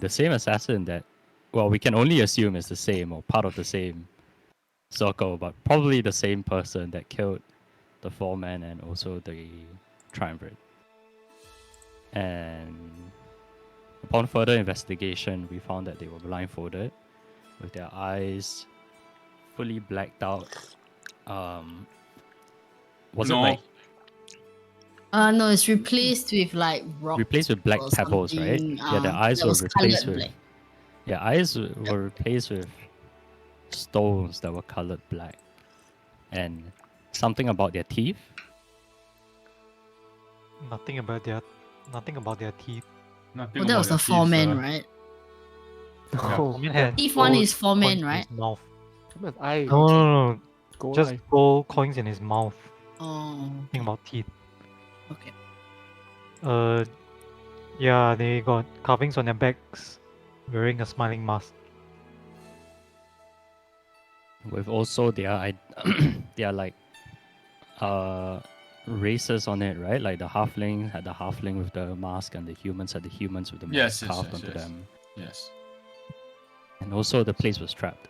the same assassin that, well, we can only assume is the same or part of the same circle, but probably the same person that killed the four men and also the triumvirate. And upon further investigation, we found that they were blindfolded with their eyes fully blacked out. Was it No. like No, it's replaced with like rock. replaced with black or pebbles, right? something, Yeah, their eyes that were was replaced coloured with. black. Yeah, eyes were replaced with stones that were colored black, and something about their teeth. Nothing about their teeth. Nothing Oh, that about was their the four teeth, men, sir. right? No. Foreman had Thief one gold is four men, coins in right? his mouth. Come on, I No, go just live. gold coins in his mouth. Oh, Think about teeth. okay. Yeah, they got carvings on their backs, wearing a smiling mask. With also their their like races on it, right? Like the halfling had the halfling with the mask, and the humans had the humans with the mask Yes, carved onto yes. them. Yes. And also the place was trapped.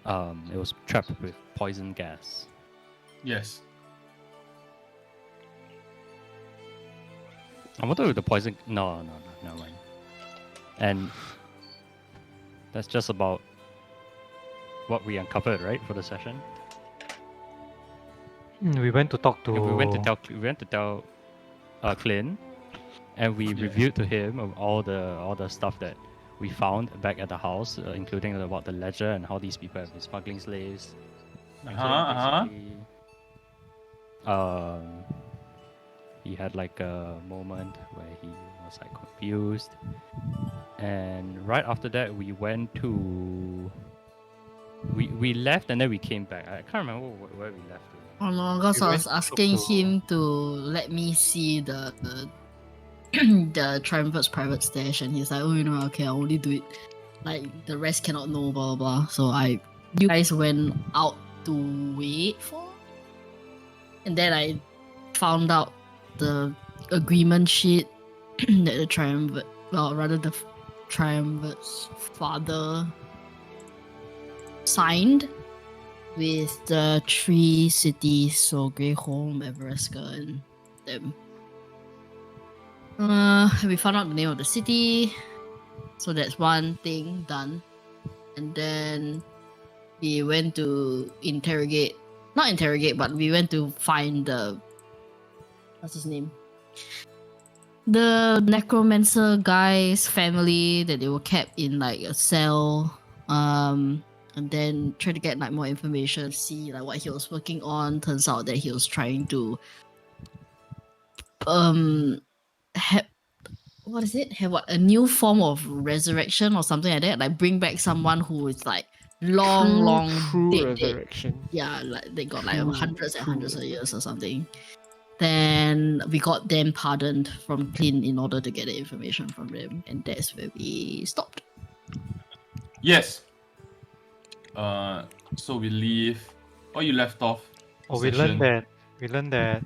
It was trapped with poison gas. Yes. I wonder if the poison. No, never mind. And that's just about what we uncovered, right, for the session. We went to talk to. We went to tell Clint, and we Yeah. reviewed to him of all the stuff that we found back at the house, including about the ledger and how these people have been smuggling slaves. And so basically, he had like a moment where he was like confused, and right after that we went to. We left and then we came back. I can't remember where we left. Oh no, because We I went was to talk asking to- him to let me see the the Triumvirate's private stash, and he's like, "Oh, you know, okay, I'll only do it. Like the rest cannot know, blah blah blah." So you guys went out to wait for, and then I found out the agreement sheet that the Triumvirate, well, rather the Triumvirate's father signed with the three cities, so Greyholm, Everesca, and them. We found out the name of the city, so that's one thing done. And then we went to but we went to find what's his name? The necromancer guy's family that they were kept in like a cell. And then try to get like more information, see like what he was working on. Turns out that he was trying to have a new form of resurrection or something like that, like bring back someone who is like long true dead. resurrection. Yeah, like they got like True- hundreds and true hundreds of years or something. Then we got them pardoned from Clint in order to get the information from them, and that's where we stopped. Yes. So we leave. Oh, you left off. Oh, we session. learned that.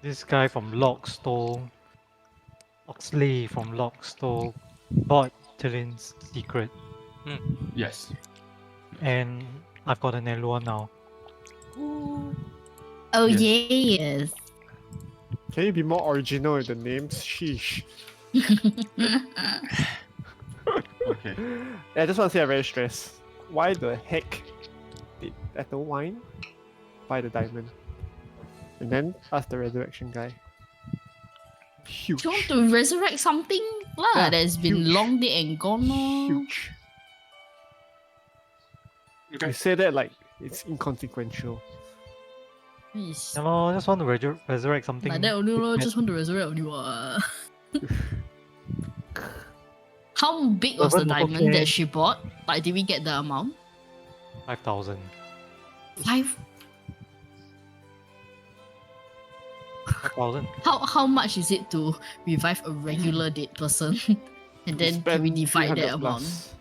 This guy from Lockstone, Oxley from Lockstone, bought Tillin's secret, Yes. and I've got an L1 now. Oh Yes. yes. Can you be more original with the names? Sheesh. Okay. I just want to say I'm very stressed. Why the heck did Ethelwine buy the diamond? And then ask the resurrection guy. Huge. Do you want to resurrect something Yeah, that's been huge. long dead and gone? Lor? Huge. Okay. You say that like it's inconsequential. Yes. Yeah, lor, I just want to resurrect something. Like that only, lor, big just want to resurrect only. What? How big was the Urban diamond Motorcade. that she bought? Like, did we get the amount? 5,000. 5? 5,000. How much is it to revive a regular dead person? And then can we divide that 300 amount? plus.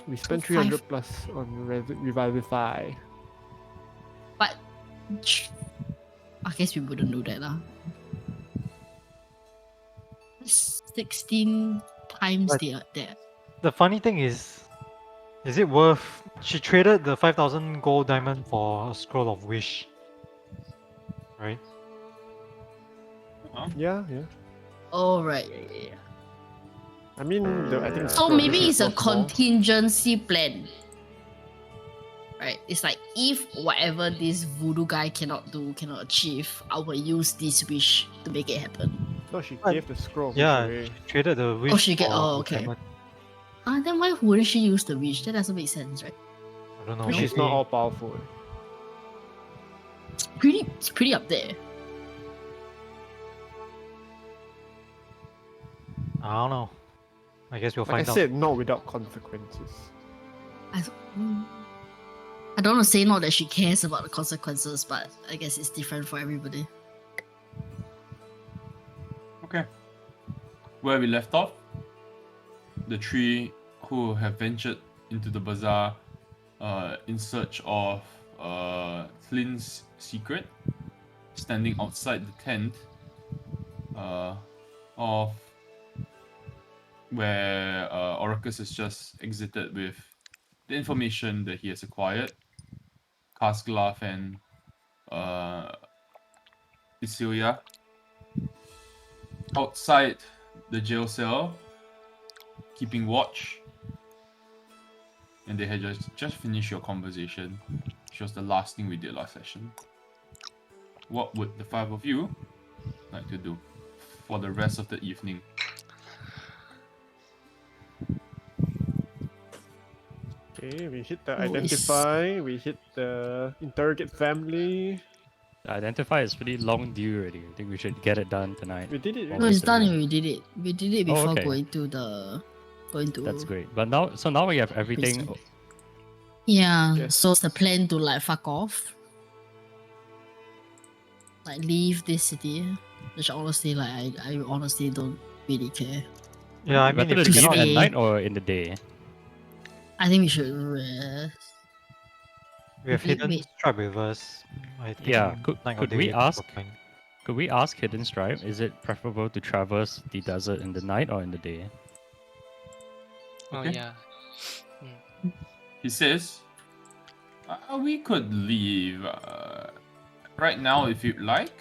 We spent So 300 plus on Revivify. But I guess we wouldn't do that lah. 16 times But- there. The funny thing is it worth? She traded the 5,000 gold diamond for a scroll of wish, right? Yeah, yeah. Oh, right. Yeah. I mean, I think. So scroll maybe is it's a worth more. contingency plan. Right? It's like if whatever this voodoo guy cannot achieve, I will use this wish to make it happen. No, she But- gave the scroll. Yeah, away. she traded the wish. she get- for oh, the okay. diamond. Then why wouldn't she use the wish? That doesn't make sense, right? I don't know. Which is maybe- not all powerful. It's pretty up there. I don't know. I guess we'll Like I find out. said, not without consequences. I don't want to say not that she cares about the consequences, but I guess it's different for everybody. Okay. Where we left off, the three who have ventured into the bazaar in search of Flynn's secret, standing outside the tent of where Oracus has just exited with the information that he has acquired. Casglaf and Isilia outside the jail cell, keeping watch. And they had just finished your conversation, which was the last thing we did last session. What would the five of you like to do for the rest of the evening? Okay, we hit the Who is- identify, we hit the interrogate family. Identify is pretty long due already. I think we should get it done tonight. We did it. Oh, No, it's yesterday. done and we did it. We did it Oh, before okay. going to That's great. But now we have everything. Prison. Yeah, Yes. so it's the plan to like fuck off. Like leave this city. Which honestly, like I honestly don't really care. Yeah, I mean, Better if to we leave cannot, at stay- night or in the day. I think we should rest. we have wait, hidden wait. stripe with us. I think Yeah, could- night or could day we is ask- fine. Could we ask Hidden Stripe? Is it preferable to traverse the desert in the night or in the day? Oh Okay. yeah. He says, we could leave right now if you'd like,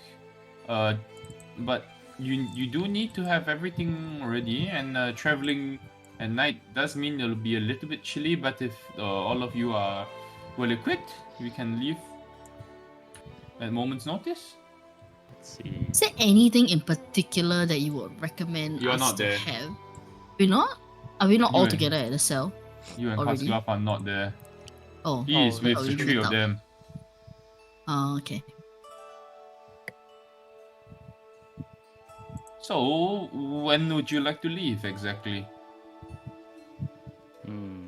but you do need to have everything ready, and traveling at night does mean it'll be a little bit chilly, but if all of you are well equipped, we can leave at moment's notice. Let's see. Is there anything in particular that you would recommend You're us not to there. have? We're not? Are we not You all and- together at the cell? You and Already? Casglaf are not there. Oh. He is with oh, the you three moved of out. them. Oh, okay. So, when would you like to leave exactly? Hmm.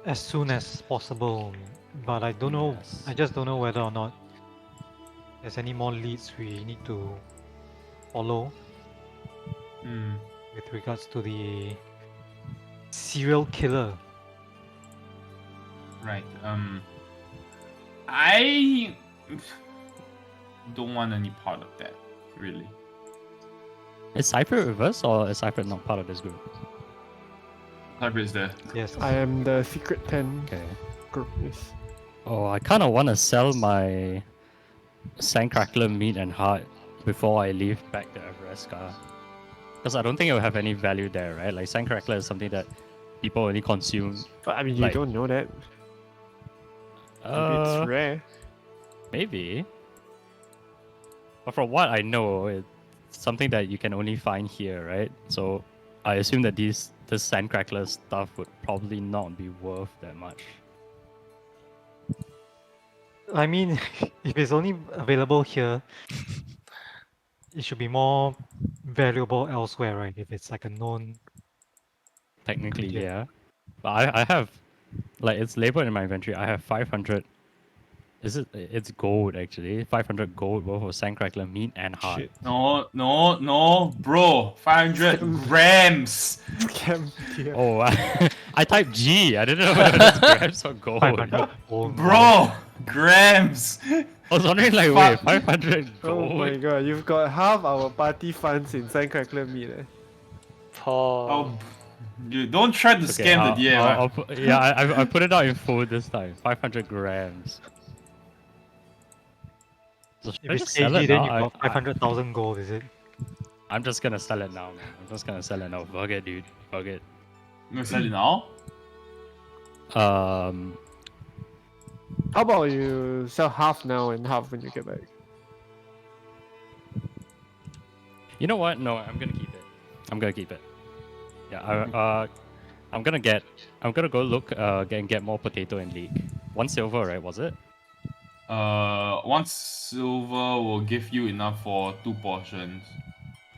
As soon as possible, but I don't know. Yes. I just don't know whether or not there's any more leads we need to follow Hmm. with regards to the serial killer. Right. I don't want any part of that, really. Is Cypher with us or is Cypher not part of this group? Cypher is there. Yes. I am the secret 10 Okay. group. Yes. Oh, I kind of want to sell my Sandcrackler meat and heart before I leave back to Everesca. Because I don't think it will have any value there, right? Like Sandcrackler is something that people only consume. But I mean, you Like- don't know that. Maybe it's rare. Maybe. But from what I know, it's something that you can only find here, right? So I assume that this Sandcrackler stuff would probably not be worth that much. I mean, if it's only available here, it should be more valuable elsewhere, right? If it's like a known. Technically, Yeah. yeah. But I have, like, it's labeled in my inventory. I have 500. It's gold actually. 500 gold worth of Sandcrackler meat and heart. Shit. No, bro. 500 grams. Scam. Yeah. Oh, I typed G. I didn't know whether it's grams or gold. 500 gold. Bro, grams. I was wondering, like, Fuck. wait, 500 Oh my gold? god, you've got half our party funds in Sandcrackler meat. Paul. Oh, you don't try to Okay, scam the DM. I'll yeah, I put it out in full this time. 500 grams. So should If I it's just sell KG, it then now? you got 500,000 gold, is it? I'm just gonna sell it now, man. I'm just gonna sell it now. Fuck it, dude. Fuck it. You gonna sell it now? How about you sell half now and half when you get back? You know what? No, I'm gonna keep it. I'm gonna keep it. Yeah, I'm gonna go look get more potato and leek. 1 silver, right? Was it? 1 silver will give you enough for 2 portions.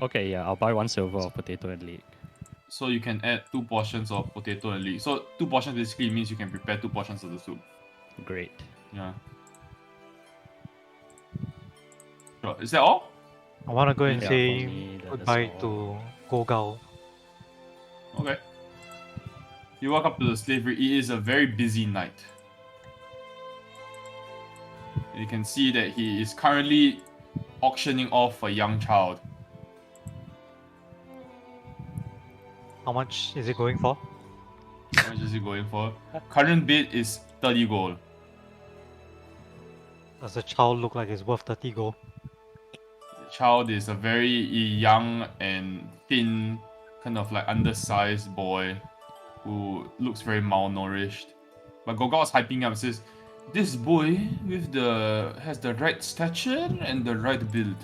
Okay, yeah, I'll buy 1 silver of potato and leek. So you can add 2 portions of potato and leek. So 2 portions basically means you can prepare 2 portions of the soup. Great. Yeah. Sure. Is that all? I want to go and Yeah, say for me, that is goodbye all. to Gogao. Okay. You walk up to the slavery. It is a very busy night. You can see that he is currently auctioning off a young child. How much is it going for? How much is he going for? Current bid is 30 gold. Does the child look like it's worth 30 gold? The child is a very young and thin, kind of like undersized boy who looks very malnourished. But Gogao is hyping up, says, "This boy has the right stature and the right build.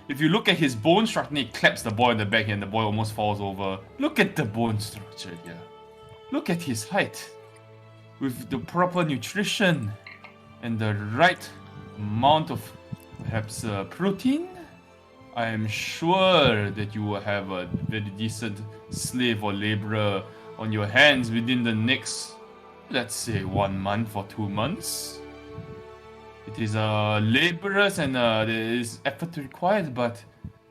If you look at his bone structure," he claps the boy in the back and the boy almost falls over. "Look at the bone structure here. Look at his height. With the proper nutrition and the right amount of perhaps protein, I am sure that you will have a very decent slave or laborer on your hands within the next, let's say, 1 month or 2 months. It is laborious and there is effort required, but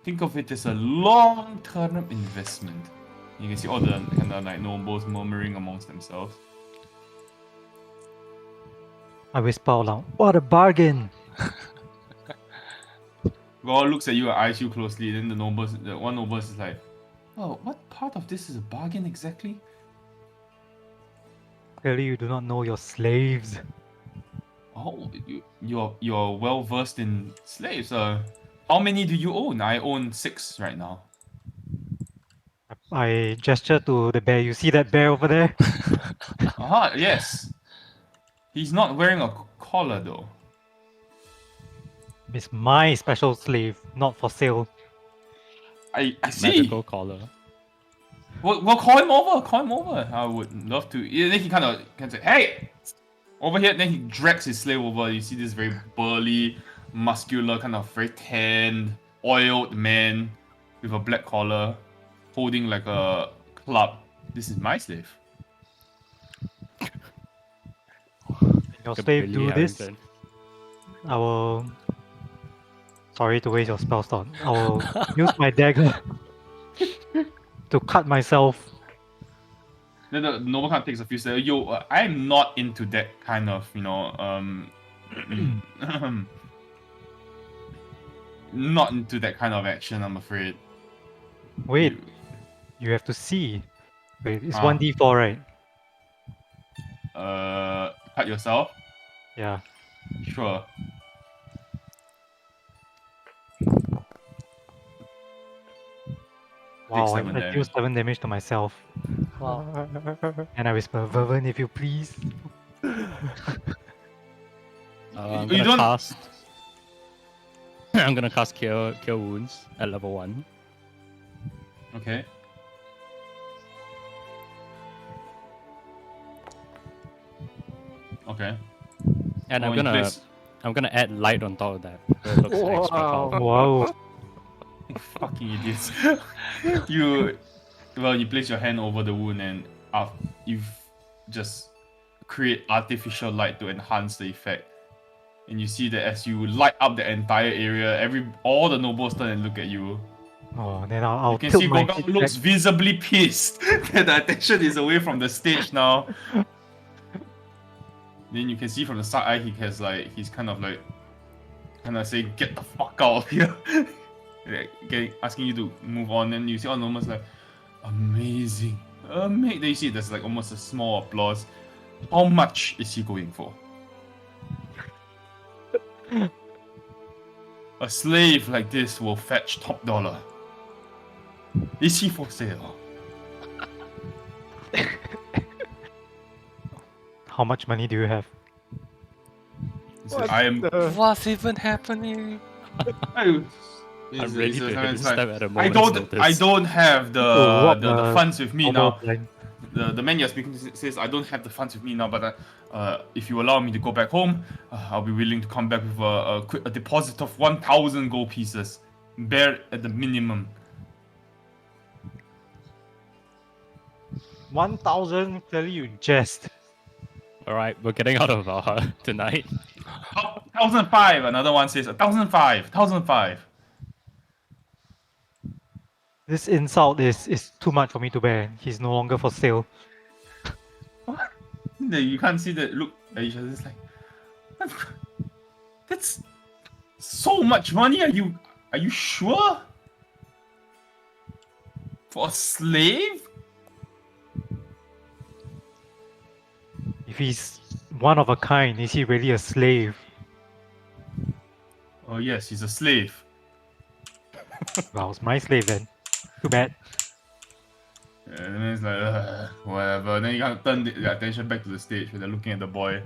think of it as a long-term investment." You can see all the kind of like nobles murmuring amongst themselves. I whisper out loud, what a bargain! God looks at you and eyes you closely. Then the one noble is like, "Oh, what part of this is a bargain exactly?" Clearly you do not know your slaves. "Oh, you're well versed in slaves. How many do you own?" "I own 6 right now." I gesture to the bear. You see that bear over there? Aha, yes. He's not wearing a collar though. It's my special slave, not for sale. I see. Magical collar. We'll call him over. Call him over. I would love to. Then he kind of can say, "Hey, over here." Then he drags his slave over. You see this very burly, muscular, kind of very tanned, oiled man with a black collar, holding like a club. "This is my slave." Your Like a slave Billy do this, Harrington. I will... Sorry to waste your spell slot. I will use my dagger to cut myself. Then the noble kind of takes a few steps. "Yo, I'm not into that kind of, not into that kind of action, I'm afraid." Wait, you have to see. Wait, it's Ah. 1d4, right? Cut yourself? Yeah. Sure. Wow, 7 I deal damage. 7 damage to myself. Wow. And I whisper, Vervin, if you please. I'm You gonna don't- cast. I'm gonna cast Cure Wounds at level 1. Okay. Okay. And Oh, in place. I'm gonna add light on top of that. So it looks extra Wow. powerful. Wow. Fucking idiots. You place your hand over the wound and you've just create artificial light to enhance the effect. And you see that as you light up the entire area, all the nobles turn and look at you. Oh, then I'll You can tilt see my Gogao head looks back. visibly pissed that the attention is away from the stage now. Then you can see from the side eye he's kind of saying, "Get the fuck out of here," asking you to move on. And you see on almost like, amazing. Then you see there's like almost a small applause. How much is he going for? A slave like this will fetch top dollar. Is he for sale? How much money do you have? He said, I am. What's even happening? I'm ready to hit it's this like, time at a I moment's don't notice. have To rob the funds with me normal now. blind. The man you're speaking to says, I don't have the funds with me now, but if you allow me to go back home, I'll be willing to come back with a deposit of 1,000 gold pieces, bare at the minimum. 1,000? Clearly you jest. Alright, we're getting out of our tonight. 1,005. Another one says 1,005. 1,005. This insult is too much for me to bear. He's no longer for sale. You can't see the look at each other. It's like, that's so much money. Are you sure? For a slave? If he's one of a kind, is he really a slave? Oh yes, he's a slave. Well, it's my slave then. Too bad. And then it's like, whatever. Then you gotta turn the attention back to the stage where they're looking at the boy.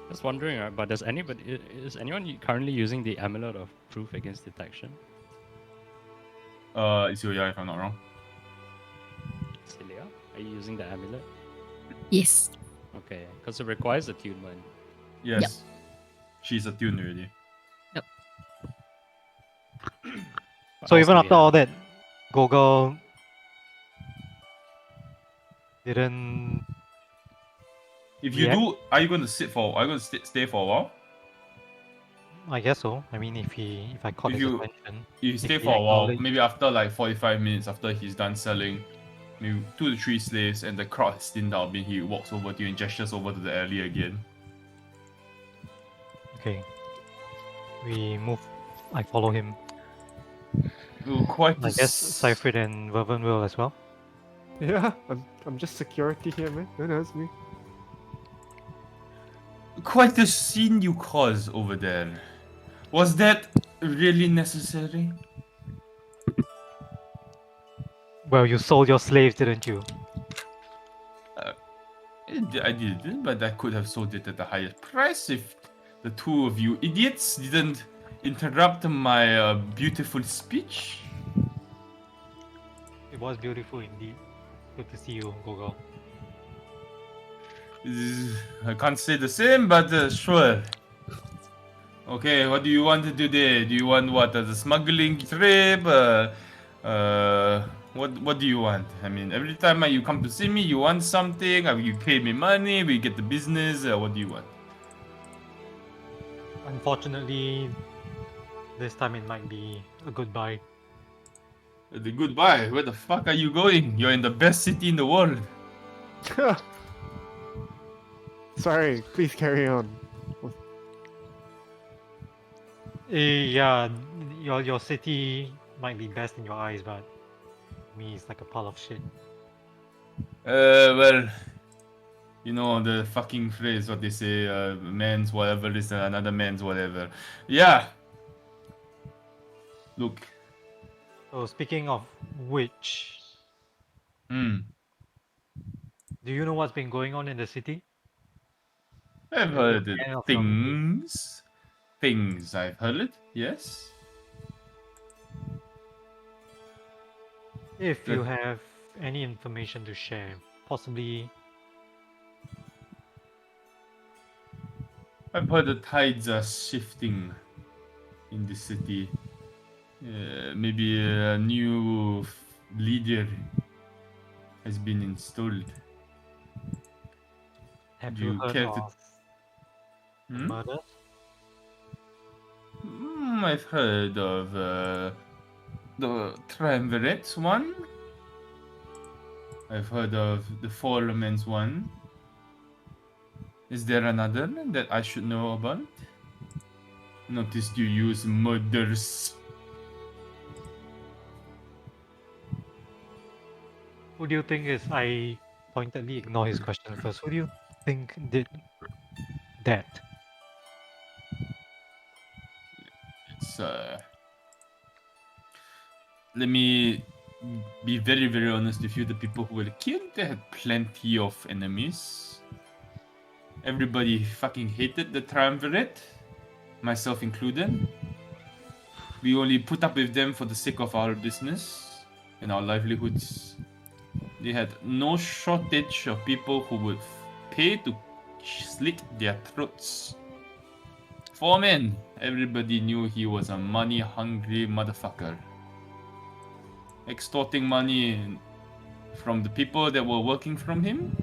Just wondering, right? But is anyone currently using the amulet of proof against detection? It's Yoya if I'm not wrong. Celia, are you using the amulet? Yes. Okay, because it requires attunement. Yes. Yep. She's attuned already. What So else even do we after have? all that, Gogol didn't. If you Yeah. do, are you going to stay for a while? I guess so. I mean, if I caught If his you- attention, You stay he for a while, acknowledged- maybe after like 45 minutes after he's done selling maybe 2 to 3 slaves and the crowd has thinned out, then he walks over to you and gestures over to the alley again. okay, we move. I follow him. Ooh, quite I a guess s- Seifrid and Vervin will as well. Yeah, I'm just security here, man. Don't ask me. Quite the scene you caused over there. Was that really necessary? Well, you sold your slaves, didn't you? I didn't, but I could have sold it at a higher price if the two of you idiots didn't interrupt my beautiful speech. It was beautiful indeed. Good to see you, Gogol. I can't say the same, but sure. Okay, what do you want to do there? Do you want what? The smuggling trip? What do you want? I mean, every time you come to see me, you want something. You pay me money. We get the business. What do you want? Unfortunately, this time it might be a goodbye. The goodbye. Where the fuck are you going? You're in the best city in the world. Sorry, please carry on. Yeah, your city might be best in your eyes, but me, it's like a pile of shit. Well, you know the fucking phrase, what they say, man's whatever is another man's whatever. Yeah. Look. So speaking of which, Hmm. do you know what's been going on in the city? I've Yeah, heard yeah, it. from- Things. I've heard it. Yes. If you Good. have any information to share, possibly. I've heard the tides are shifting in the city. Maybe a new leader has been installed. Have Do you you heard care to- of Hmm? murder? I've heard of the Triumvirate one. I've heard of the Foreman's one. Is there another that I should know about? Noticed you use murders. Who do you think is? I pointedly ignore his question first. Who do you think did that? It's let me be very, very honest with you. The people who were killed, they had plenty of enemies. Everybody fucking hated the triumvirate, myself included. We only put up with them for the sake of our business and our livelihoods. They had no shortage of people who would pay to slit their throats. Foreman, everybody knew he was a money-hungry motherfucker. Extorting money from the people that were working from him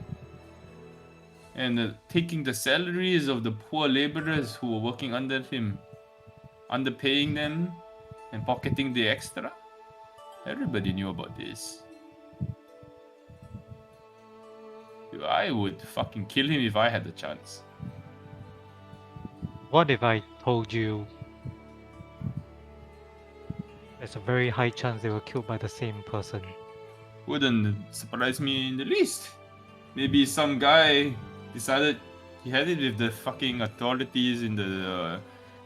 and taking the salaries of the poor laborers who were working under him, underpaying them and pocketing the extra. Everybody knew about this. I would fucking kill him if I had the chance. What if I told you there's a very high chance they were killed by the same person? Wouldn't surprise me in the least. Maybe some guy decided he had it with the fucking authorities in the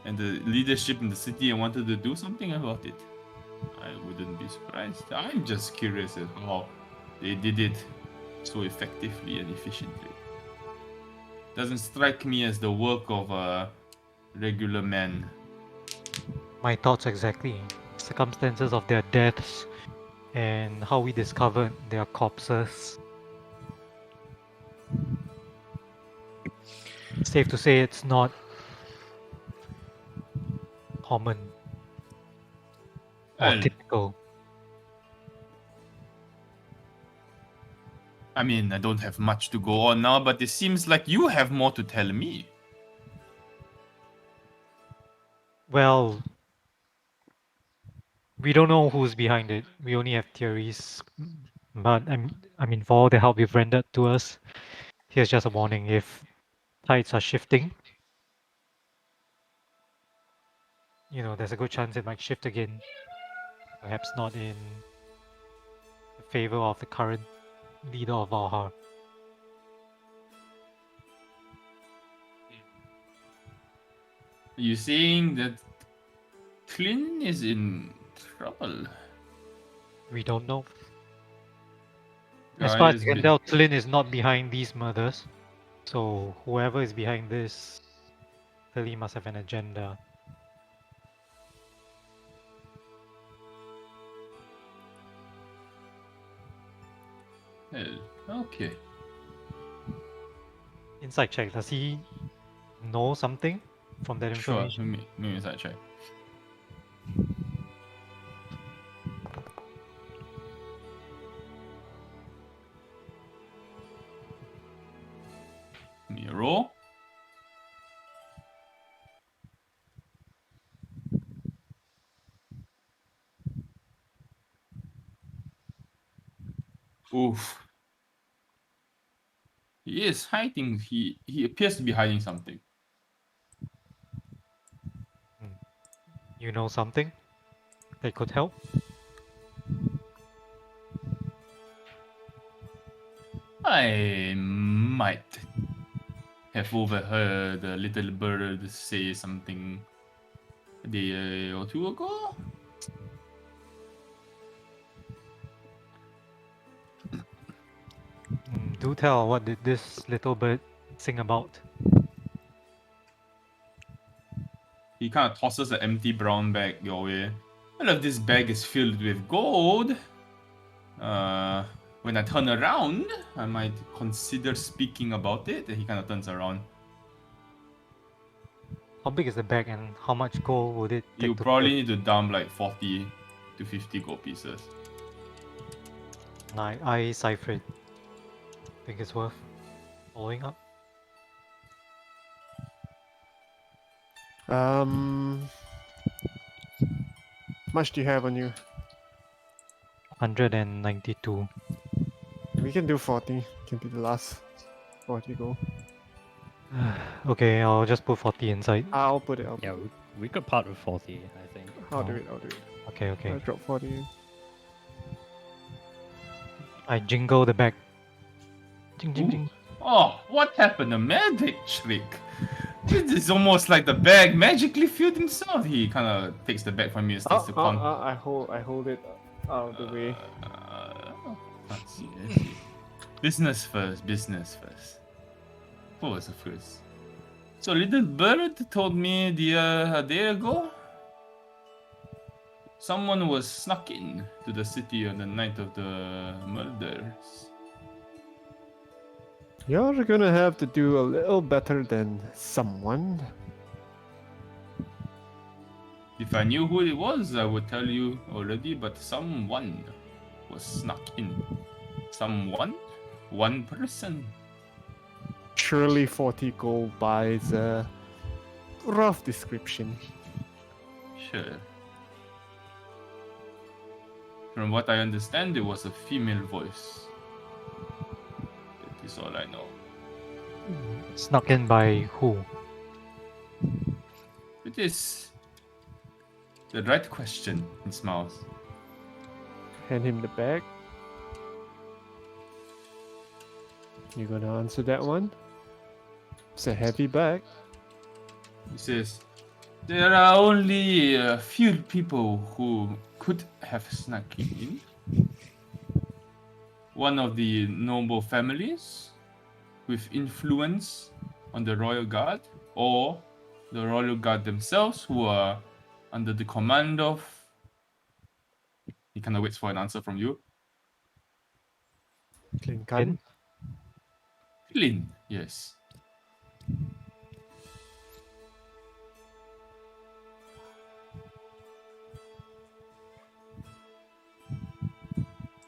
and the leadership in the city and wanted to do something about it. I wouldn't be surprised. I'm just curious as how they did it so effectively and efficiently. Doesn't strike me as the work of a regular man. My thoughts exactly. Circumstances of their deaths and how we discovered their corpses. Safe to say it's not common or Well, typical. I mean, I don't have much to go on now, but it seems like you have more to tell me. Well, we don't know who's behind it. We only have theories. But I mean, for all the help you've rendered to us, here's just a warning: if tides are shifting, there's a good chance it might shift again. Perhaps not in favor of the current leader of Valhalla. Are you saying that Clint is in trouble? We don't know. As far as you can tell, Tlin is not behind these murders. So whoever is behind this clearly must have an agenda. Well, okay. Insight check. Does he know something from that Sure, information? maybe inside check. Give me a roll. Oof. He is hiding. He appears to be hiding something. You know something that could help? I might have overheard a little bird say something a day or two ago. Do tell, what did this little bird sing about? He kind of tosses an empty brown bag your way. Well, if this bag is filled with gold, when I turn around, I might consider speaking about it. And he kind of turns around. How big is the bag and how much gold would it take You to probably fill? need to dump like 40 to 50 gold pieces. I cipher it. Think it's worth following up? How much do you have on you? 192. We can do 40. Can be the last 40 gold. Okay, I'll just put 40 inside. I'll put it. Yeah, we could part with 40, I think. I'll do it. I'll do it. Okay, okay. I'll drop 40 in. I jingle the bag. Jing, jing, Ooh. jing. Oh, what happened? A magic trick. This is almost like the bag magically filled himself. He kind of takes the bag from you and starts to con. I hold it out of the way. Let's see, let's see. Business first, business first. What was the first? So little bird told me a day ago someone was snuck in to the city on the night of the murders. You're gonna have to do a little better than someone. If I knew who it was, I would tell you already, but someone was snuck in. Someone? One person? Surely 40 gold buys a rough description. Sure. From what I understand, it was a female voice. That is all I know. Snuck in by who? It is the right question, he smiles. Hand him the bag. You gonna answer that one? It's a heavy bag. He says, there are only a few people who could have snuck in. One of the noble families with influence on the royal guard, or the royal guard themselves who are under the command of... He kind of waits for an answer from you. Clinkan. Flynn, yes.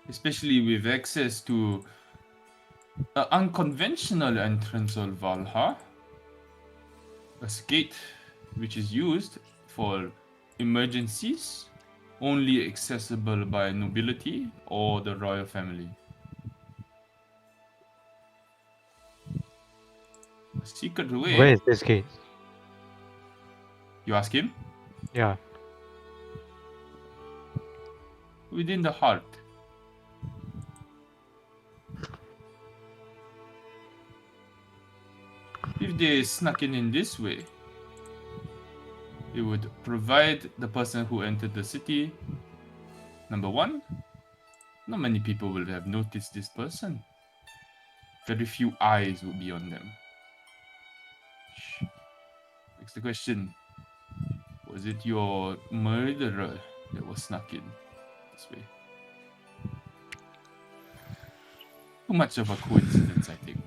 Especially with access to an unconventional entrance of Valha, a gate which is used for emergencies, only accessible by nobility or the royal family. A secret way. Where is this gate? You ask him? Yeah. Within the heart. If they snuck in this way, it would provide the person who entered the city. Number one, not many people will have noticed this person. Very few eyes would be on them. Next the question. Was it your murderer that was snuck in this way? Too much of a coincidence, I think.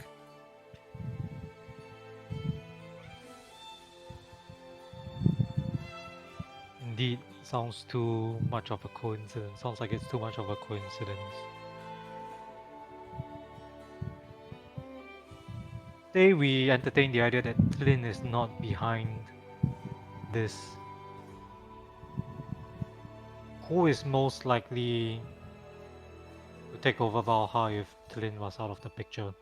Indeed, sounds too much of a coincidence. Sounds like it's too much of a coincidence. Today we entertain the idea that Flynn is not behind this. Who is most likely to take over Valha if Tlin was out of the picture?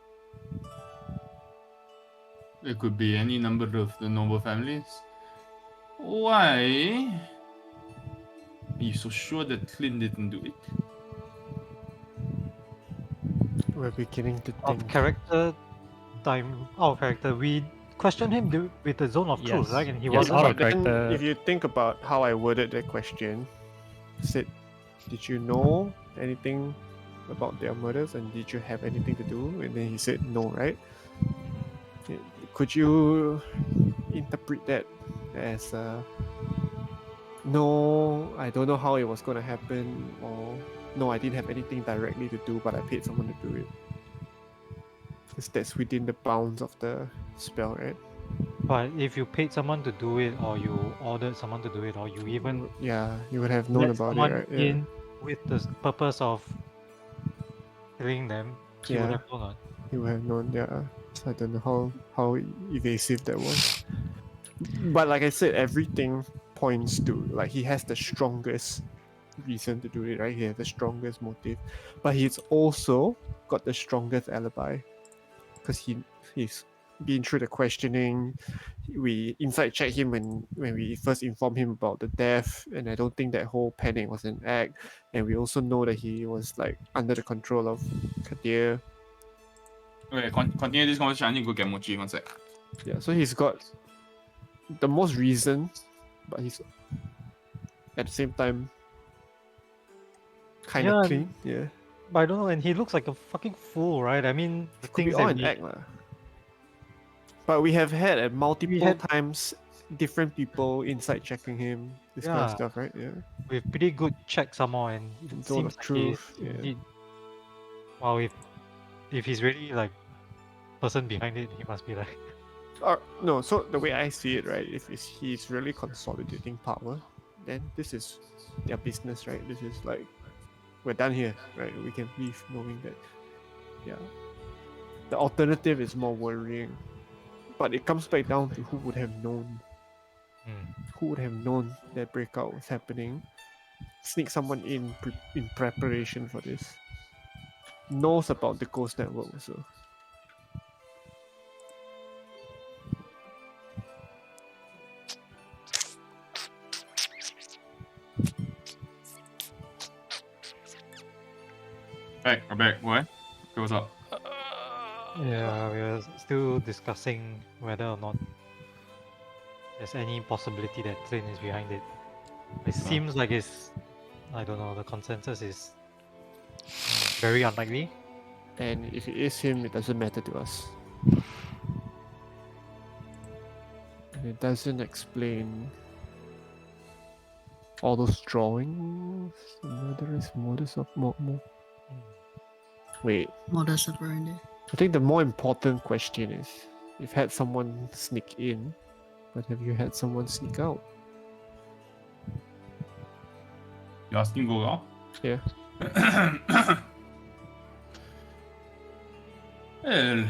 It could be any number of the noble families. Why? Are you so sure that Tlin didn't do it? We're beginning to Of think. character, we questioned him with the zone of truth, Yes. right? And he Yes, wasn't. out of But then, character. if you think about how I worded that question, said, did you know anything about their murders and did you have anything to do? And then he said no, right? Could you interpret that as no, I don't know how it was going to happen, or no, I didn't have anything directly to do, but I paid someone to do it? Because that's within the bounds of the spell, right? But if you paid someone to do it, or you ordered someone to do it, or you even Yeah, you would have known let about someone it, right? in with the purpose of killing them, you Yeah. would have known. You would have known, yeah. So I don't know how evasive that was. But like I said, everything points to, like, he has the strongest reason to do it, right? He has the strongest motive. But he's also got the strongest alibi. Because he's been through the questioning. We inside checked him when we first informed him about the death, and I don't think that whole panic was an act. And we also know that he was like under the control of Kadir. Okay, continue this conversation. I need to go get mochi. One sec. Yeah, so he's got the most reason, but he's at the same time kind of Yeah, clean. Yeah, But I don't know, and he looks like a fucking fool, right? I mean, the could be things all that an we, act lah. But we have had at multiple had- times different people inside checking him, this kind of Yeah. stuff, right? Yeah. with pretty good check somehow, and it Zone seems of like truth, he's yeah. indeed. Wow, if he's really like person behind it, he must be like. No, so the way I see it, right, if he's really consolidating power, then this is their business, right? This is like, we're done here, right? We can leave knowing that, yeah. The alternative is more worrying. But it comes back down to who would have known. Who would have known that breakout was happening? Sneak someone in preparation for this. Knows about the Ghost Network also. Back, back. What? Okay, what's up? Yeah, we are still discussing whether or not there's any possibility that Clint is behind it. It seems like it's, I don't know, the consensus is very unlikely. And if it is him, it doesn't matter to us. And it doesn't explain all those drawings. The murderous modus of Wait, Modus operandi. I think the more important question is, you've had someone sneak in, but have you had someone sneak out? You asking go out? Yeah. Well,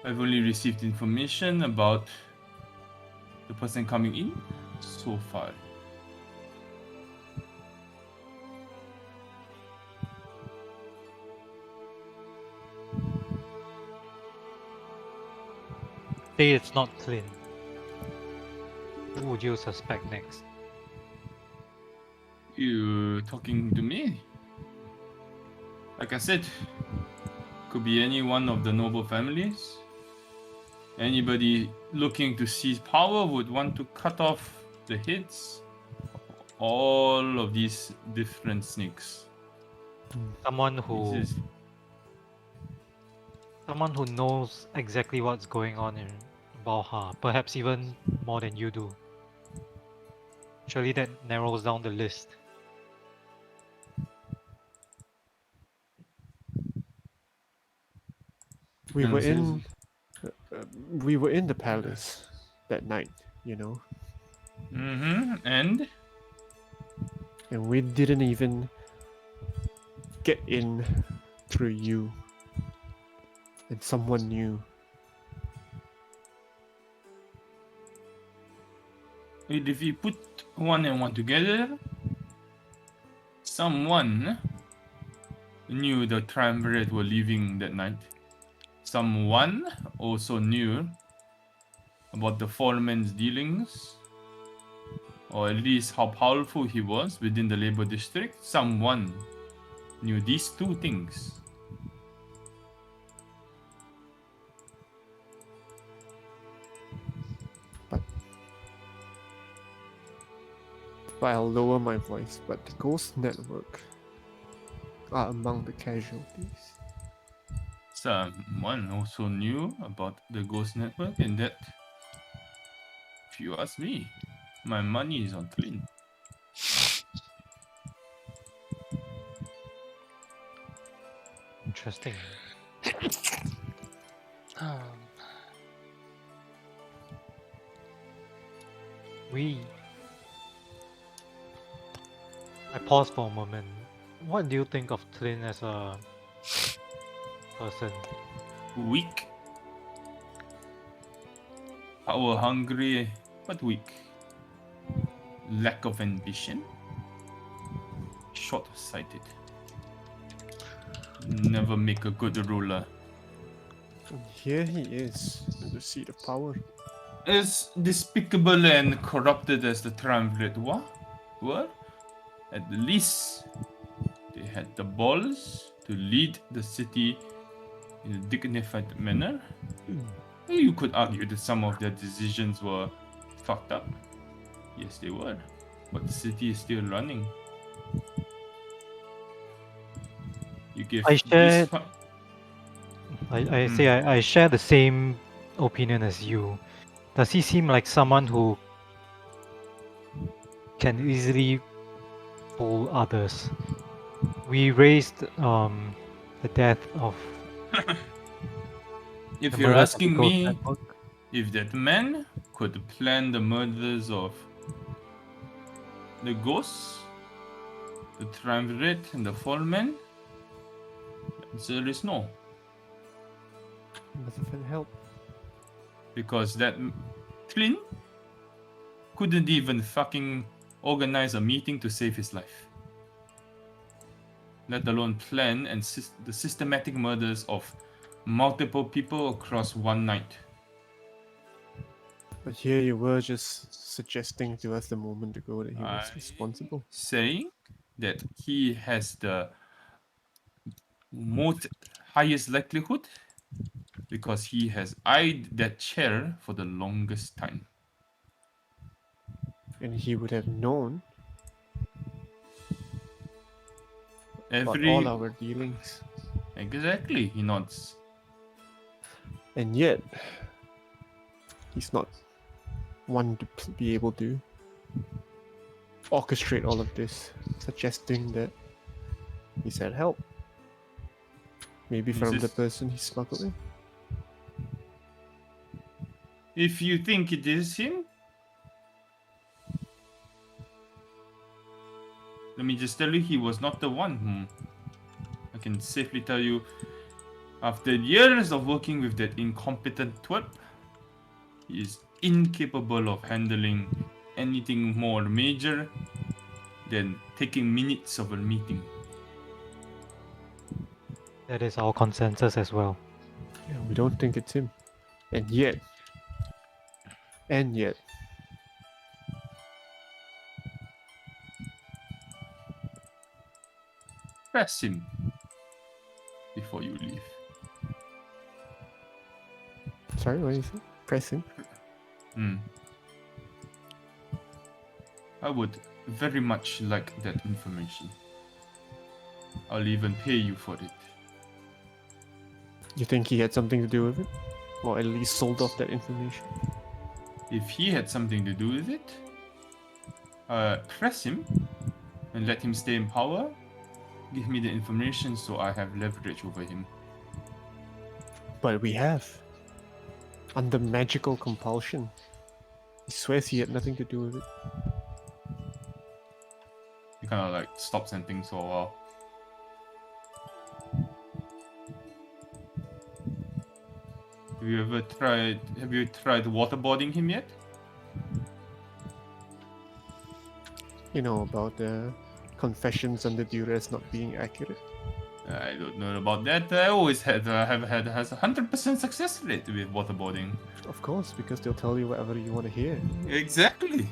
I've only received information about the person coming in so far. Say it's not Clint. Who would you suspect next? You talking to me? Like I said, could be any one of the noble families. Anybody looking to seize power would want to cut off the heads of all of these different snakes. Someone who This is someone who knows exactly what's going on in Valha, perhaps even more than you do. Surely that narrows down the list. We And were this is- in we were in the palace that night, you know, and and we didn't even get in through you and someone new. if you put one and one together, someone knew the triumvirate were leaving that night. Someone also knew about the foreman's dealings, or at least how powerful he was within the labor district. Someone knew these two things. But I'll lower my voice, but the Ghost Network are among the casualties. Someone also knew about the Ghost Network, and that, if you ask me, my money is on Clint. Interesting. I pause for a moment. What do you think of Clint as a person? Weak. Power hungry, but weak. Lack of ambition. Short sighted. Never make a good ruler. And here he is, in the seat of power. As despicable and corrupted as the Triumvirate were, at the least, they had the balls to lead the city in a dignified manner. You could argue that some of their decisions were fucked up. Yes, they were. But the city is still running. You give I this shared- fu- I say I share the same opinion as you. Does he seem like someone who can easily fool others? We raised the death of If the you're murders of the asking Ghost me Network. if that man could plan the murders of the ghosts, the Triumvirate, and the Fallen, the answer is no. Must have been help. Because that Flynn couldn't even fucking organize a meeting to save his life. Let alone plan and the systematic murders of multiple people across one night. But here you were just suggesting to us a moment ago that he was I- responsible. Saying that he has the most highest likelihood because he has eyed that chair for the longest time. And he would have known about Every all our dealings. exactly, he nods. And yet, he's not one to be able to orchestrate all of this, suggesting that he's had help. Maybe This from the is- person he smuggled in. If you think it is him, let me just tell you, he was not the one. I can safely tell you, after years of working with that incompetent twerp, he is incapable of handling anything more major than taking minutes of a meeting. That is our consensus as well. Yeah, we don't think it's him. And yet, Press him before you leave. sorry, what is it? Press him. I would very much like that information. I'll even pay you for it. You think he had something to do with it? Or at least sold off that information? If he had something to do with it, press him and let him stay in power. Give me the information so I have leverage over him. But we have. Under magical compulsion. He swears he had nothing to do with it. He kind of like stops and thinks for a while. Have you tried waterboarding him yet? You know, about the confessions under duress not being accurate. I don't know about that. I always have had has 100% success rate with waterboarding. Of course, because they'll tell you whatever you want to hear. Exactly.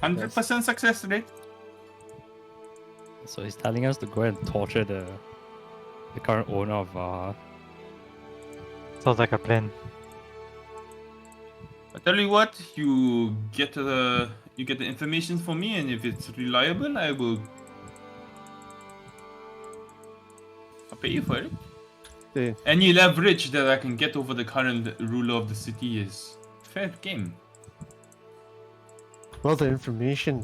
100% success rate. So he's telling us to go and torture the current owner of Sounds like a plan. I tell you what, you get the information for me, and if it's reliable, I'll pay you for it. The, Any leverage that I can get over the current ruler of the city is fair game. well, the information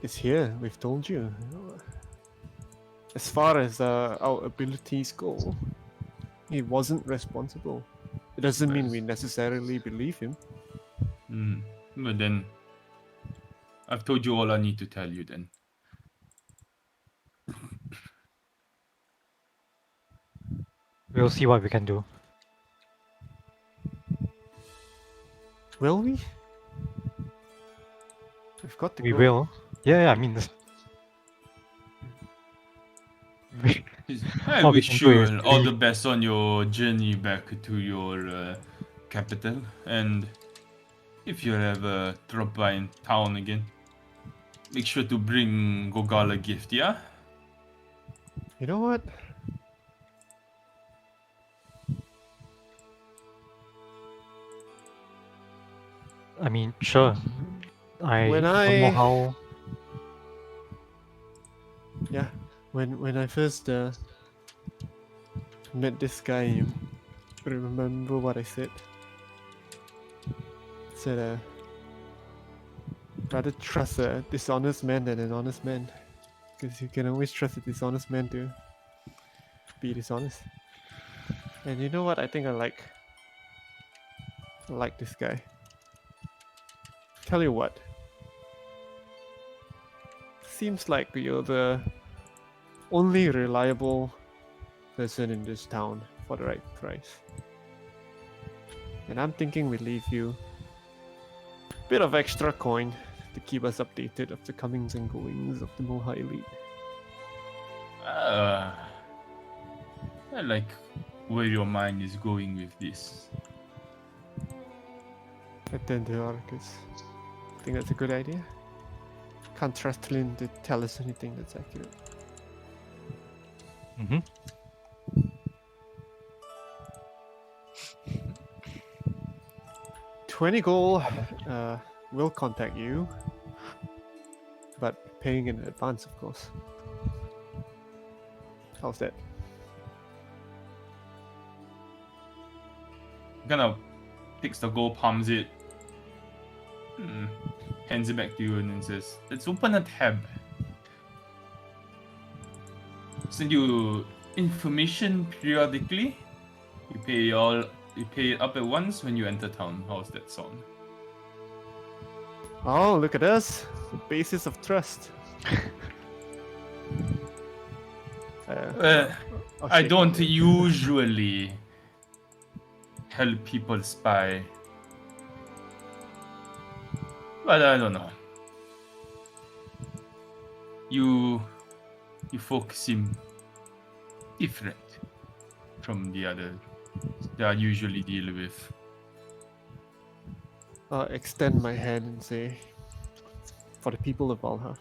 is here. We've told you. As far as our abilities go, he wasn't responsible. It doesn't mean we necessarily believe him. But then, I've told you all I need to tell you then. We'll see what we can do. Will we? We've got to We go. will. Yeah, I mean, I What we wish can do is you all the leave. best on your journey back to your capital, and if you ever drop by in town again, make sure to bring Gogal a gift, yeah? You know what? I mean, sure. I When don't know I how. yeah, when I first met this guy, you remember what I said? I said rather trust a dishonest man than an honest man, because you can always trust a dishonest man to be dishonest. And you know what? I think I like this guy. Tell you what. Seems like you're the only reliable person in this town for the right price. And I'm thinking we leave you a bit of extra coin to keep us updated of the comings and goings of the Moha Elite. I like where your mind is going with this. Attend to Arcus. Think that's a good idea? Can't trust Lynn to tell us anything that's accurate. Mm-hmm. 20 gold. We'll contact you, but paying in advance, of course. How's that? Gonna takes the gold, palms it, hands it back to you, and then says, "Let's open a tab. Send you information periodically. You pay it up at once when you enter town. How's that sound?" Oh, look at us! The basis of trust. I'll I shake don't your hand. usually help people spy, but I don't know. You folks seem different from the other that I usually deal with. I'll extend my hand and say, for the people of Valha,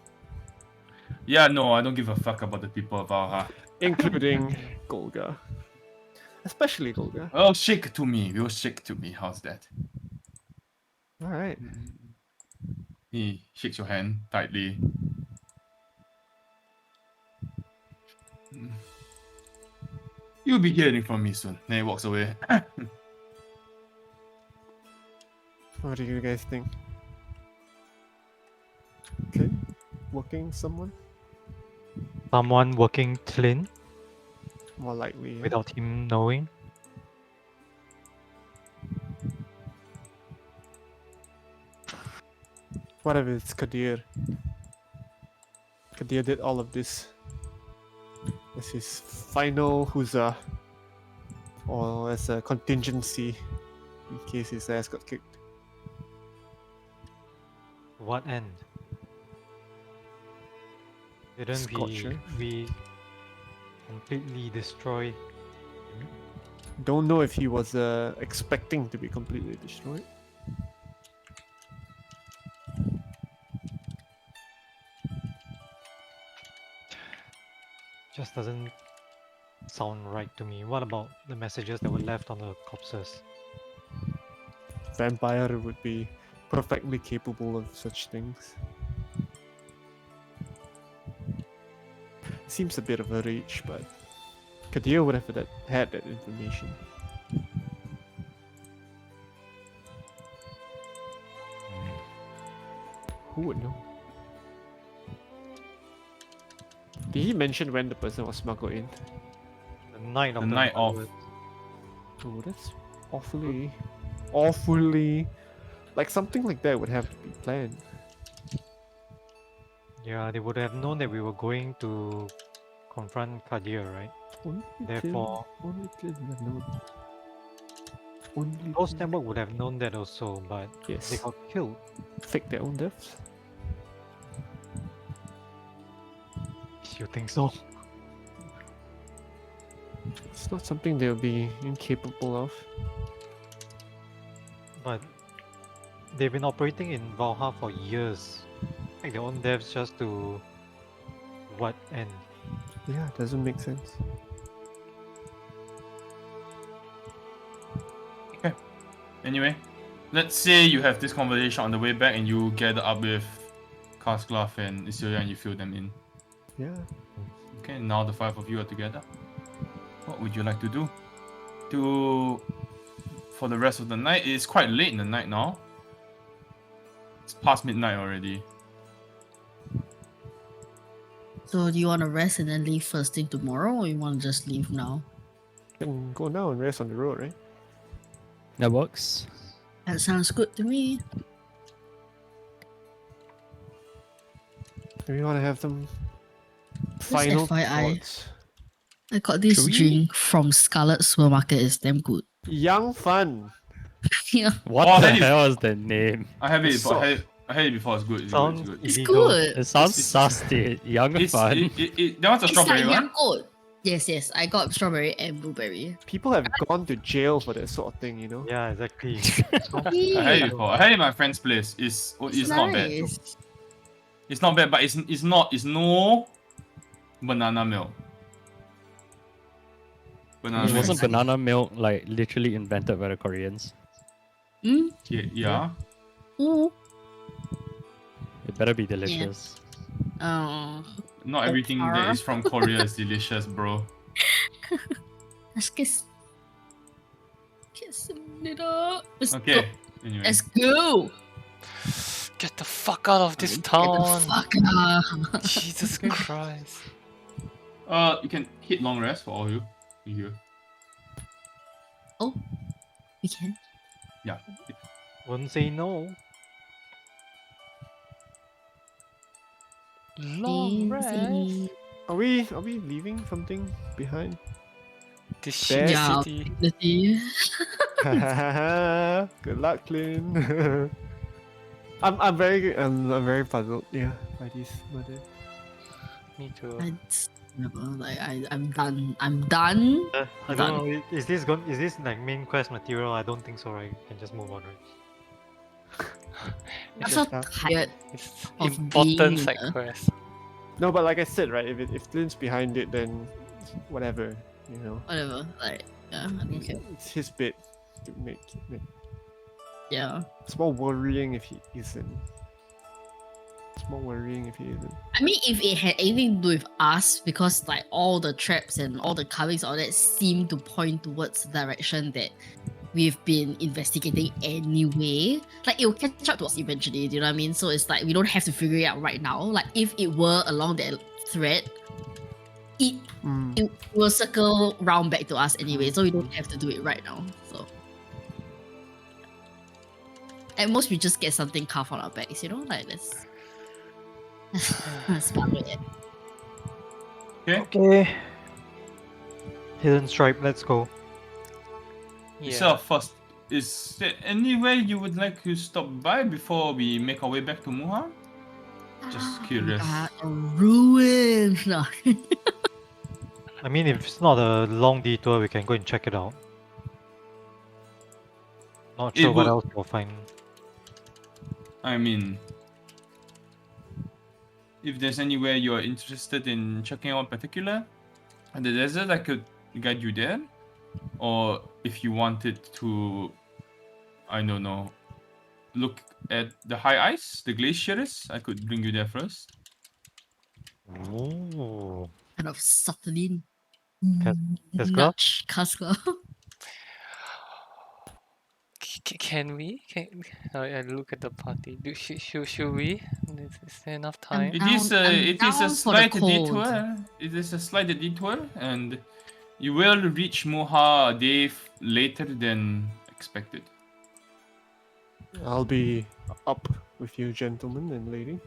Yeah, no, I don't give a fuck about the people of Valha. including Golga. Especially Golga. Oh, shake to me. You'll shake to me. How's that? Alright. He shakes your hand tightly. You'll be hearing from me soon. Then he walks away. What do you guys think? Okay. Working someone? Someone working Tlin More likely. Yeah? without him knowing. What if it's Kadir? Kadir did all of this as his final Huza, or as a contingency in case his ass got kicked. What end? Didn't Scorcher. we completely destroy? Don't know if he was expecting to be completely destroyed. Just doesn't sound right to me. What about the messages that were left on the corpses? Vampire would be perfectly capable of such things. Seems a bit of a reach, but Kadir would have had that information. Who would know? Did he mention when the person was smuggled in? The night of The the night of. murders. Oh, that's awfully. Like something like that would have to be planned. Yeah, they would have known that we were going to confront Kadir, right? Only Therefore- only Clint would have known. Only Ghost Clint. Network would have known that also, but they Yes, got killed. fake their own deaths. You think so? It's not something they'll be incapable of. But they've been operating in Valhalla for years. Like their own devs just to what end? Yeah, it doesn't make sense. Anyway, let's say you have this conversation on the way back and you gather up with Kasglaf and Isilia and you fill them in. Yeah. Okay, now the 5 of you are together. What would you like to do? For the rest of the night? It's quite late in the night now. It's past midnight already. So do you want to rest and then leave first thing tomorrow, or you want to just leave now? Can go now and rest on the road, right? That works. That sounds good to me. Maybe you want to have some final FYI. thoughts. I got this Should we- drink from Scarlet Supermarket. It's damn good. Young Fun. Yeah, What Oh, the that is- hell is the name? I have it It's before. soft. I had it before. It's good. It's Sounds good. it's illegal. good. It sounds It's- sus, dude. Young It's, fun. that one's a It's strawberry like one. Yakult. Yes. I got strawberry and blueberry. People have gone to jail for that sort of thing, you know? Yeah, exactly. I had it before. I had it at my friend's place. It's not bad. nice. It's not bad, but it's no banana milk. Banana It milk. wasn't banana milk like literally invented by the Koreans. Mm? Yeah. Ooh. It better be delicious. Oh. Not everything that is from Korea is delicious, bro. Let's kiss. Kiss it up. Let's Okay. Go. Anyway. Let's go. Get the fuck out of this Get the town. fuck out. Jesus Christ. You can hit long rest for all of you. You. Oh, we can. Yeah. Wouldn't say no. Long rest. Easy. Are we leaving something behind? The Fair. shit Yeah. city. Letty. Good luck, Clint. I'm very puzzled. Yeah, by this murder. Me too. I'm done. I'm done. I don't know. Is this like main quest material? I don't think so. Right? You can just move on, right? I'm so Yeah. tired. It's of important being side a- quest. No, but like I said, right? If Clint's behind it, then whatever, you know. Whatever. Like, yeah, I don't care. It's his bit to make. Yeah. It's more worrying if he isn't. It's more worrying if he isn't. I mean, if it had anything to do with us, because like all the traps and all the carvings, all that seem to point towards the direction that we've been investigating anyway. Like it will catch up to us eventually. Do you know what I mean? So it's like we don't have to figure it out right now. Like if it were along that thread, it it will circle round back to us anyway. So we don't have to do it right now. So at most we just get something carved on our backs. You know, like that's. That's about it. Okay. Hidden Stripe. Let's go. So first, is there anywhere you would like to stop by before we make our way back to Muha? Just curious. A ruin. No. I mean, if it's not a long detour, we can go and check it out. Not It sure what would- else we'll find. I mean, if there's anywhere you're interested in checking out in particular in the desert, I could guide you there. Or if you wanted to, I don't know, look at the high ice, the glaciers, I could bring you there first. Ooh. Kind of subtly. Kaskla? Nudge Kaskla. Can we? I look at the party. Should we? Is there enough time? It is I'm it is a down for the slight cold. detour. It is a slight detour, and you will reach Muha a day later than expected. I'll be up with you, gentlemen and lady.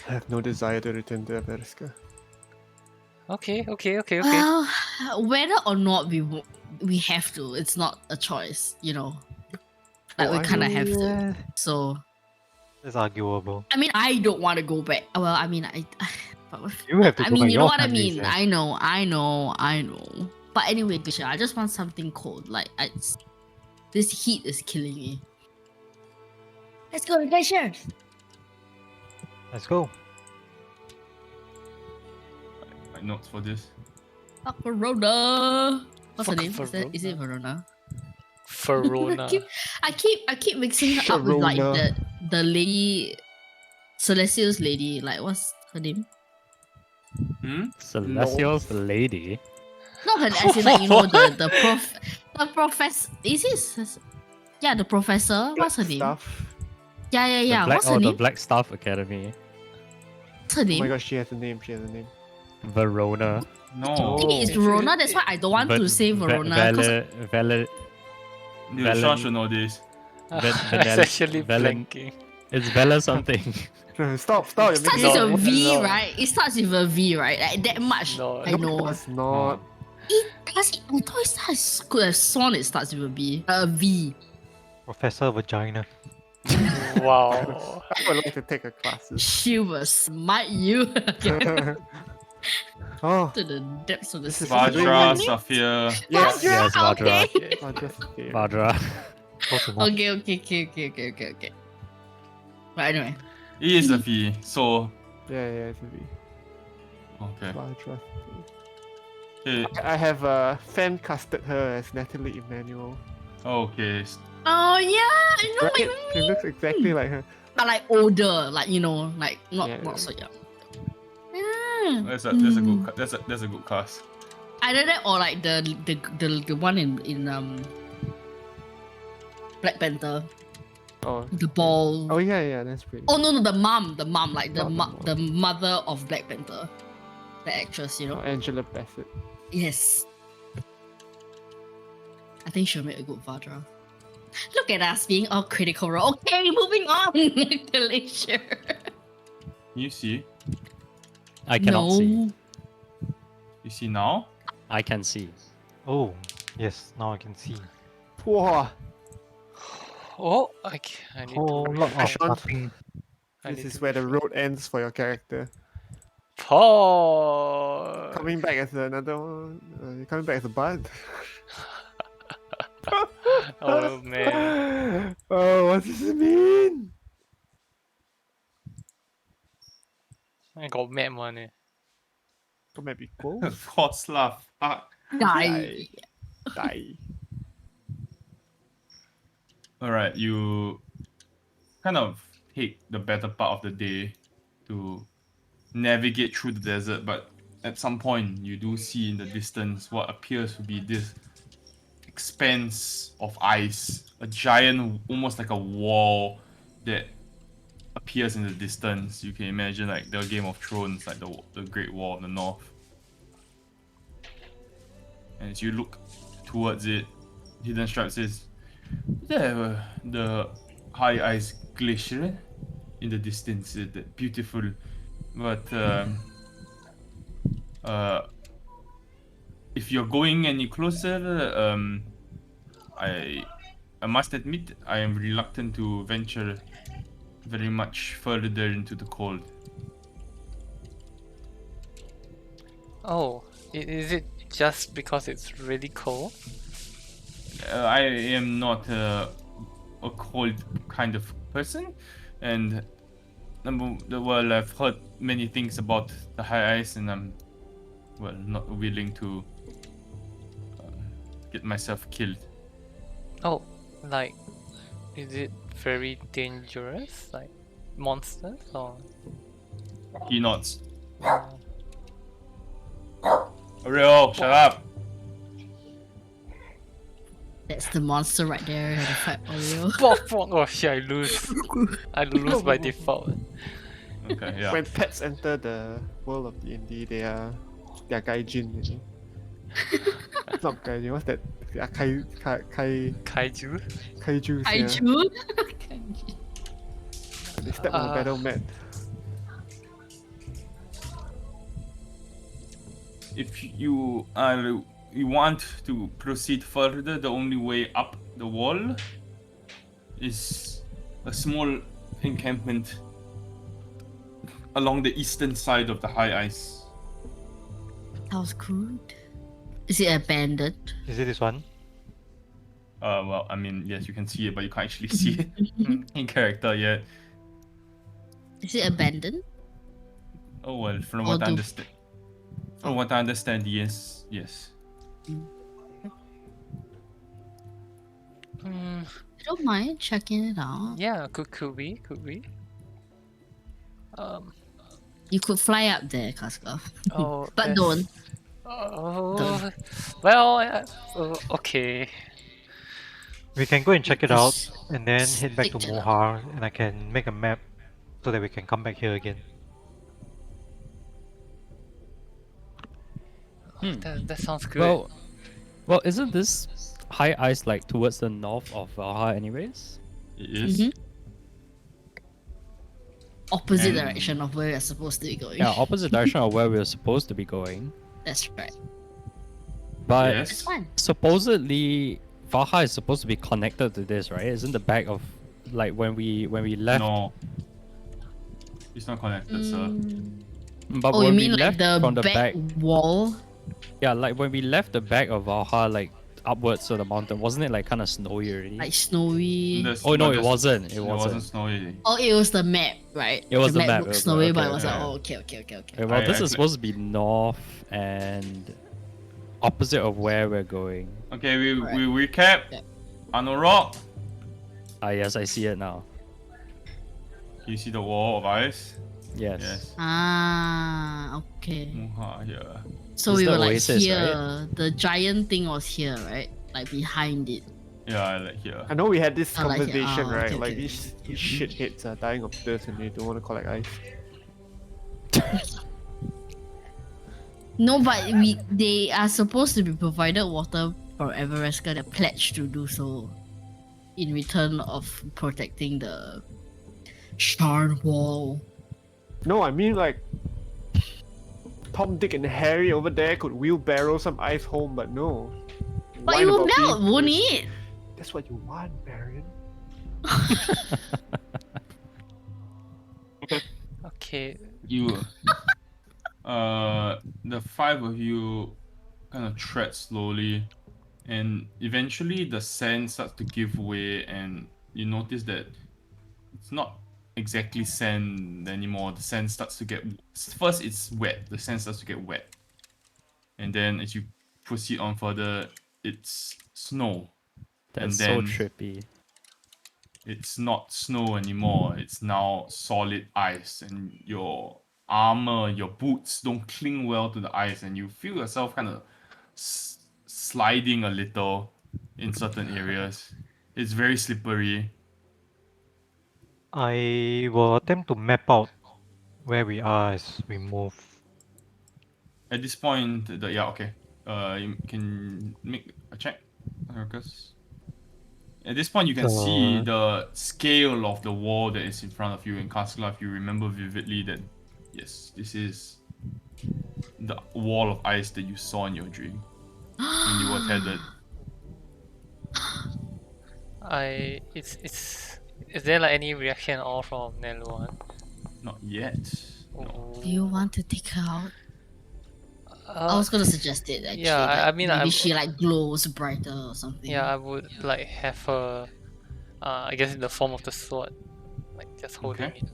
I have no desire to return to Everska. Okay. Well, whether or not we have to, it's not a choice, you know. Like Oh, we I kind of know. have to. So It's arguable. I mean, I don't want to go back. Well, I mean, but You have to I go mean, back. you know Your what I family is mean. there. I know. But anyway, Grisha, I just want something cold. This heat is killing me. Let's go, Glacier. Let's go. My notes for this. Fuck Verona. What's her Fuck name? Is it Verona? Verona. I keep mixing her up with like Sharona. the lady, Celestial's lady. Like what's her name? Celestial's lady. Not her as in like the professor. Is it? Yeah, the professor. What's her name? Stuff. Yeah. The What's her the name? Black Staff Academy. What's her Oh name? my gosh, she has a name. Verona. No. I think it's Verona. That's why I don't want to say Verona. 'Cause Dude, Sean should know this. It's actually blanking. It's Bella something. Stop! it You're starts making with a No, V, no. right? It starts with a V, right? Like that much. No, I know. It's not. I thought it starts could have sworn it starts with a B. A V. Professor Vagina. Wow. I would like to take her classes. She will smite you to Oh, the depths of the This is sea. Vajra, Really? Saphir. yes. Yes, Vajra. Okay. Okay. Vajra. Close enough. Okay. But anyway, It is a V, so Yeah, it's a V. okay. Vajra. Okay. I have fan casted her as Natalie Emmanuel. Okay. oh yeah, I know Right? my She looks exactly like her. but like older, like like not Yeah. so young. Yeah. That's a good that's a good cast. Either that or like the one in Black Panther, Oh. the ball. Oh yeah, that's pretty. Oh no, the mom, like Not the mom. the mother of Black Panther, the actress, Oh, Angela Bassett. Yes. I think she'll make a good Vajra. Look at us being all critical. Okay, moving on. Glacier. You see? I cannot see. No. You see now? I can see. Oh, yes. Now I can see. Whoa, Oh, I need Whole to lot of Sean. nothing. I this need is to where the road ends for your character. Paul. Coming back as another one. You're coming back as a bud. Oh man. Oh, what does it mean? I got mad money. Come at me, go. Koslav. Die. Die. Alright, you kind of take the better part of the day to navigate through the desert, but at some point you do see in the distance what appears to be this expanse of ice, a giant, almost like a wall that appears in the distance. You can imagine like the Game of Thrones, like the Great Wall of the North. And as you look towards it, Hidden Stripe says, "There, the high ice glacier in the distance, that beautiful, but if you're going any closer, I must admit I am reluctant to venture very much further into the cold." Oh, is it just because it's really cold? I am not a cold kind of person, and well, I've heard many things about the high ice, and I'm not willing to get myself killed. Oh, like, is it very dangerous? Like, monsters or? He nods. Oreo, shut up. That's the monster right there. The fat Oreo. Oh shit! I lose. I lose by default. Okay, yeah. When pets enter the world of D&D, they are gaijin. You know? It's not gaijin. What's that? They are Kaiju. kaijus. Yeah. Kaiju. They step on the battle mat. If you want to proceed further, the only way up the wall is a small encampment along the eastern side of the high ice. Sounds good. Is it abandoned? Is it this one? Well, I mean, yes, you can see it, but you can't actually see it in character yet. Is it abandoned? Oh well, from Or what I do- understand, yes, yes. Hmm. I don't mind checking it out. Yeah, could we? You could fly up there, Casca. Oh, But that's- don't. Oh, well, okay. We can go and check it out Just and then head back to stick to them. Mohar, and I can make a map so that we can come back here again. That sounds good. Well, isn't this high ice like towards the north of Valhalla, anyways? It is. Mhm. Opposite And- direction of where you're supposed to be going. Yeah, opposite direction of where we were supposed to be going. That's right. But Yes. It's fine. supposedly Valhalla is supposed to be connected to this, right? Isn't the back of like when we left? No. It's not connected, sir. But Oh, when you we mean like left the from the back back, wall? yeah, like when we left the back of Valhalla, like upwards to the mountain, wasn't it like kind of snowy already? Like snowy? There's- Oh no, but it there's- wasn't. It It wasn't wasn't. snowy. Oh, it was the map, right? It was the map, looked it was snowy, the- but okay, it was like, okay. oh, okay. Okay, well, this I is supposed to be north and opposite of where we're going. Okay, we Alright. recap. Yeah. Anurok, Ah, yes, I see it now. you see the wall of ice? Yes. Yes. Ah, okay. Muha here. So It's we the were like oasis, here. The giant thing was here, right? Like behind it. Yeah, like here. I know we had this I like it. conversation, Ah, right? okay, like okay. these shitheads are dying of thirst and they don't want to collect ice. No, but they are supposed to be provided water from Everesca. They pledged to do so in return of protecting the shard wall. No, I mean like Tom, Dick, and Harry over there could wheelbarrow some ice home, but no. But Whine it will about being melt, won't thirsty. it? That's what you want, Marion. Okay. You, the five of you kind of tread slowly, and eventually the sand starts to give way, and you notice that it's not exactly sand anymore. The sand starts to get first it's wet. The sand starts to get wet, and then as you proceed on further, it's snow. That's so then- trippy. It's not snow anymore. It's now solid ice, and your armor, your boots don't cling well to the ice, and you feel yourself kind of sliding a little in certain areas. It's very slippery. I will attempt to map out where we are as we move. At this point, yeah, okay. You can make a check, Marcus. At this point, you can see the scale of the wall that is in front of you. In Kaskla, if you remember vividly that, yes, this is the wall of ice that you saw in your dream when you were tethered. Is there like any reaction at all from Neluan? Not yet. No. Do you want to take her out? I was gonna suggest it actually. yeah, I like, mean, maybe I'm- she like glows brighter or something. Yeah, I would like have her. I guess in the form of the sword, like just holding Okay. it.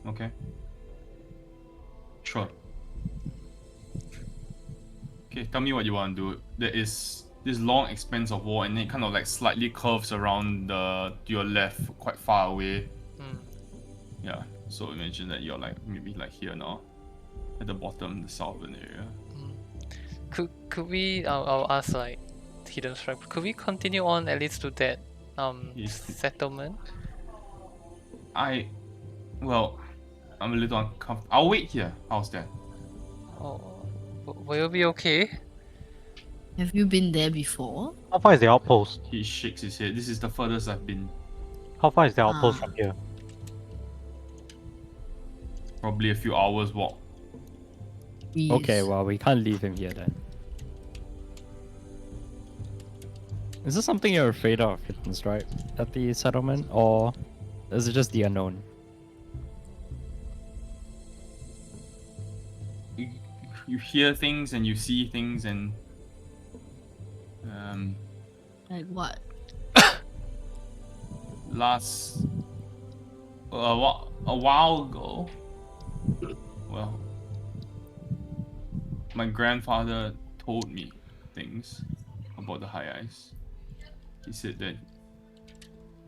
Okay. Sure. Okay, tell me what you want to do. There is this long expanse of wall, and it kind of like slightly curves around to your left, quite far away. Hmm. Yeah. So imagine that you're like maybe like here now, at the bottom, the southern area. Could we? I'll ask like Hidden Strike. Could we continue on at least to that Yes. settlement? Well, I'm a little uncomfortable. I'll wait here. How's that? Oh, will it be okay? Have you been there before? How far is the outpost? He shakes his head. This is the furthest I've been. How far is the outpost Ah. from here? Probably a few hours walk. Okay, Please. well, we can't leave him here then. Is this something you're afraid of, Hidden Strike, at the settlement, or is it just the unknown? You hear things and you see things, and Like what? A while ago, well, my grandfather told me things about the high ice. He said that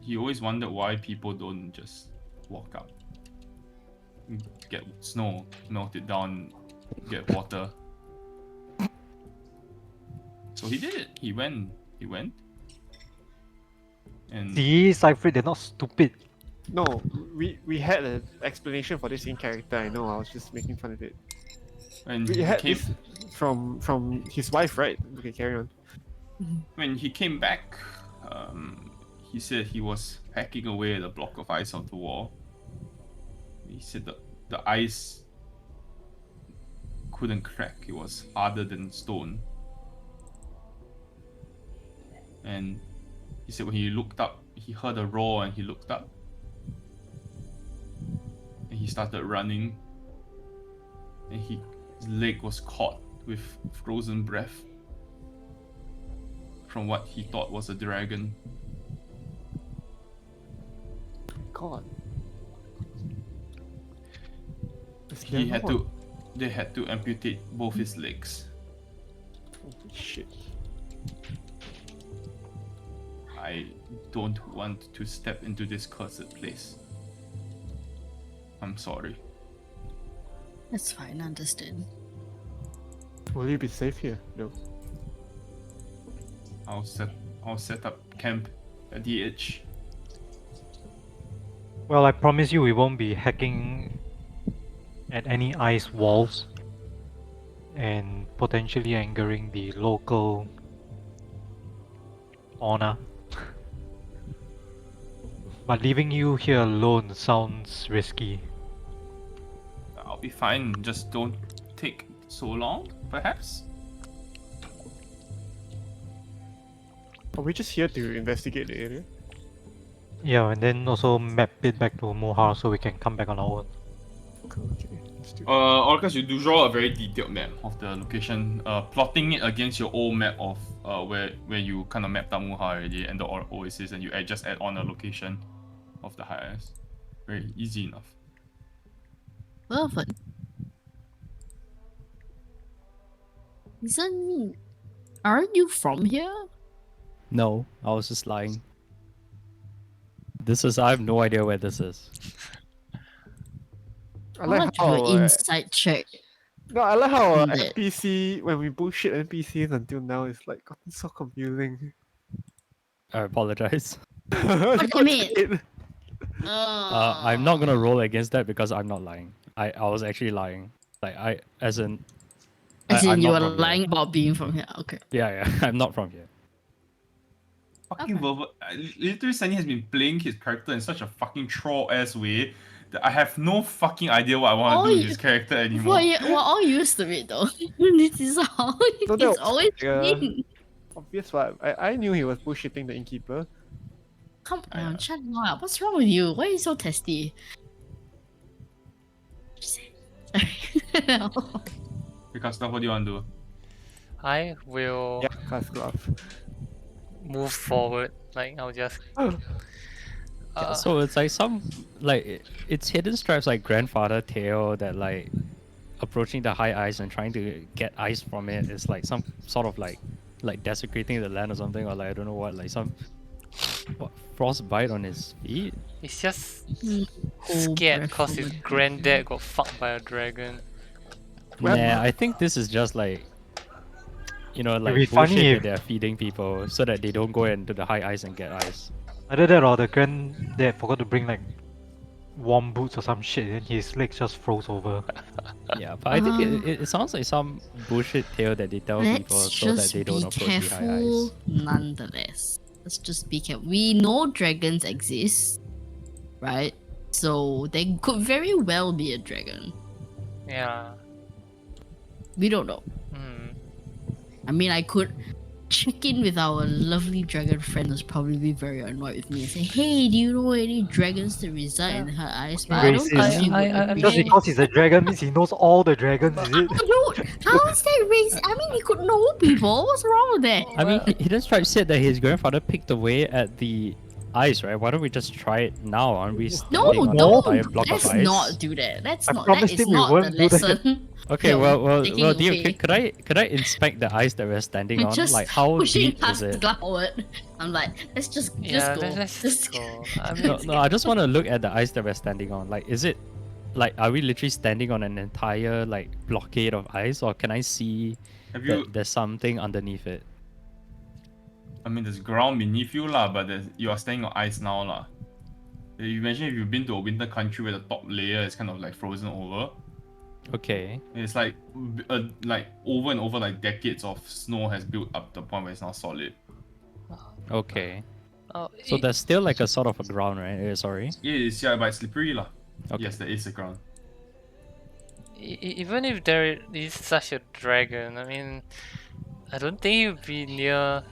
he always wondered why people don't just walk up, get snow, melt it down, get water. So he did it. He went. And See, Cypher, they're not stupid. No, we had an explanation for this in character. I know. I was just making fun of it. when We he had came, this from his wife, right? Okay, carry on. when he came back, he said he was hacking away at a block of ice off the wall. He said the ice couldn't crack. It was harder than stone. And he said when he looked up, he heard a roar and he looked up. And he started running. And his leg was caught with frozen breath from what he thought was a dragon. God. They had to amputate both his legs. Holy shit. I don't want to step into this cursed place. I'm sorry. That's fine, I understand. Will you be safe here? No. I'll set up camp at the edge. Well, I promise you we won't be hacking at any ice walls and potentially angering the local honor. But leaving you here alone sounds risky. I'll be fine. Just don't take so long, perhaps. Are we just here to investigate the area? Yeah, and then also map it back to Mohar so we can come back on our own. Okay, let's do it. Orcus, you do draw a very detailed map of the location, plotting it against your old map of where you kind of mapped out Muha already and the oasis, and you just add on a location of the high ice. Very easy enough. Perfect. Aren't you from here? No, I was just lying. I have no idea where this is. I How like much how of an inside check? no, I like how that- NPC when we bullshit NPCs until now it's like gotten so confusing. I apologize. What do you mean? I'm not gonna roll against that because I'm not lying. I was actually lying. Like as in I'm you not were from here. lying about being from here. Okay. Yeah, I'm not from here. Fucking Okay. Verve, literally Sunny has been playing his character in such a fucking troll ass way that I have no fucking idea what I want Oh, to do with you- his character anymore. We're all used to it though. This is how So that it's was always like, been. Obvious what? I knew he was bullshitting the innkeeper. Come I, on, shut up. What's wrong with you? Why are you so testy? Sorry. Because what do you want to do? I will Yeah, cast glove. move forward. Like I'll just. Yeah, so it's like it's hidden stripes like grandfather tale that like approaching the high ice and trying to get ice from it is like some sort of like desecrating the land or something, or like I don't know what, like some frostbite on his feet. It's just Cold scared breath because from his a granddad got fucked by a dragon. Well, Nah, I think this is just like like be funny bullshit if- that they're feeding people so that they don't go into the high ice and get ice. Either that or the granddad forgot to bring like warm boots or some shit and his legs just froze over. Yeah, but I think it sounds like some bullshit tale that they tell people Let's so that just they don't be approach the high careful ice. nonetheless. Let's just be careful. We know dragons exist, right? So they could very well be a dragon. Yeah. We don't know. Hmm. I mean, I could check in with our lovely dragon friend who's probably be very annoyed with me and say, "Hey, do you know any dragons that reside in her eyes?" But I don't Racist. think she would I Just appreciate. because he's a dragon means he knows all the dragons, is it? Dude, how is that race? I mean, he could know people. What's wrong with that? I mean, he just tried said that his grandfather picked away at the ice, right? Why don't we just try it now? Aren't we No, standing on don't. an entire block Let's of ice? not do that. That's I not. That promised is him we not the won't do that. lesson. Okay, Yeah, well, taking Dio, away. could I inspect the ice that we're standing on? Just Like, how pushing deep is past it? Gloward. I'm like, let's just Yeah, go. let's Just go. I No, mean, no, I just want to look at the ice that we're standing on. Like, is it, like, are we literally standing on an entire like blockade of ice, or can I see Have you? that there's something underneath it? I mean, there's ground beneath you lah, but you are staying on ice now lah. You imagine if you've been to a winter country where the top layer is kind of like frozen over. Okay. It's like over and over, like decades of snow has built up to the point where it's now solid. Okay. oh, So there's still like a sort of a ground, right? Sorry. Yeah, but it's slippery lah. Okay. Yes, there is a ground. even if there is such a dragon, I mean, I don't think it would be near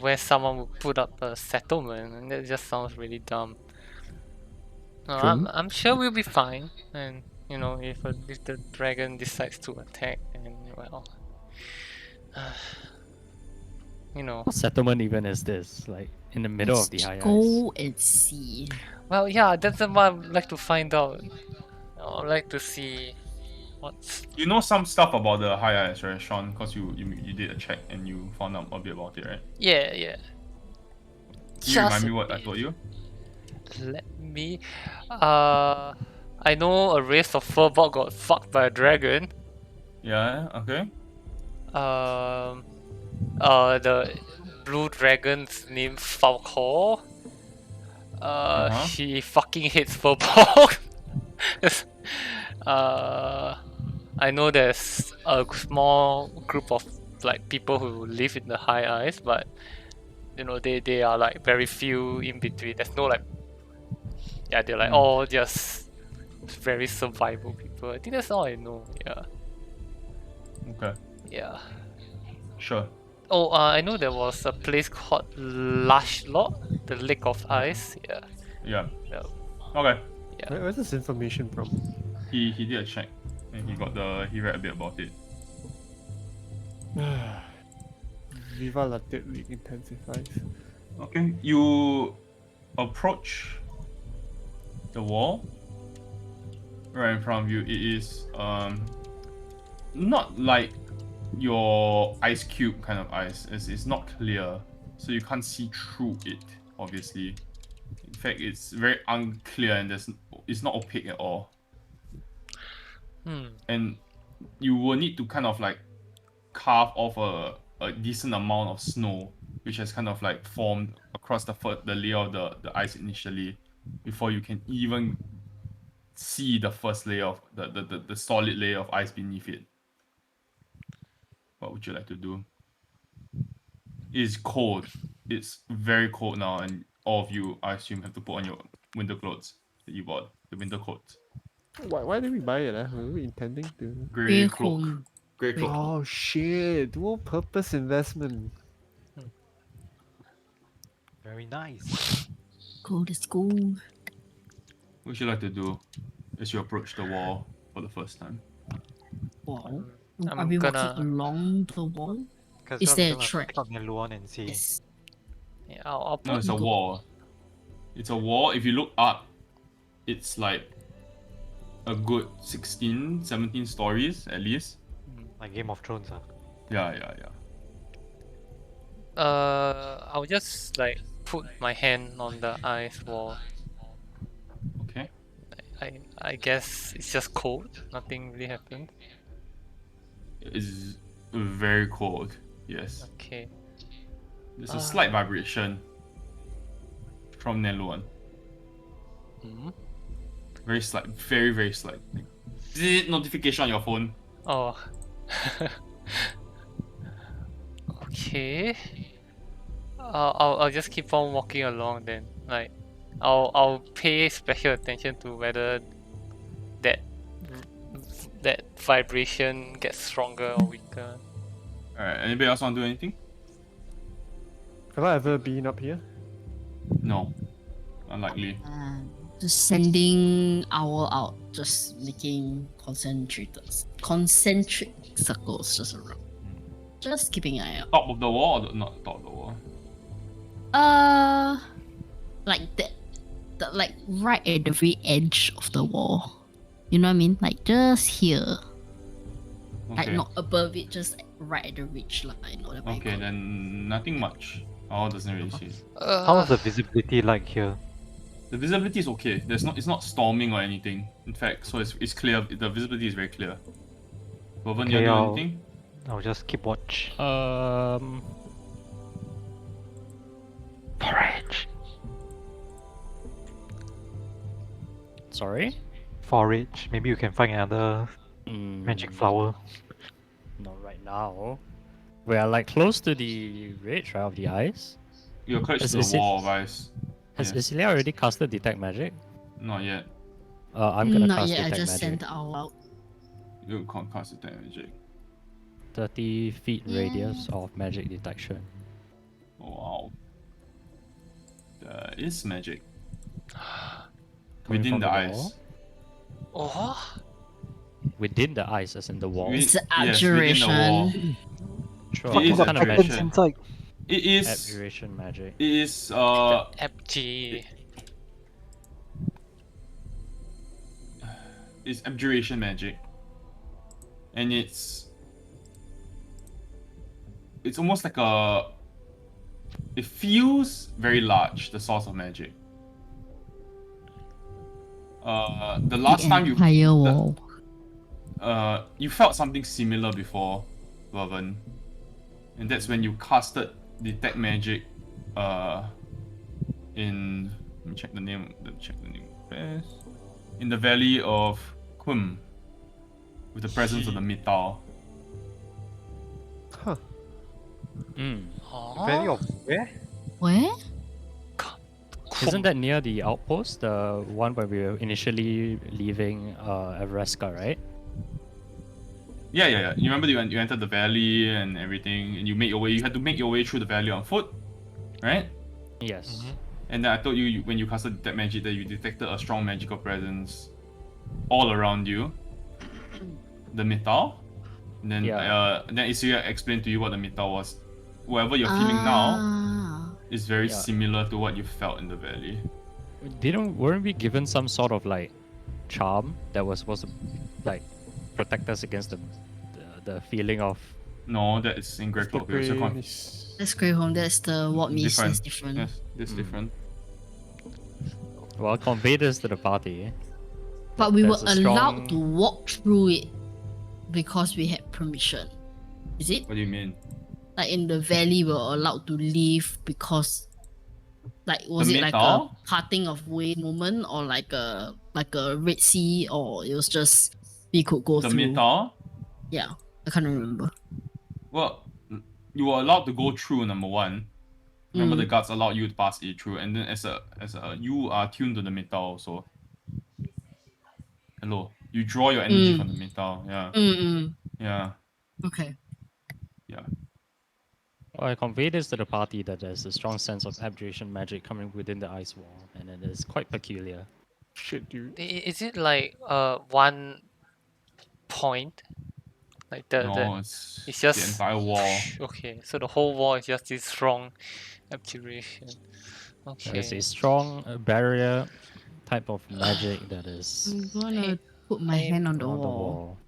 where someone would put up a settlement, and that just sounds really dumb. No, I'm sure we'll be fine, and you know, if the dragon decides to attack, then well, you know, What settlement even is this? Like in the middle of the high ice. go and see. well, yeah, that's what I'd like to find out. I'd like to see what's. You know some stuff about the high ice, right, Sean? Because you did a check and you found out a bit about it, right? Yeah. Can you remind Just me a what I bit. told you? Let me. I know a race of Furbolg got fucked by a dragon. Yeah, okay. The blue dragon's named Falcor. Uh-huh. She fucking hates Furbolg. I know there's a small group of like people who live in the high ice, but you know they are like very few in between. There's no like, yeah, they're like all just very survival people. I think that's all I know. Yeah, Okay. yeah. Sure. Oh, I know there was a place called Lashlot, the Lake of Ice. Yeah. Yeah. Yeah. Okay. Where's this information from? He did a check and he read a bit about it. Viva Latte League intensifies. Okay. You approach the wall. Right in front of you. It is not like your ice cube kind of ice. It's not clear, so you can't see through it, obviously. In fact, it's very unclear and it's not opaque at all. And you will need to kind of like carve off a decent amount of snow, which has kind of like formed across the layer of the ice initially, before you can even see the first layer of the solid layer of ice beneath it. What would you like to do? It's cold. It's very cold now, and all of you, I assume, have to put on your winter clothes that you bought, the winter coat. Why did we buy it? Were we intending to? Grey cloak. home. Grey cloak. Oh shit! Dual purpose investment. Very nice. Go to school. What would you like to do as you approach the wall for the first time? Wall. I'm Are we gonna- walking along the wall? Because Is there a track? Pick up Neluan and see. Yes. Yeah, I'll No, put it's a go- wall. It's a wall. If you look up, it's like a good 16, 17 stories at least. Like Game of Thrones. Yeah. I'll just like put my hand on the ice wall. Okay. I guess it's just cold. Nothing really happened. It's very cold. Yes. Okay. There's a slight vibration from Neluan. Very slight. Very, very slight. Like, notification on your phone. Oh. Okay. I'll just keep on walking along then. Like, I'll pay special attention to whether that vibration gets stronger or weaker. Alright, anybody else want to do anything? Have I ever been up here? No, unlikely. Just sending owl out, just making concentric circles just around. Just keeping an eye out. Top of the wall or not top of the wall? Like that, like right at the very edge of the wall. You know what I mean? Like just here. Like Okay. not above it, just right at the ridge line. Whatever you Okay, call it. then nothing much. Oh, doesn't really see. How's the visibility like here? The visibility is okay. It's not storming or anything. In fact, so it's clear. The visibility is very clear. Woven, you Okay, do I'll- anything? I'll just keep watch. Forage. Sorry? Forage. Maybe you can find another magic flower. Not right now. We are like close to the ridge, right, of the ice. You're close to Is the it- wall of ice. Has Yes. Isilia already casted Detect Magic? Not yet. I'm gonna Not cast yet. I Detect just Magic. sent the owl out. You can't cast Detect Magic. 30 feet Yeah. radius of magic detection. Oh, wow. There is magic. Coming Within from the the ice. wall? Oh, Within the ice, as in the wall. Wi- It's yes, within the wall. abjuration. Sure, It is what kind of abjuration. magic? inside. It is. Abjuration magic. It is. FG. It's abjuration magic, and it's almost like a. It feels very large. The source of magic. The last time you entire wall. you felt something similar before, Vervin, and that's when you casted Detect Magic. In let me check the name. First. In the Valley of Qum, with the presence of the Mittal. Huh. Valley of where? Where? Isn't that near the outpost? The one where we were initially leaving Everesca, right? Yeah. You remember you entered the valley and everything, and you made your way. You had to make your way through the valley on foot, right? Yes. And then I told you when you casted Detect Magic that you detected a strong magical presence all around you. The Mittal. And then then Isuya explained to you what the Mittal was. Whatever you're feeling now Ah. is very Yeah. similar to what you felt in the valley. Weren't we given some sort of like charm that was supposed to like protect us against the feeling of No, that is in Grey Cloak. It's a Brain con- is- That's Grey Home. That's the what mist. Different. That's different. Yes, it's different. well convey this to the party. But we were There's a allowed strong- to walk through it because we had permission. Is it? What do you mean? Like in the valley, we were allowed to leave because, like, was The it like a Mittal? parting of way moment or like a Red Sea, or it was just we could go The through? Mittal? Yeah, I can't remember. Well, you were allowed to go through, number one. Remember, Mm. the guards allowed you to pass it through, and then as a you are tuned to the Mittal also. Hello, you draw your energy Mm. from the Mittal. Yeah, Mm. yeah. Okay. Well, I convey this to the party that there's a strong sense of abjuration magic coming within the ice wall, and it is quite peculiar. Shit, dude. Is it like 1 point? Like the No, it's it's the just entire wall. Okay, so the whole wall is just this strong abjuration. There is Okay. a strong barrier type of magic that is I'm gonna Hey, put my hey, hand on the around the wall. wall.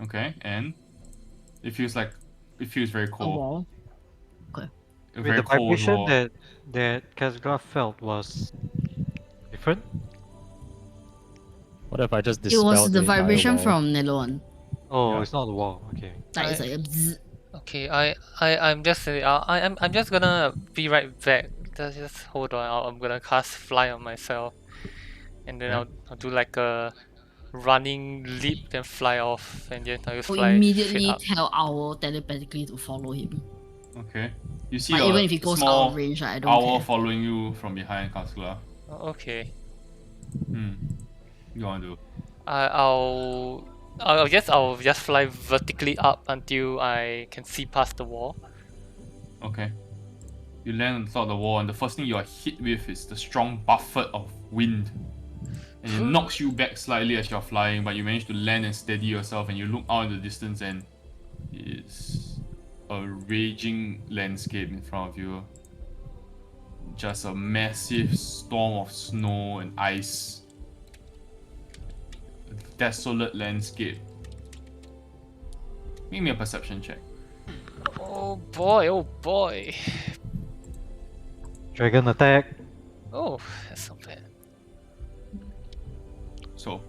Okay, and it feels very The cold. wall. A Wait, very the cold vibration wall. that Kazgra felt was different? What if I just It dispelled was the entire vibration wall? from Nelon. Oh, Yeah. it's not the wall. Okay. Like it's like a bzz. Okay, I'm just gonna be right back. Just hold on. I'm gonna cast fly on myself, and then Okay. I'll do like a running leap, then fly off, and then I'll just Or fly immediately straight up. tell Owl telepathically to follow him. Okay, you see Like a even if he goes out small of range, I don't owl care. following you from behind, Kaskula. Okay. You wanna do? I'll just fly vertically up until I can see past the wall. Okay. You land on top of the wall, and the first thing you are hit with is the strong buffet of wind. And it knocks you back slightly as you're flying, but you manage to land and steady yourself, and you look out in the distance, and it's a raging landscape in front of you. Just a massive storm of snow and ice. A desolate landscape. Make me a perception check. Oh boy, oh boy. Dragon attack. Oh, that's not bad. So,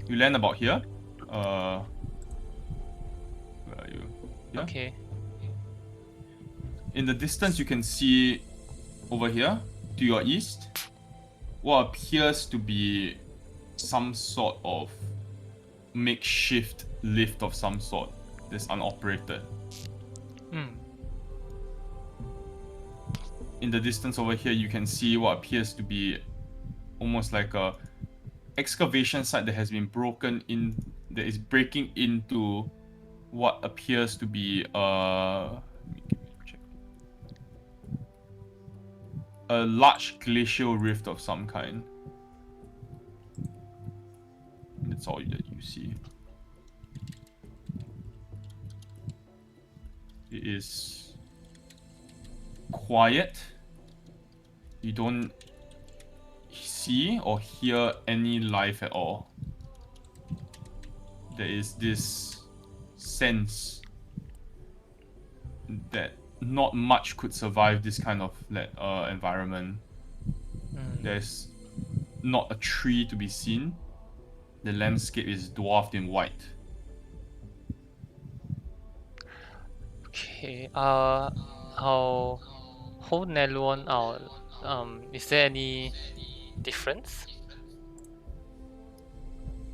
you land about here. Where are you? Here? Okay. In the distance, you can see over here to your east what appears to be some sort of makeshift lift of some sort that's unoperated. Hmm. In the distance over here, you can see what appears to be almost like a excavation site that has been broken in, that is breaking into what appears to be a large glacial rift of some kind. That's all that you see. It is quiet. You don't see or hear any life at all. There is this sense that not much could survive this kind of environment. There's not a tree to be seen. The landscape is dwarfed in white. Okay. I'll hold Neluon out. Is there any difference?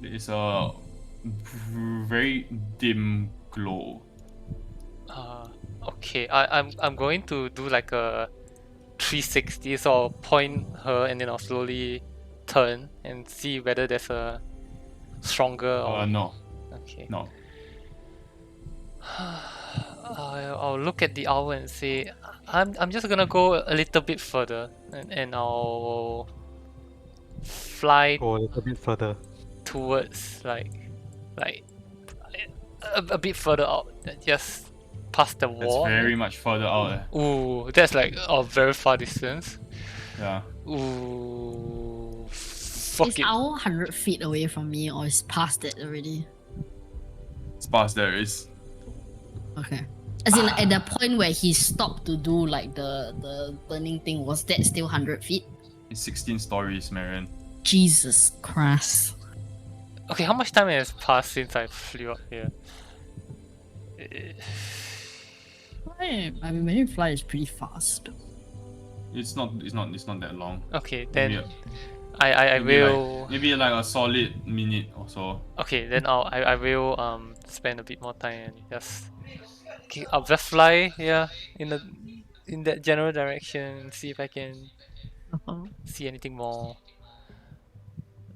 There is a very dim glow. Okay. I'm going to do like a 360, so I'll point her and then I'll slowly turn and see whether there's a stronger or No. okay. No. I'll look at the owl and say, I'm just gonna go a little bit further and I'll fly Go a little bit further. towards like a bit further out, just past the That's wall. very much further out. Ooh, that's like a very far distance. Yeah. Ooh, fuck Is it. owl 100 feet away from me or is past it already? It's past there. Is Okay. As in, at the point where he stopped to do like the burning thing, was that still 100 feet? it's 16 stories, Marion. Jesus Christ. Okay, how much time has passed since I flew up here? I mean, when you fly, it's pretty fast. It's not that long. Okay, Maybe then a- I maybe will. maybe like a solid minute or so. Okay, then I will spend a bit more time and just okay, I'll just fly in that general direction and see if I can see anything more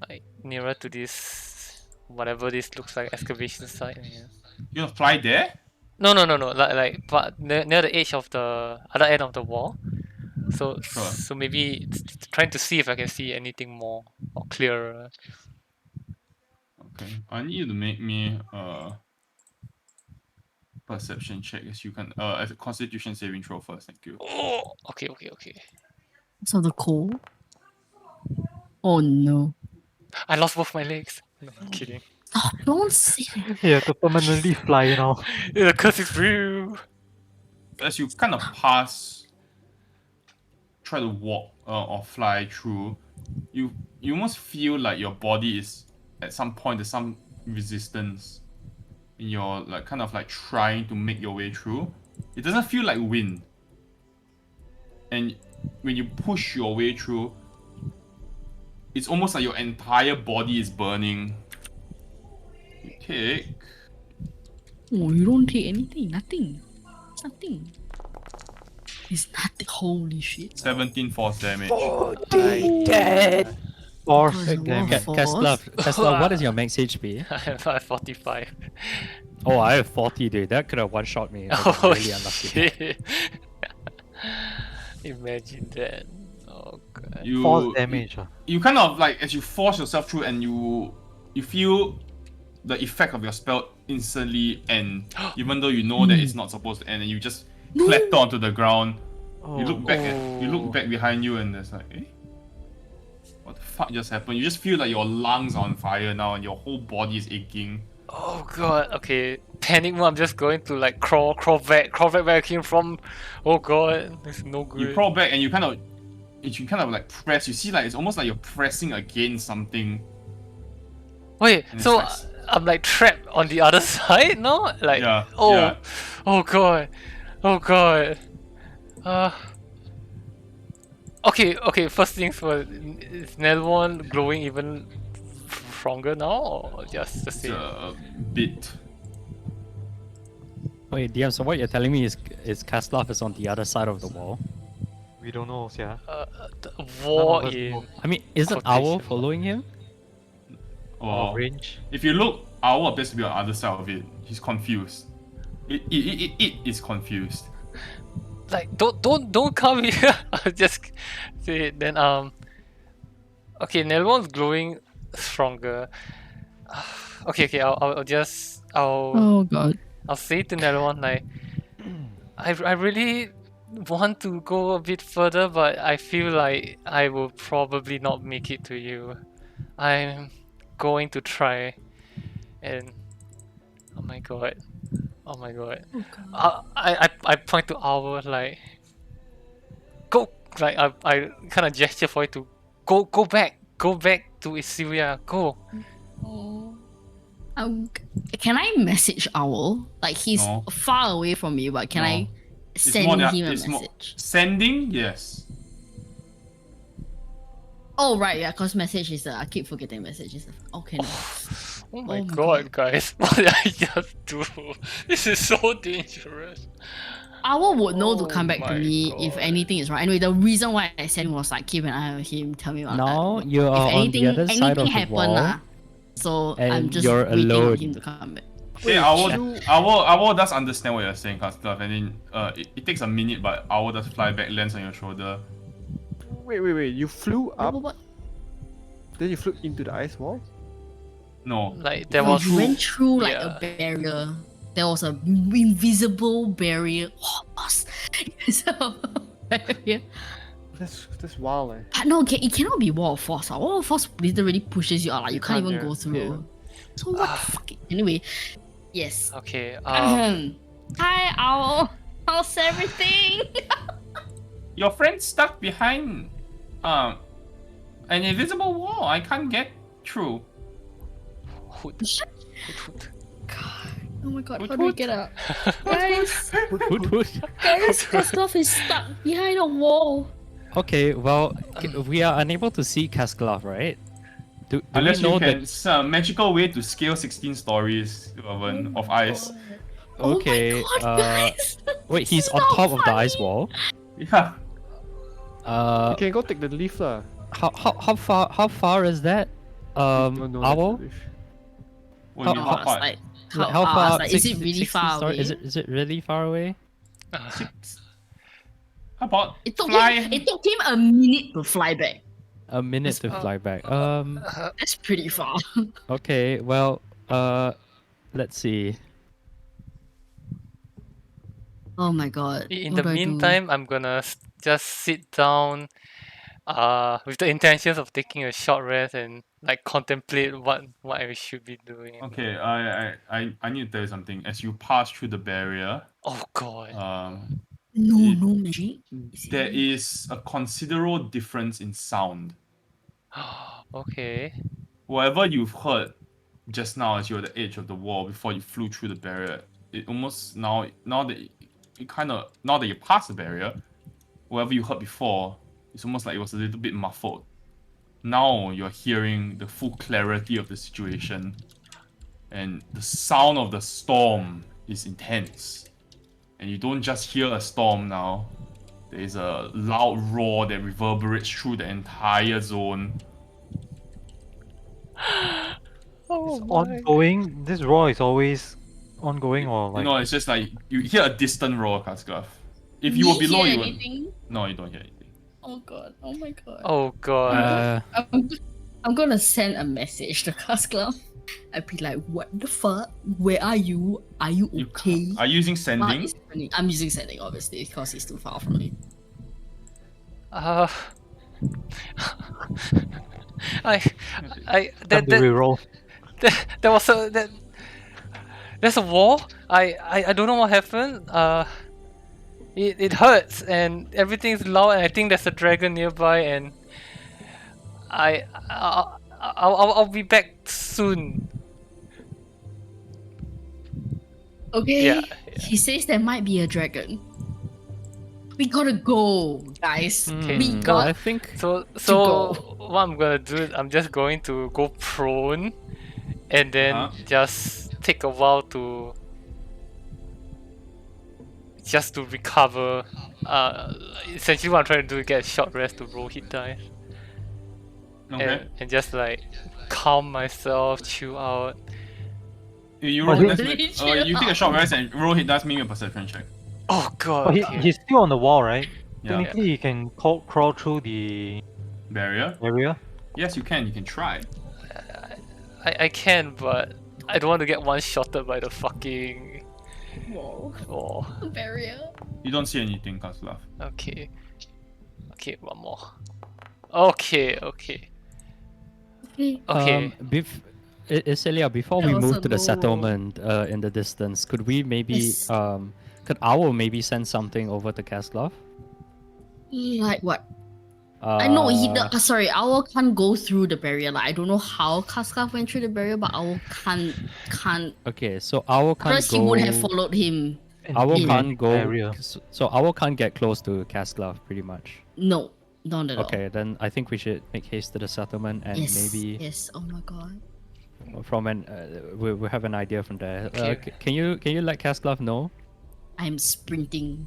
like nearer to this whatever this looks like excavation site. Yeah. You gonna fly there? No, like but near the edge of the other end of the wall. So Sure. so maybe trying to see if I can see anything more or clearer. Okay. I need you to make me a perception check as you can as a constitution saving throw first, thank you. Oh, okay. So the cold? Oh no. I lost both my legs. No, I'm kidding. Oh, don't say that. You have to permanently fly now. The curse is real. As you kind of try to walk or fly through, you almost feel like your body is at some point there's some resistance in your like kind of like trying to make your way through. It doesn't feel like wind. And when you push your way through, it's almost like your entire body is burning. You take Oh, you don't take anything. Nothing. It's nothing. It's nothing. Holy shit. 17 force damage. Force There's a damage. wolf. Tesla, what is your max HP? I have 45. Oh, I have 40, dude. That could have one-shot me. That's Oh really unlucky. shit. Imagine that. Oh god. You Force damage. you kind of like as you force yourself through and you feel the effect of your spell instantly end, even though you know that it's not supposed to end, and you just clatter onto the ground. Oh, You look back you look back behind you and there's like, what the fuck just happened? You just feel like your lungs are on fire now and your whole body is aching. Oh god. Okay. Panic mode. I'm just going to like crawl back where I came from. Oh god. It's no good. You crawl back and you kind of like press. You see like it's almost like you're pressing against something. Wait. And it's So like- I'm like trapped on the other side now. Like. Yeah, Oh. yeah. Oh god. Oh god. Okay. First things first. Is Nelwon glowing even stronger now, or just the It's same? a bit. Wait, DM. So what you're telling me is Kaslav is on the other side of the wall? we don't know, yeah. The war None of us in. know. I mean, isn't Quotation Owl mark. following him? Or Range. if you look, Owl appears to be on the other side of it. He's confused. It is confused. Like don't come here. I'll just say it then. Okay, Nelwon's glowing stronger. Okay. Oh god. I'll say to Nelwon like, I really want to go a bit further, but I feel like I will probably not make it to you. I'm going to try, and oh my god. I point to Owl like, go, like I kind of gesture for you to go back to Isuria, go. Oh. Can I message Owl? Like he's No. far away from me, but can No. I It's send more him than- a it's more- message? Sending, yes. Oh right, yeah, cause message is I keep forgetting messages. Okay, no. Oh my Oh my god, guys, what did I just do? This is so dangerous. Owl would know to Oh come back to my me if God. anything is wrong. Anyway, the reason why I sent him was like keep an eye on him, tell me about No, that. you If are on anything, the other side of the happened, wall. so I'm and just you're waiting on alone. him to come back. Hey, Owl does understand what you're saying, Kaslav, and then it takes a minute, but Owl does fly back, lands on your shoulder. Wait. You flew up, What? then you flew into the ice wall? No. Like there Oh, was you went through like yeah. a barrier. There was a invisible barrier. Oh, boss. Invisible barrier. That's wild, eh? But no, it cannot be Wall of Force. Wall of Force literally pushes you out. Like you can't can't, even yeah. go through. Yeah. So what the fuck? Anyway, yes. okay. Hi, Owl. How's everything? Your friend's stuck behind an invisible wall. I can't get through. Hood. God. Oh my god, Hoot how do we hoot. get out? Guys, Hoot. Kaslav is stuck behind a wall. Okay, well, we are unable to see Kaslav, right? Do Unless we know you can, that? it's a magical way to scale 16 stories of ice. Okay, Oh my god, guys. wait, he's This is on not top of the ice funny. wall. Yeah. You can go take the leaf lah. How far is that? No, that's Owl? the leaf. What do you mean, How- how I was far? like, Like, how how far? Like, is it really 60 far away? Is it really far away? How about It took fly? him. It took him a minute to fly back. A minute to fly back. That's pretty far. Okay. Well. Let's see. Oh my god. In what the do I do? meantime, I'm gonna just sit down, with the intentions of taking a short rest and like contemplate what I should be doing. Okay, I need to tell you something. As you pass through the barrier, Oh god. No magic. there is a considerable difference in sound. Okay. Whatever you've heard just now as you're at the edge of the wall before you flew through the barrier, it almost now that you pass the barrier, whatever you heard before, it's almost like it was a little bit muffled. Now you're hearing the full clarity of the situation, and the sound of the storm is intense. And you don't just hear a storm now. There is a loud roar that reverberates through the entire zone. Oh It's ongoing. This roar is always ongoing, or like No, it's just like you hear a distant roar, Kaskav. If you were below, hear you would. anything? No, you don't hear anything. Oh god! Oh my god! Oh god. I'm gonna send a message to Casclam. I'd be like, "What the fuck? Where are you? Are you You okay?" Are you using What sending? is happening? I'm using sending, obviously, because he's too far from me. I Time to that reroll. there was a there's a wall. I don't know what happened. It hurts and everything's loud and I think there's a dragon nearby and I'll be back soon. Okay. Yeah, He says there might be a dragon. We gotta go, guys. Okay. We No, got I think So go. what I'm gonna do is I'm just going to go prone and then Uh-huh. just take a while to recover. Essentially what I'm trying to do is get a short rest to roll hit dice. Okay. And just like calm myself, chill out. You But roll. he- You take a short rest and roll hit dice. Make me a perception check. Oh god. But Okay. he's still on the wall, right? Yeah. Technically, he can crawl through the Barrier. area. Yes, you can. You can try. I can, but I don't want to get one shotted by the fucking Whoa. wall. Barrier. You don't see anything, Kaslav. Okay. Okay, one more. Okay. Okay. Okay. Celia, before That we was move a to the low roll. settlement in the distance, could we maybe Yes. could Owl maybe send something over to Kaslov? Like what? I know Uh, sorry, Owl can't go through the barrier. Like I don't know how Cascaf went through the barrier, but Owl can't. Okay, so Owl can't Otherwise, go. he would have followed him. Owl in can't go. area. So Owl can't get close to Kaslov, pretty much. No, not at all. Okay, then I think we should make haste to the settlement and Yes. maybe Yes. Oh my god. from an we'll have an idea from there. Okay. Can you let Kaslov know? I'm sprinting.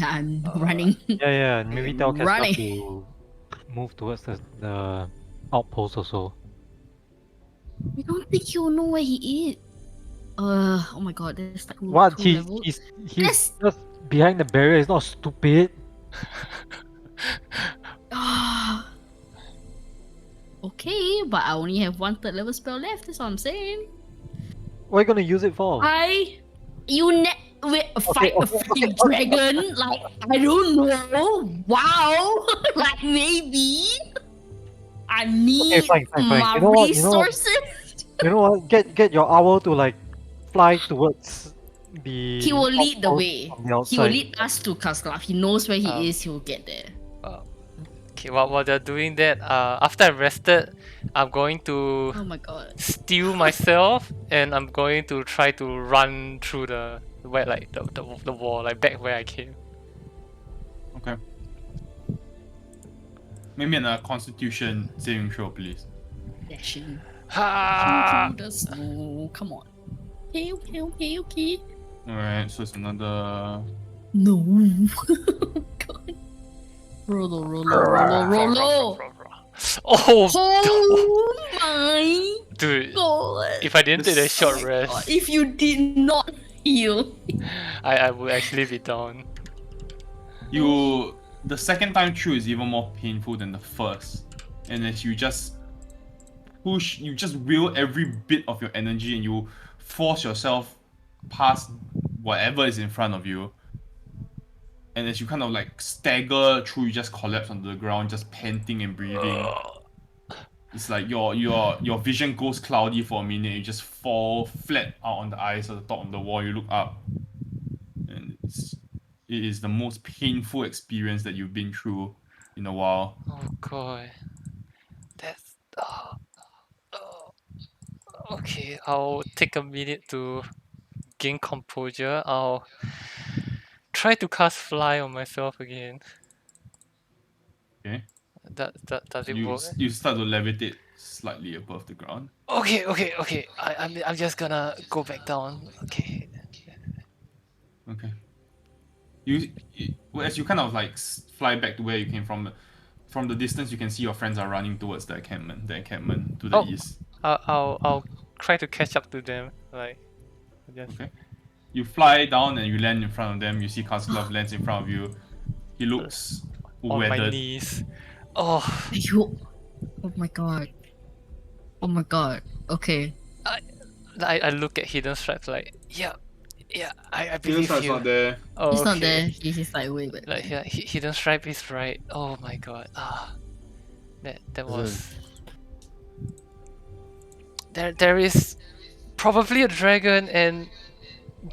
I'm running. Yeah. Maybe tell Casper Running. to move towards the outpost also. I don't think he'll know where he is. Oh my god, there's like What? two He's levels. just behind the barrier. He's not stupid. Ah. Okay, but I only have one third level spell left. That's what I'm saying. What are you gonna use it for? Wait, fight a freaking dragon? Like, I don't know. Wow. Like, maybe. I need fine. my You know what? resources. You know what? Get your owl to like fly towards the. He will lead the outpost way. from the He will outside. lead us to Kasklav. He knows where he Um, is. He will get there. Okay, while they're doing that, after I rested, I'm going to Oh my god. steal myself and I'm going to try to run through the wall, like back where I came. Okay. Maybe a Constitution saving throw, please. Dashing Ha! through the snow. Come on. Okay. Alright, so it's another. No. God. Rollo. Oh, Oh my dude! god. If I didn't take a Oh short my rest, God. If you did not heal. I would actually be down. The second time through is even more painful than the first. And as you just will every bit of your energy and you force yourself past whatever is in front of you. And as you kind of like stagger through, you just collapse onto the ground, just panting and breathing. It's like your vision goes cloudy for a minute, you just fall flat out on the ice at the top of the wall, you look up. And it is the most painful experience that you've been through in a while. Oh god, that's. Okay, I'll take a minute to gain composure. I'll try to cast fly on myself again. Okay. Does it work? You start to levitate slightly above the ground. Okay. I'm just gonna go back down. Okay. Okay. As you kind of like fly back to where you came from the distance you can see your friends are running towards the encampment to the Oh. east. I'll try to catch up to them. Like, just Okay. You fly down and you land in front of them. You see Kasklav lands in front of you. He looks On my weathered. knees. Oh, You. Oh my god. Oh my god. Okay. I look at Hidden Stripes like, yeah, I Hidden believe Stripe's you. not there. Oh, He's not okay. there. He's like way back Like, there. yeah, Hidden Stripe is right. Oh my god. That was. There is probably a dragon, and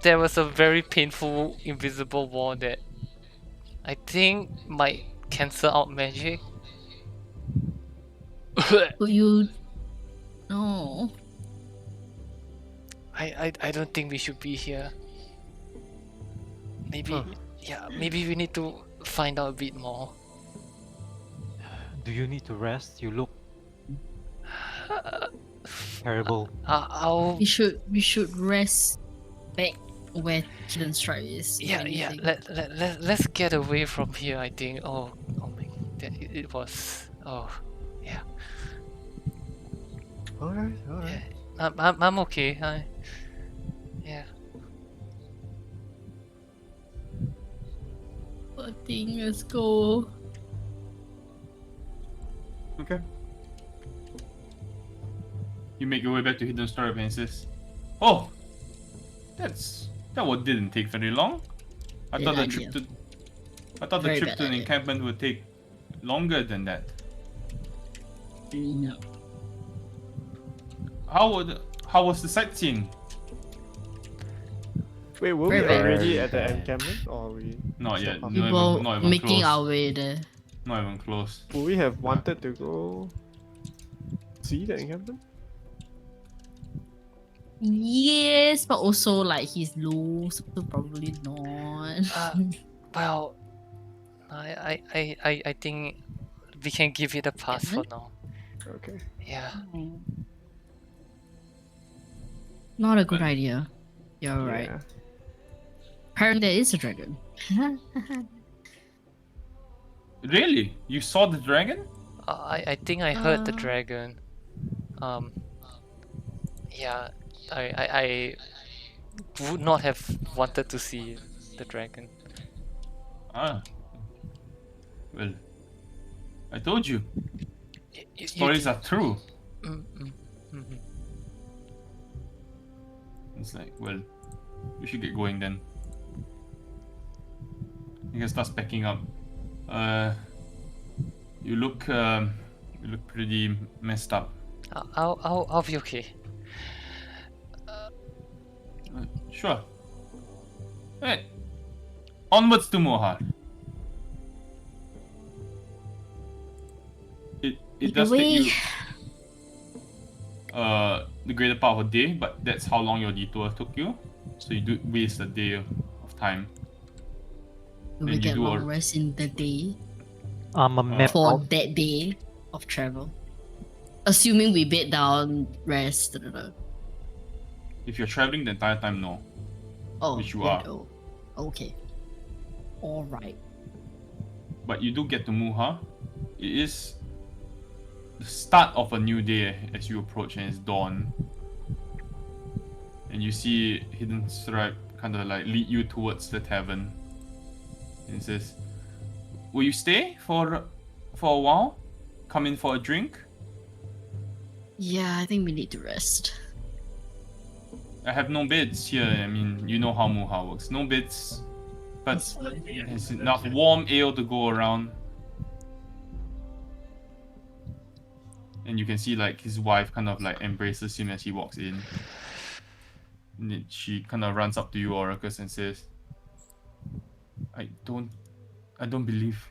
there was a very painful invisible wall that I think might cancel out magic. But you. No. I don't think we should be here. Maybe, Huh. yeah, maybe we need to find out a bit more. Do you need to rest? You look terrible. I'll We should rest back where Hidden Stripe is. if yeah anything. let's get away from here. I think. Oh my, it was. Oh yeah. Alright, Yeah, alright. I'm okay. Yeah. Poor thing, let's go. Okay. You make your way back to Hidden Stripe and says, "Oh, that one didn't take very long. I Bad thought the idea. trip to I thought the Very trip bad to the idea. encampment would take longer than that. No. How was the sightseeing? Wait, were Very we bad. already at the Very bad. encampment or we Not still yet. half- No. We were not even making close. our way there. Not even close. Would we have wanted to go see the encampment? Yes, but also like he's low, so probably not. Well, I think we can give it a pass for now. Okay. Yeah. Not a good idea. You're right. Yeah. Apparently there is a dragon. Really? You saw the dragon? I think I heard the Uh. dragon. Yeah, I would not have wanted to see the dragon. Ah. Well, I told you. You Stories are true. mhm. It's like, well, we should get going then. You can start packing up. You look pretty messed up. I'll be okay. Sure. Hey, onwards to Mohar. It does take you the greater part of a day, but that's how long your detour took you. So you do waste a day of time. Do we Then you get do long a- rest in the day I'm a map for out. that day of travel? Assuming we bed down, rest. If you're traveling the entire time, no. Oh, Which you then are. no. Okay. Alright. But you do get to Muha. It is the start of a new day as you approach, and it's dawn. And you see Hidden Stripe kind of like lead you towards the tavern. And it says, "Will you stay for a while? Come in for a drink? Yeah, I think we need to rest. I have no beds here. I mean, you know how Muha works. No beds, but there's enough warm ale to go around." And you can see like his wife kind of like embraces him as he walks in. And then she kind of runs up to you, Oracus, and says, I don't believe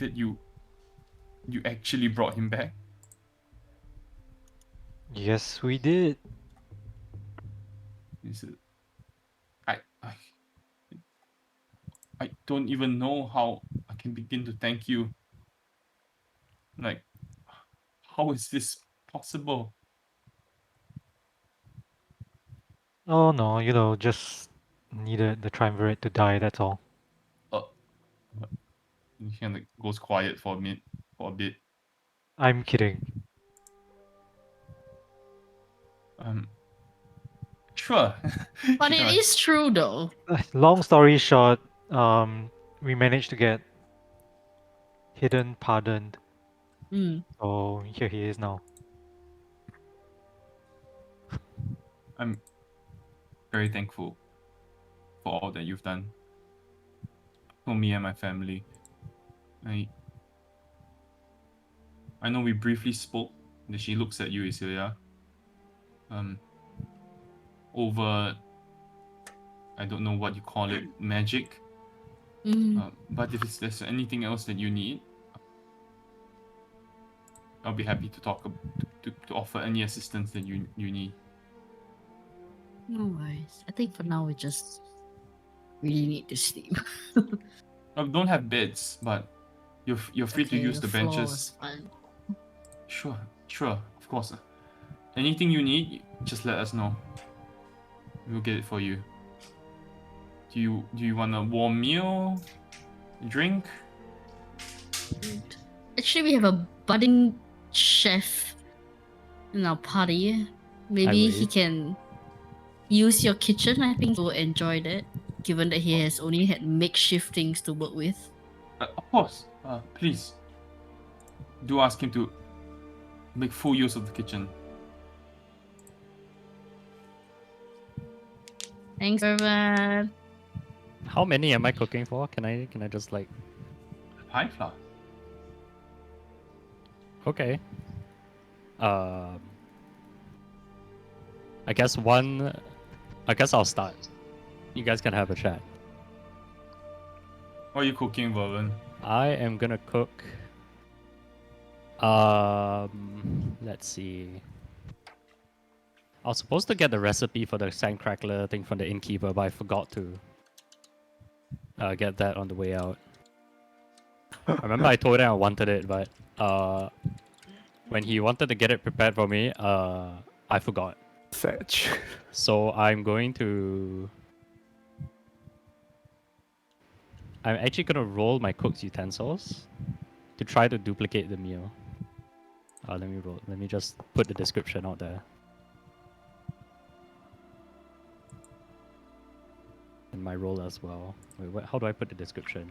it. You actually brought him back." Yes, we did. He said, I don't even know how I can begin to thank you. Like, how is this possible? Oh no, just needed the triumvirate to die, that's all. He kind of goes quiet for a bit. I'm kidding. Sure. But it Sure. is true though. Long story short, we managed to get Hidden pardoned. Mm. So here he is now. I'm very thankful for all that you've done for me and my family. I know we briefly spoke. That she looks at you, Isilia. Over, I don't know what you call it, magic. Mm. But if there's anything else that you need, I'll be happy to talk to offer any assistance that you need. No worries. I think for now we just really need to sleep. I don't have beds, but you're free to Okay, use the floor benches. is fine. Sure, of course. Anything you need, just let us know. We'll get it for you. Do you want a warm meal? Drink? Actually, we have a budding chef in our party. Maybe he wait. can use your kitchen. I think he will enjoy that, given that he has only had makeshift things to work with. Of course. Please. Do ask him to make full use of the kitchen. Thanks, everyone. How many am I cooking for? Can I just like? Pie flour. Okay. I guess one. I guess I'll start. You guys can have a chat. What are you cooking, Vervin? I am gonna cook. Let's see. I was supposed to get the recipe for the sandcrackler thing from the innkeeper, but I forgot to get that on the way out. I remember I told him I wanted it, but when he wanted to get it prepared for me, I forgot. Fetch. So I'm actually gonna roll my cooked utensils to try to duplicate the meal. Let me roll. Let me just put the description out there. And my roll as well. Wait, how do I put the description?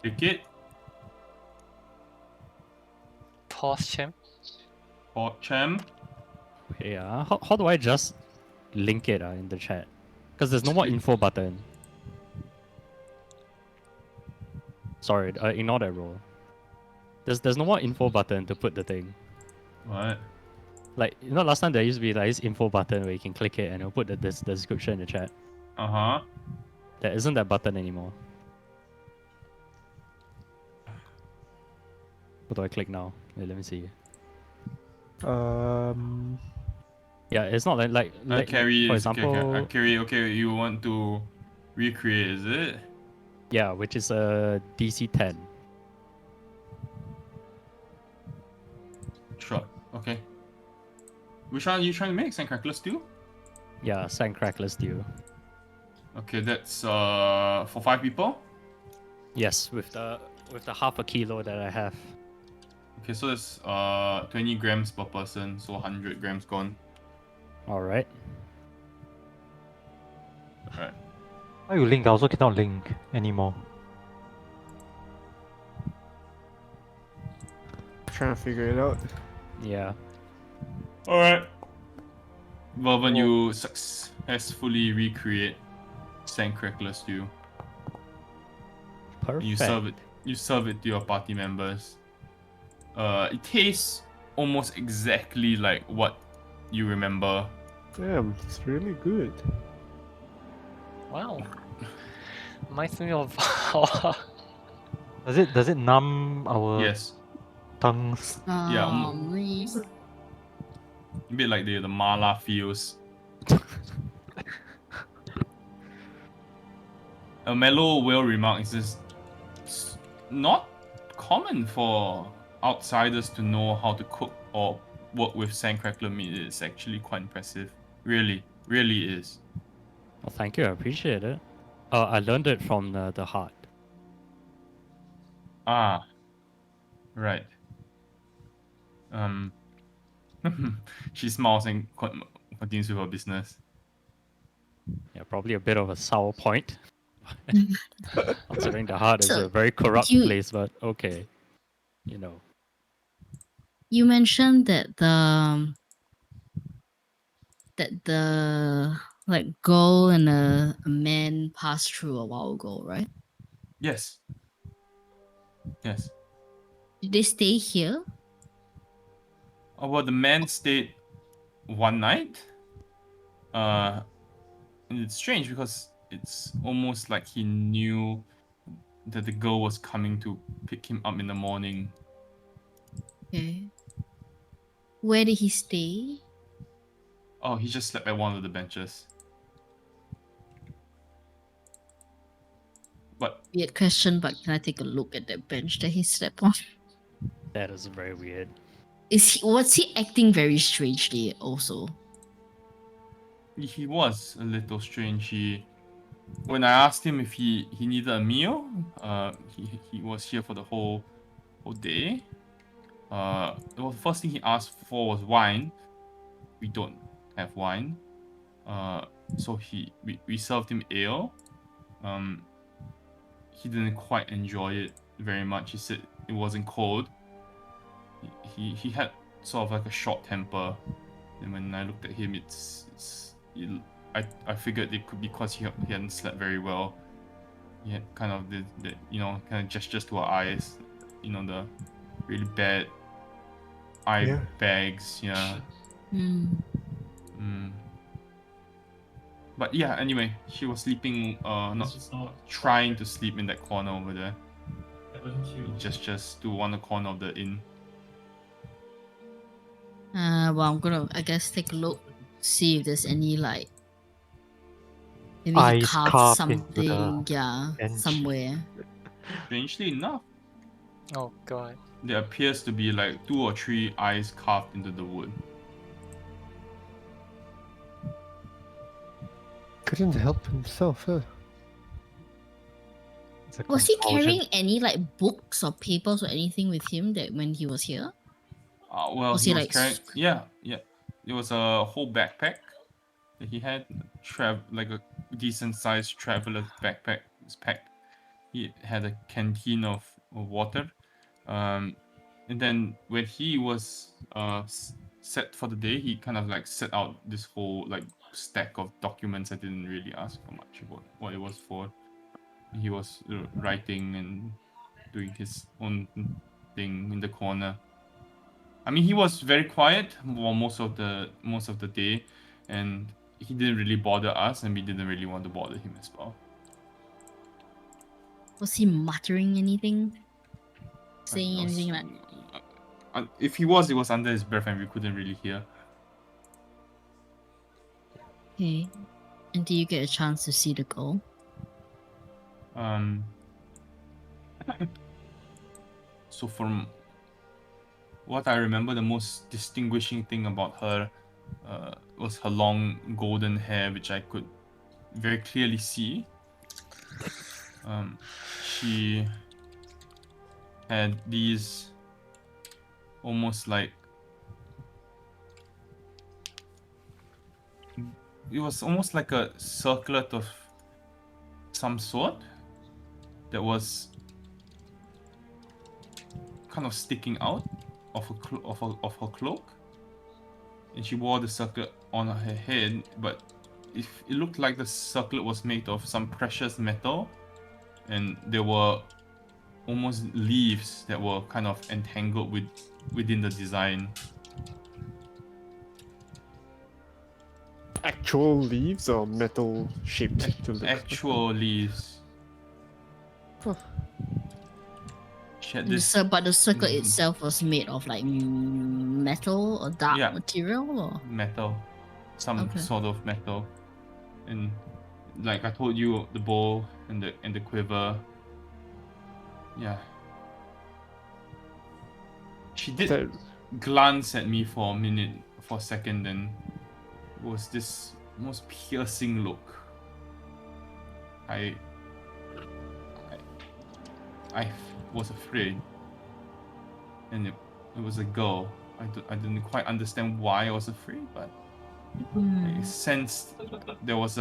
Pick it. Pause, champ. Pork champ. Yeah. How do I just link it in the chat? Because there's no more info button. Sorry, ignore that roll. There's no more info button to put the thing. What? Like, you know, last time there used to be like this info button where you can click it and it'll put the description in the chat. Uh-huh. There isn't that button anymore. What do I click now? Wait, let me see. Yeah, it's not like Carry for is example. Carry. Okay, you want to recreate? Is it? Yeah, which is a DC 10. Sure. Okay. Which one are you trying to make? Sandcrackler stew? Yeah, sandcrackler stew. Okay, that's for 5 people. Yes, with the half a kilo that I have. Okay, so it's 20 grams per person, so 100 grams gone. All right. Alright. How you link? I also cannot link anymore. Trying to figure it out. Yeah. Alright. Vervin, you successfully recreate Sandcrackler stew. Perfect. And you serve it to your party members. It tastes almost exactly like what you remember. Damn, it's really good. Wow. Reminds me of Does it numb our Yes. tongues? Yeah, a bit like the mala feels. A mellow whale remark is just it's not common for outsiders to know how to cook or work with sandcrackler meat. It's actually quite impressive. Really, really is. Well, thank you. I appreciate it. I learned it from the heart. Ah, right. She smiles and continues with her business. Yeah, probably a bit of a sour point. Considering the heart is So a very corrupt you place, but okay. You know. you mentioned that the like girl and a man passed through a while ago, right? Yes. Yes. Did they stay here? Oh, well, the man stayed one night. And it's strange because it's almost like he knew that the girl was coming to pick him up in the morning. Okay. Where did he stay? Oh, he just slept at one of the benches. But Weird question, but can I take a look at that bench that he slept on? That is very weird. Was he acting very strangely also? he was a little strange. When I asked him if he needed a meal, he was here for the whole day. The first thing he asked for was wine. We don't have wine. So we served him ale. He didn't quite enjoy it very much. He said it wasn't cold. He had sort of like a short temper, and when I looked at him, I figured it could be because he hadn't slept very well. He had kind of the kind of gestures to our eyes, the really bad eye Yeah. bags, yeah. Hmm. But yeah, anyway, she was sleeping, not trying to sleep in that corner over there. Just to one corner of the inn. Well, I'm gonna, I guess, take a look, see if there's any like maybe he Eyes carved carved into the something, yeah, bench. somewhere. Strangely enough, Oh god. there appears to be like 2 or 3 eyes carved into the wood. Couldn't help himself, huh? It's a Was he compulsion. carrying any like books or papers or anything with him that when he was here? Well, Was he he was like carrying. Yeah. It was a whole backpack that he had, like a decent sized traveler's backpack. His pack. He had a canteen of water, and then when he was set for the day, he kind of like set out this whole like stack of documents. I didn't really ask how much about what it was for. He was writing and doing his own thing in the corner. I mean, he was very quiet most of the day, and he didn't really bother us, and we didn't really want to bother him as well. was he muttering anything? Saying I was- anything like if he was, it was under his breath, and we couldn't really hear. okay. And do you get a chance to see the girl? So from what I remember, the most distinguishing thing about her was her long golden hair, which I could very clearly see. She had these almost like, it was almost like a circlet of some sort that was kind of sticking out of her cloak, and she wore the circlet on her head, but it looked like the circlet was made of some precious metal, and there were almost leaves that were kind of entangled within the design. Actual leaves or metal shaped to look? Actual leaves. Huh. She had The this. but the circle Mhm. itself was made of like metal or dark Yeah. material or Metal, some Okay. sort of metal, and like I told you, the bow and the quiver. Yeah. She did That glance at me for a second, and it was this most piercing look. was afraid, and it was a girl. I didn't quite understand why I was afraid, but I sensed there was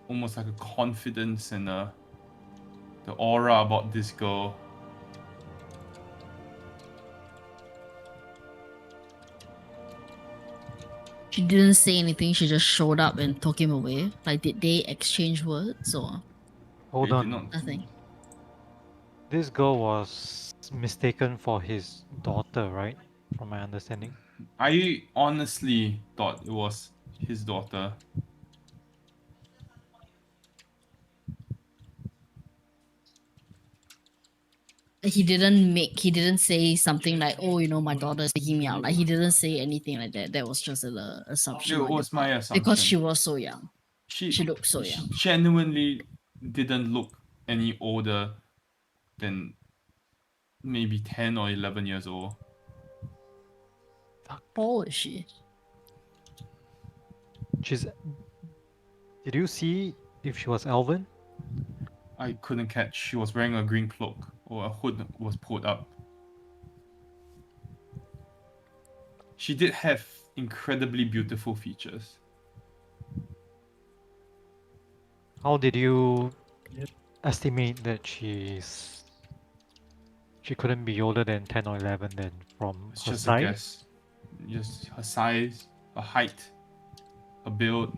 almost like a confidence and the aura about this girl. She didn't say anything. She just showed up and took him away. Like, did they exchange words or Hold They on. did not- nothing? This girl was mistaken for his daughter, right? From my understanding. I honestly thought it was his daughter. He didn't say something like, "Oh, you know, my daughter's taking me out." Like, he didn't say anything like that. That was just an assumption. It on your was my part. assumption. Because she was so young. She She looked so young. genuinely didn't look any older than maybe 10 or 11 years old. How old is she? She's. Did you see if she was Elven? I couldn't catch. She was wearing a green cloak, or a hood was pulled up. She did have incredibly beautiful features. How did you estimate that she couldn't be older than 10 or 11 then from It's her just a size? guess. Just her size, her height, her build.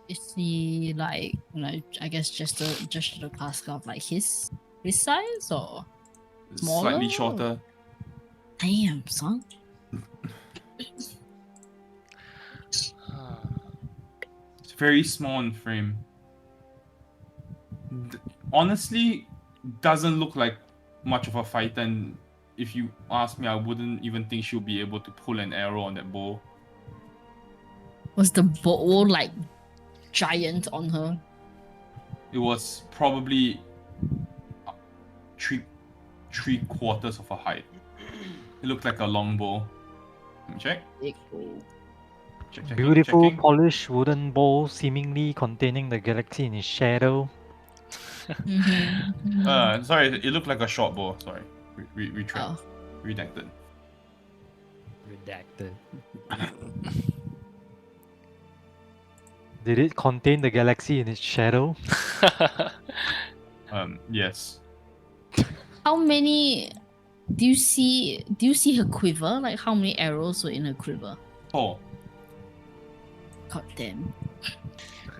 Is he like, you know, I guess just the class of like his size or Slightly Smaller? shorter. damn son? It's very small in frame. Honestly, doesn't look like much of a fighter, and if you ask me, I wouldn't even think she'll be able to pull an arrow on that bow. Was the bow like giant on her? It was probably three quarters of a height. It looked like a long bow. Let me check. Big bow. Checking, Beautiful, checking. polished wooden bowl seemingly containing the galaxy in its shadow. Sorry, it looked like a short bow. Sorry, Oh. redacted. Redacted. Did it contain the galaxy in its shadow? Yes. How many do you see her quiver? Like how many arrows were in her quiver? 4. God damn.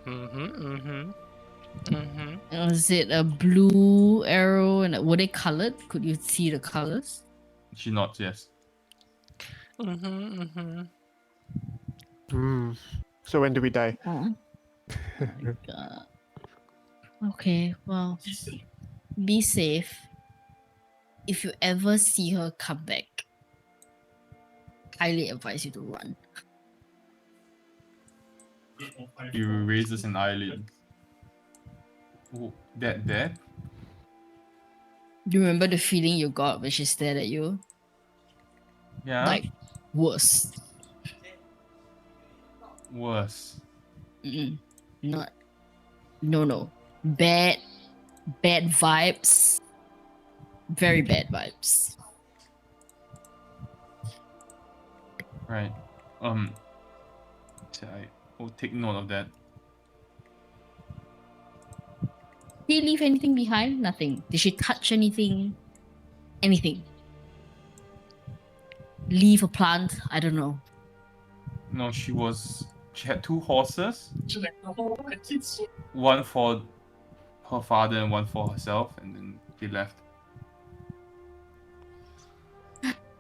Mm-hmm. Was it a blue arrow and were they colored? Could you see the colors? She nods, yes. So when do we die? Oh. My God. Okay, well, be safe. If you ever see her come back, highly advise you to run. He raises an eyelid. Oh, that dead? Do you remember the feeling you got when she stared at you? Yeah. Like, worse. Worse. Mm-mm. Not. No. Bad vibes. Very bad vibes. Right. So I will take note of that. Did she leave anything behind? Nothing. Did she touch anything? Anything? Leave a plant? I don't know. No, she had 2 horses. One for her father and one for herself, and then they left.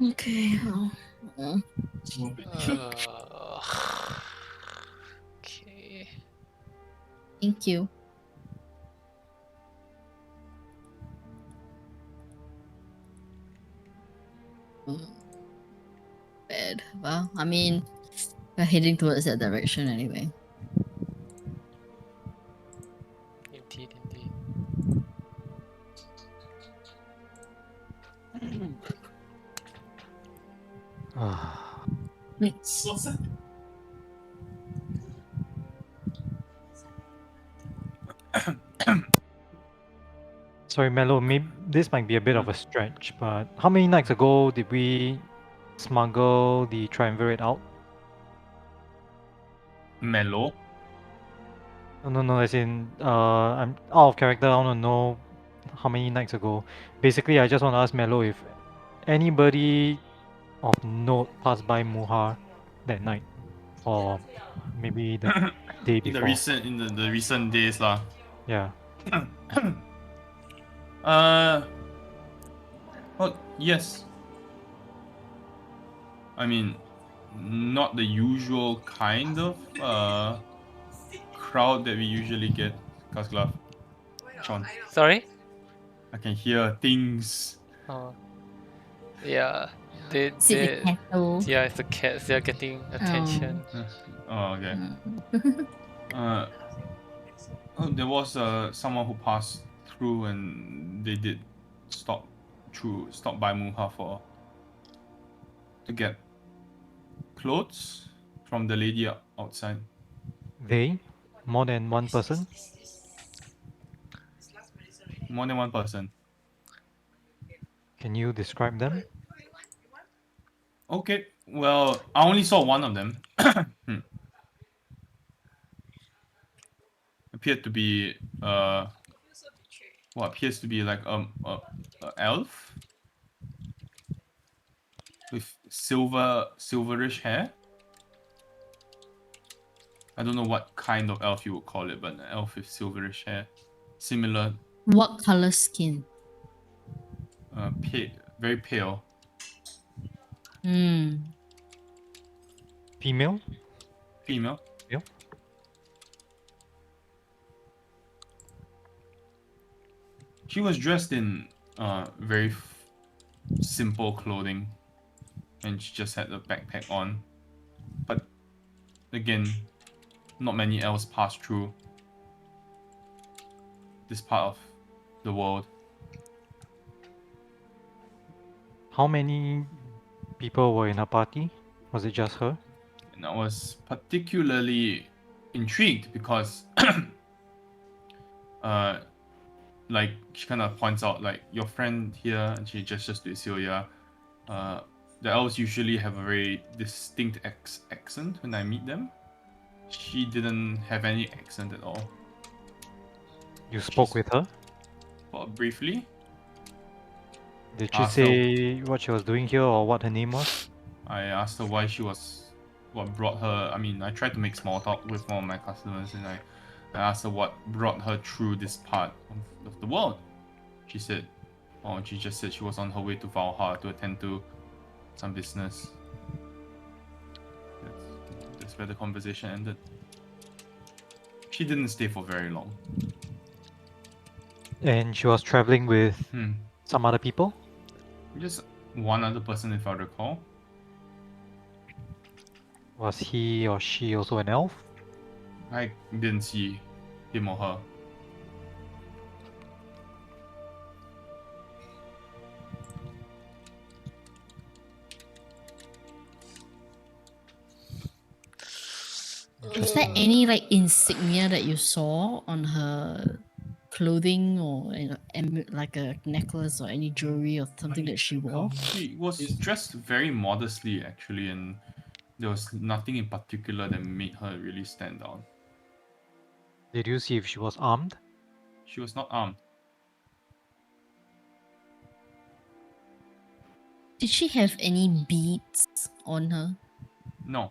Okay. Okay. Thank you. Bad. Well, I mean, we're heading towards that direction anyway. Indeed. Sorry, Mello, maybe this might be a bit of a stretch, but how many nights ago did we smuggle the triumvirate out? Mellow. No, as in, I'm out of character. I want to know how many nights ago. Basically, I just want to ask Mello if anybody of note passed by Muhar that night, or maybe the day In before. the recent days lah. Yeah. Well, yes. I mean, not the usual kind of crowd that we usually get. Kasglaf. Sean, Sorry? I can hear things. Oh. Yeah. They, Is it the they, kettle? yeah, it's the cats. They're getting attention. Oh, okay. Mm. There was someone who passed through, and they did stop by Muha to get clothes from the lady outside. They? More than one person? More than one person. Can you describe them? Okay, well, I only saw one of them. Appeared to be what appears to be like a elf with silverish hair. I don't know what kind of elf you would call it, but an elf with silverish hair, similar, What color skin? very pale. Hmm. Female? Female. Yep. She was dressed in very simple clothing, and she just had a backpack on. But again, not many elves pass through this part of the world. How many people were in her party? Was it just her? And I was particularly intrigued because like she kind of points out like your friend here, and she gestures to Celia. The elves usually have a very distinct accent when I meet them. She didn't have any accent at all. You spoke with her? Well, briefly, Did she so say what she was doing here or what her name was? I asked her why she was, what brought her. I mean, I tried to make small talk with one of my customers, and I asked her what brought her through this part of the world. She said, she just said she was on her way to Valhalla to attend to some business. That's where the conversation ended. She didn't stay for very long. And she was traveling with some other people? Just one other person, if I recall. Was he or she also an elf? I didn't see him or her. Was there any like insignia that you saw on her clothing, or like a necklace or any jewelry or something that she wore? She was dressed very modestly, actually, and there was nothing in particular that made her really stand out. Did you see if she was armed? She was not armed. Did she have any beads on her? No.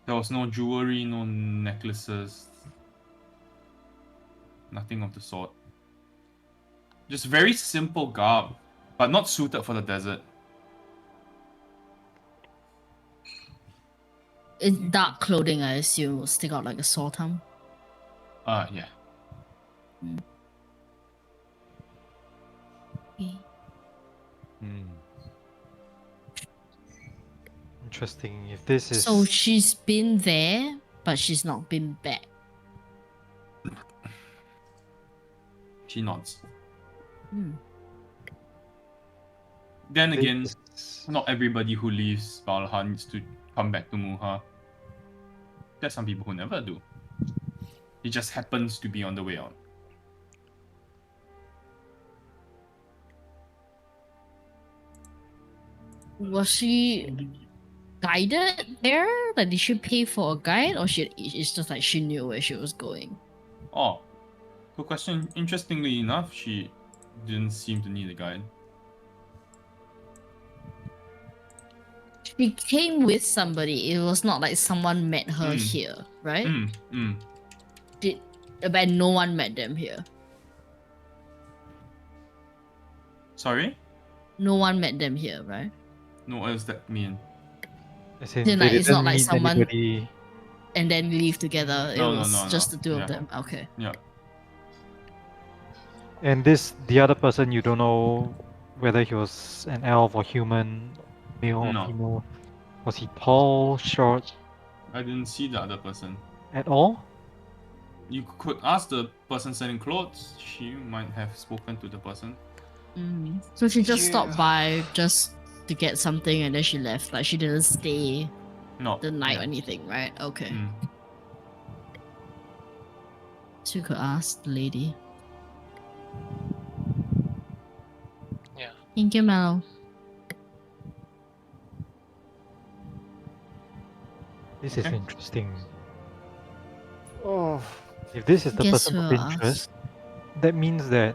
There was no jewelry, no necklaces. Nothing of the sort. Just very simple garb, but not suited for the desert. It's dark clothing, I assume, will stick out like a sore thumb. Yeah. Okay. Interesting. If this is So she's been there, but she's not been back. She nods. Hmm. Then again, this- not everybody who leaves Valhalla needs to come back to Muha. There's some people who never do. It just happens to be on the way out. Was she guided there? Like, did she pay for a guide, or it's just like she knew where she was going? Oh, good question. Interestingly enough, she didn't seem to need a guide. She came with somebody. It was not like someone met her Mm. here, right? Mm. But no one met them here. Sorry? No one met them here, right? No, what does that mean? As in, Then, they like, it's not didn't like meet someone anybody. and then leave together. No, it no, was no, just no. the two Yeah. of them. Okay. Yeah. And the other person, you don't know whether he was an elf or human, male or No. female. Was he tall, short, I didn't see the other person. at all? You could ask the person selling clothes. She might have spoken to the person. So she just stopped Yeah. by just to get something and then she left. Like, she didn't stay No. the night yeah. or anything, right? Okay. Mm. So you could ask the lady. Yeah. Thank you, Mel. This is Okay. interesting. Oh, If this is the Guess person who of asked? interest, that means that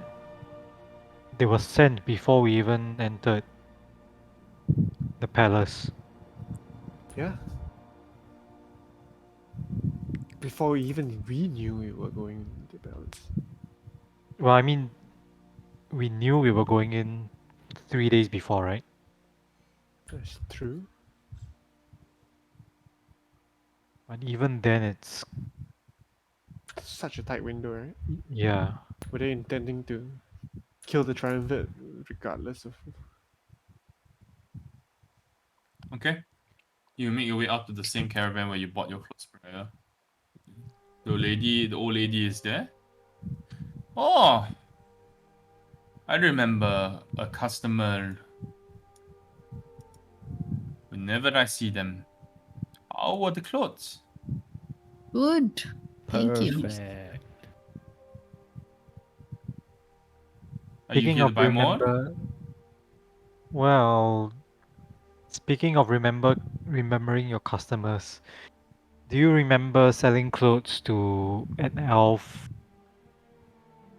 they were sent before we even entered the palace. yeah. Before we knew we were going to balance. Well, I mean, we knew we were going in 3 days before, right? That's true. But even then, it's Such a tight window, right? yeah. Were they intending to kill the triumvirate regardless of? Okay. You make your way up to the same caravan where you bought your clothes prior. The old lady is there. Oh, I remember a customer. Whenever I see them, how were the clothes? Good. Thank you. Perfect. Are you Speaking here to of buy more? well, speaking of remembering your customers, do you remember selling clothes to an elf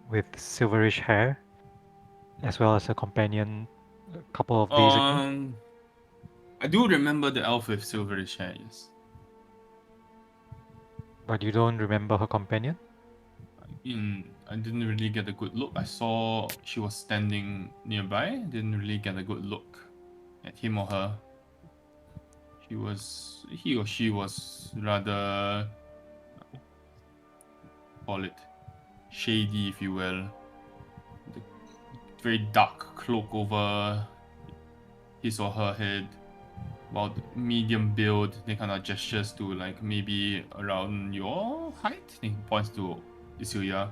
with silverish hair, as well as a companion a couple of days ago? I do remember the elf with silverish hair. Yes. But you don't remember her companion? I didn't really get a good look. I saw she was standing nearby. Didn't really get a good look at him or her. He or she was rather, call it, shady, if you will. The very dark cloak over his or her head. About medium build, they kind of gestures to like maybe around your height. He points to Isuya.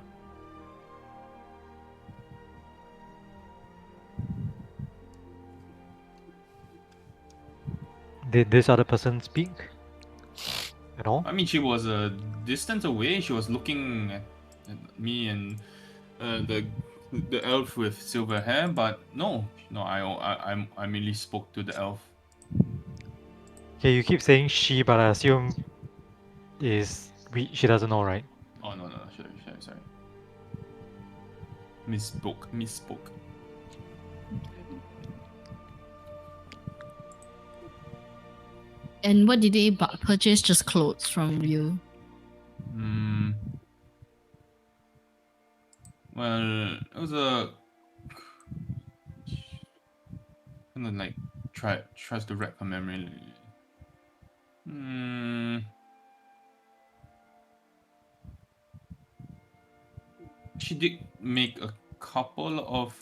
Did this other person speak at all? I mean, she was a distance away. She was looking at me and the elf with silver hair, but no, I merely spoke to the elf. Okay, you keep saying she, but I assume she doesn't know, right? Oh no, sorry. Misspoke. And what did they purchase? Just clothes from you? Well, it was a kind of like tries to wreck her memory. She did make a couple of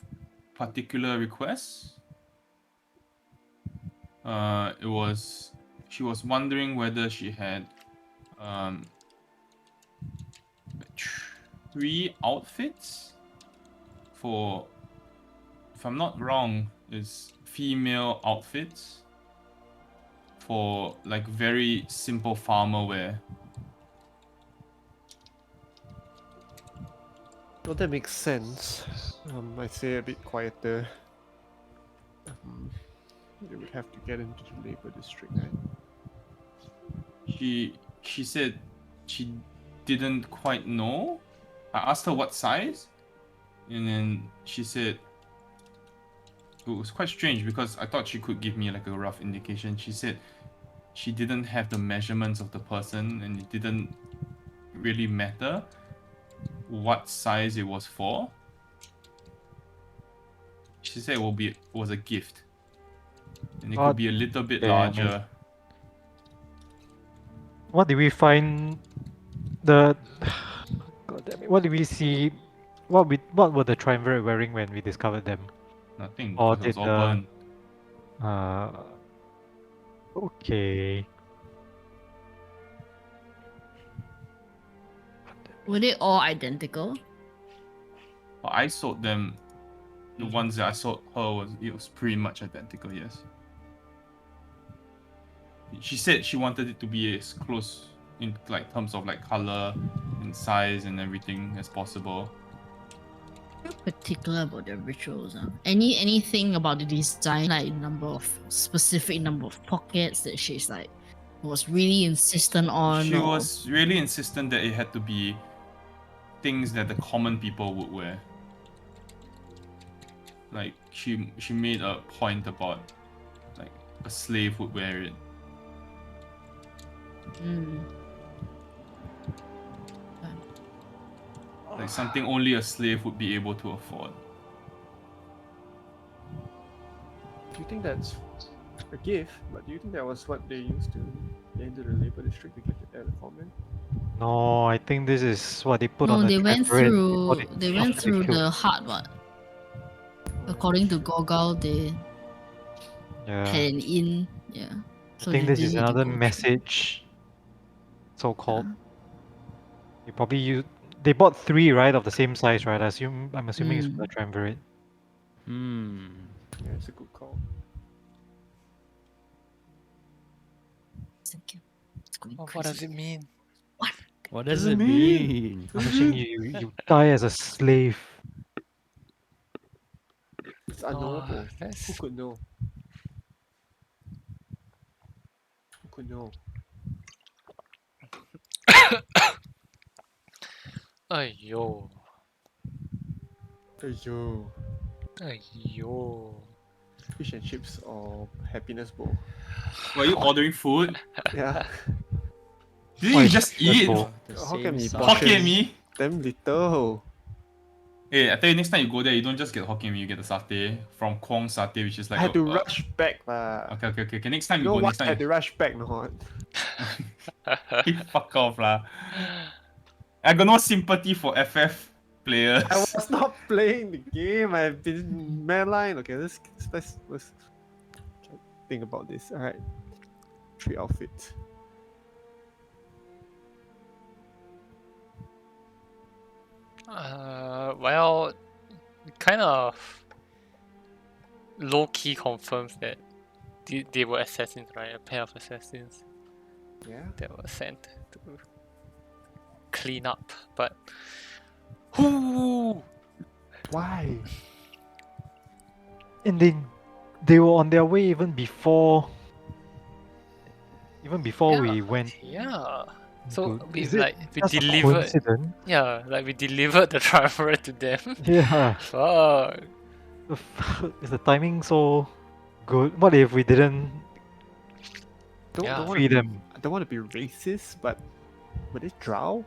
particular requests. She was wondering whether she had 3 outfits for, if I'm not wrong, is female outfits for like very simple farmer wear. Well, that makes sense. I say a bit quieter. They would have to get into the labor district, right? She said she didn't quite know. I asked her what size, and then she said it was quite strange because I thought she could give me like a rough indication. She said she didn't have the measurements of the person, and it didn't really matter what size it was for. She said it was a gift, and it could be a little bit damn it. larger. What did we find? God damn it. What did we see? What were the triumvirate wearing when we discovered them? Nothing. Or Because it was did all burned. Okay. Were they all identical? Well, I sold them. The ones that I sold her was pretty much identical. Yes. She said she wanted it to be as close in like terms of like color and size and everything as possible. Very particular about their rituals. Anything about the design, like specific number of pockets that she's like was really insistent on. She or- was really insistent that it had to be things that the common people would wear. Like she made a point about like a slave would wear it. Mm. Like something only a slave would be able to afford. Do you think that's a gift? But do you think that was what they used to get into the labor district to get the comment? No, I think this is what they put No, on the they went triumvirate through. before They went after through killed. the heart. What? According to Gogol, they Yeah. had an in. Yeah. I So think they this is didn't need to another go through. message, so called. Yeah. They probably use. They bought 3, right, of the same size, right? I'm assuming it's from the Mm. triumvirate. Hmm. Yeah, it's a good call. Thank you. It's going Oh, what does crazy. it mean? What does Doesn't it mean? I'm assuming you die as a slave. It's unknowable. Who That's could know? Who could know? Aiyo. Aiyo. Aiyo. Fish and chips or happiness bowl? Were you ordering food? Yeah. Didn't Why you is just happiness eat? bowl? The Hokkien same mee size. portion. Hokkien mee? Damn little. Hey, I tell you, next time you go there, you don't just get Hokkien mee, you get the satay from Kwong Satay, which is like I had to a- rush back, lah. Okay. Next time You you know go, why next I had time to rush back, no? you fuck off lah. I got no sympathy for FF players. I was not playing the game. I've been mainline. Okay, let's think about this. All right, 3 outfits. Well, kind of low key confirms that they were assassins, right? A pair of assassins Yeah. that were sent to clean up. But who? Why? And they were on their way even before we went. Yeah. So to- we is it like we just a delivered. coincidence? Yeah, like we delivered the driver to them. Yeah. Fuck. Is the timing so good? What if we didn't Don't, Yeah. don't free want to them? I don't want to be racist, but were they drow?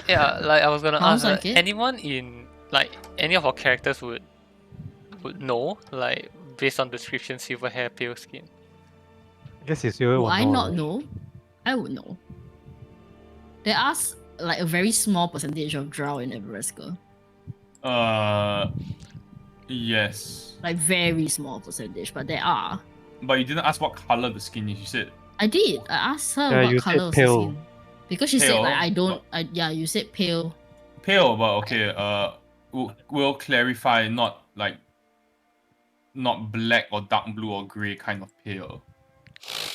Yeah, like I was gonna Sounds ask, like it. anyone in like any of our characters would know, like based on description, silver hair, pale skin. I guess it's you. Would I not know? I would know. There are like a very small percentage of drow in Everesca. Yes. Like very small percentage, but there are. But you didn't ask what color the skin is. You said I did. I asked her Yeah, you what said color was her pale. skin. Because she said like Pale, I don't but- yeah, you said pale. pale, but okay. We'll clarify. Not black or dark blue or gray kind of pale.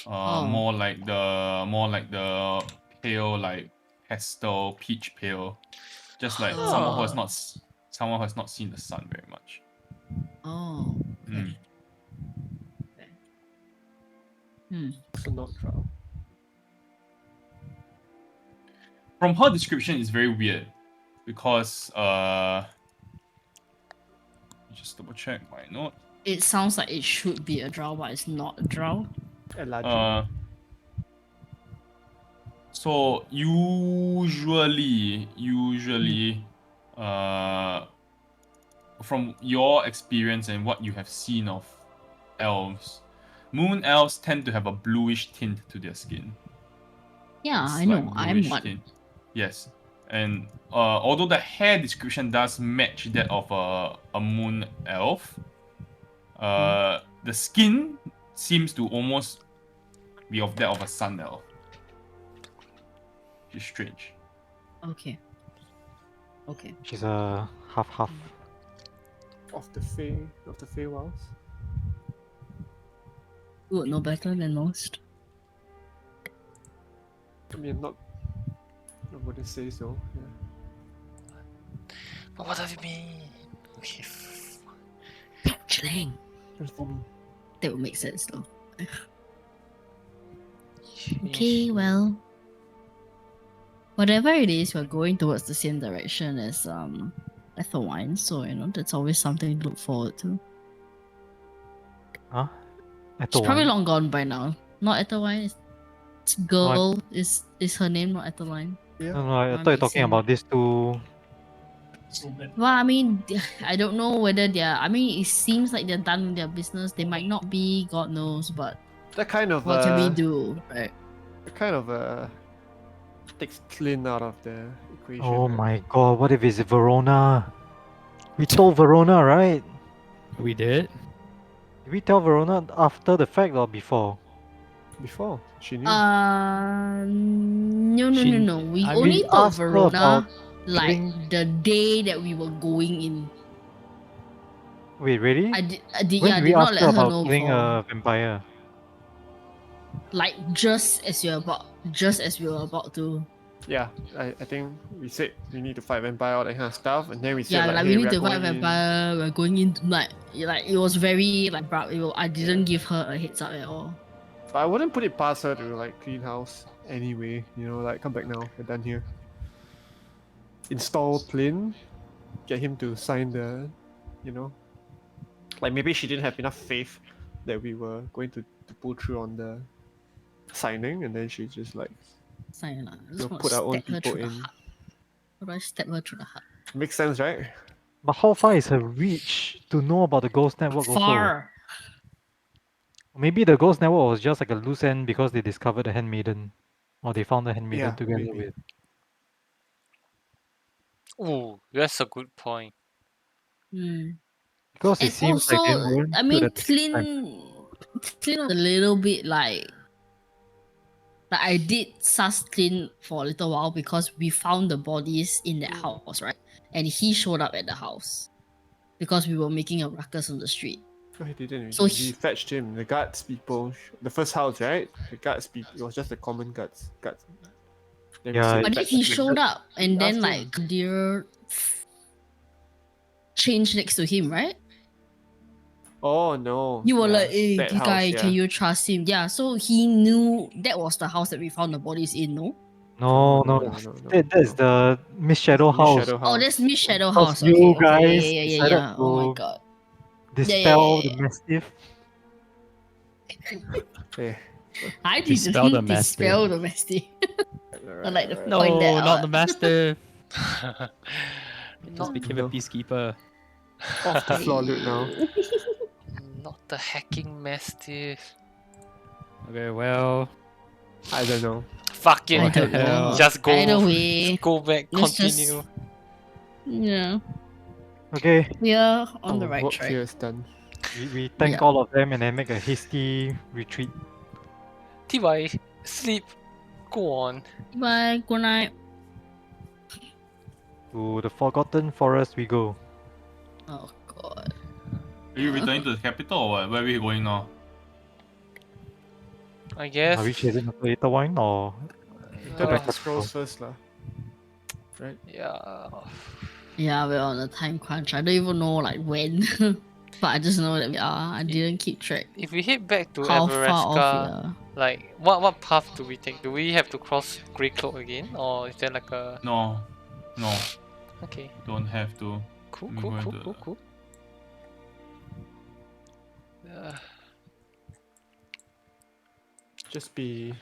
Oh. More like the pale, like pastel peach pale. Just like someone who has not seen the sun very much. Oh. Mm. So not Drow. From her description, it's very weird because just double check my note. It sounds like it should be a drow, but it's not a drow. Eladrin. So usually, from your experience and what you have seen of elves, moon elves tend to have a bluish tint to their skin. Yeah, It's I know. like I'm bluish one. tint. Yes, and although the hair description does match that of a moon elf, the skin seems to almost be of that of a sun elf. Which is strange. Okay. Okay. She's a half. Of the Feywilds. You would know better than most. I mean, I wouldn't say so. Yeah. But what does it mean? Okay. Chilling. What does it mean? That would make sense though. Okay, well. Whatever it is, we're going towards the same direction as Ethelwine, so that's always something to look forward to. Huh? She's probably long gone by now. Not Ethelwine. It's girl is her name, not Ethelwine. Yeah. No, I thought you were talking about these two. Well, I mean, I don't know whether they're. I mean, it seems like they're done with their business. They might not be. God knows, but That kind of what can we do, right? That kind of takes Clint out of the equation. Oh right? my god, what if it's Verona? We told Verona, right? We did. Did we tell Verona after the fact or before? Before she knew. No. We I only mean, told ask her Verona about like getting- the day that we were going in. Wait, really? I did When yeah, I did we did not ask let her her about know killing before. a vampire? Like just as we were about to. Yeah, I think we said we need to fight vampire, all that kind of stuff, and then we said Yeah, like hey, we need are to fight going in. vampire. We're going in tonight. Like it was very like I didn't give her a heads up at all. But I wouldn't put it past her to like clean house anyway. Like come back now. We're done here. Install Plin, get him to sign the, like maybe she didn't have enough faith that we were going to pull through on the signing, and then she just like Sign I just want put to our own stab her people through the in. heart. How do I stab her through the heart? Makes sense, right? But how far is her reach to know about the Ghost Network also? Far. Maybe the Ghost Network was just like a loose end because they discovered the Handmaiden. Or they found the Handmaiden Yeah, together maybe. with... Ooh, that's a good point. Because it And seems also, like they weren't I good mean, at the same time. Clint was a little bit like I did sus Clint for a little while because we found the bodies in that house, right? And he showed up at the house because we were making a ruckus on the street. No, he didn't. So we he- fetched him. The guards people, the first house, right? The guards people. It was just the common guards. Then we Yeah, said But then fetch he him. showed up, and We then asked him. like deer changed next to him, right? Oh no! You were yeah, like, "Hey, that this house, guy, yeah. can you trust him?" Yeah, so he knew that was the house that we found the bodies in, no? No, that's the Miss Shadow Miss house. Shadow Oh, that's Miss Shadow Because House. you Okay, guys yeah. decided Oh my to god. Dispel yeah. the Mastiff. Yeah. I Dispel the didn't dispel the Mastiff. I like to No, point that not out. the master. Just became a No. peacekeeper. Off the floor loot now. Not the hacking mastiff. Okay, well, I don't know. Fuck it. I don't know. Just go. Either way, Go back. let's just- Continue. yeah, Okay, we are on the Our right work track. here is done. we thank Yeah. all of them and then make a hasty retreat. TY, sleep. Go on. Bye. Good night. To the Forgotten Forest we go. Oh god. Are you returning to the capital or what? Where are we going now? I guess. Are we chasing after later wine or Turn Uh, off the scrolls first, lah. Yeah. Yeah, we're on a time crunch. I don't even know like when, but I just know that we are. I didn't keep track If we head back to how far off we Everesca, are. Like, what path do we take? Do we have to cross Grey Cloak again, or is there like a? No, no, Okay, don't have to. cool, I'm cool, going cool, to- cool, cool. Just be.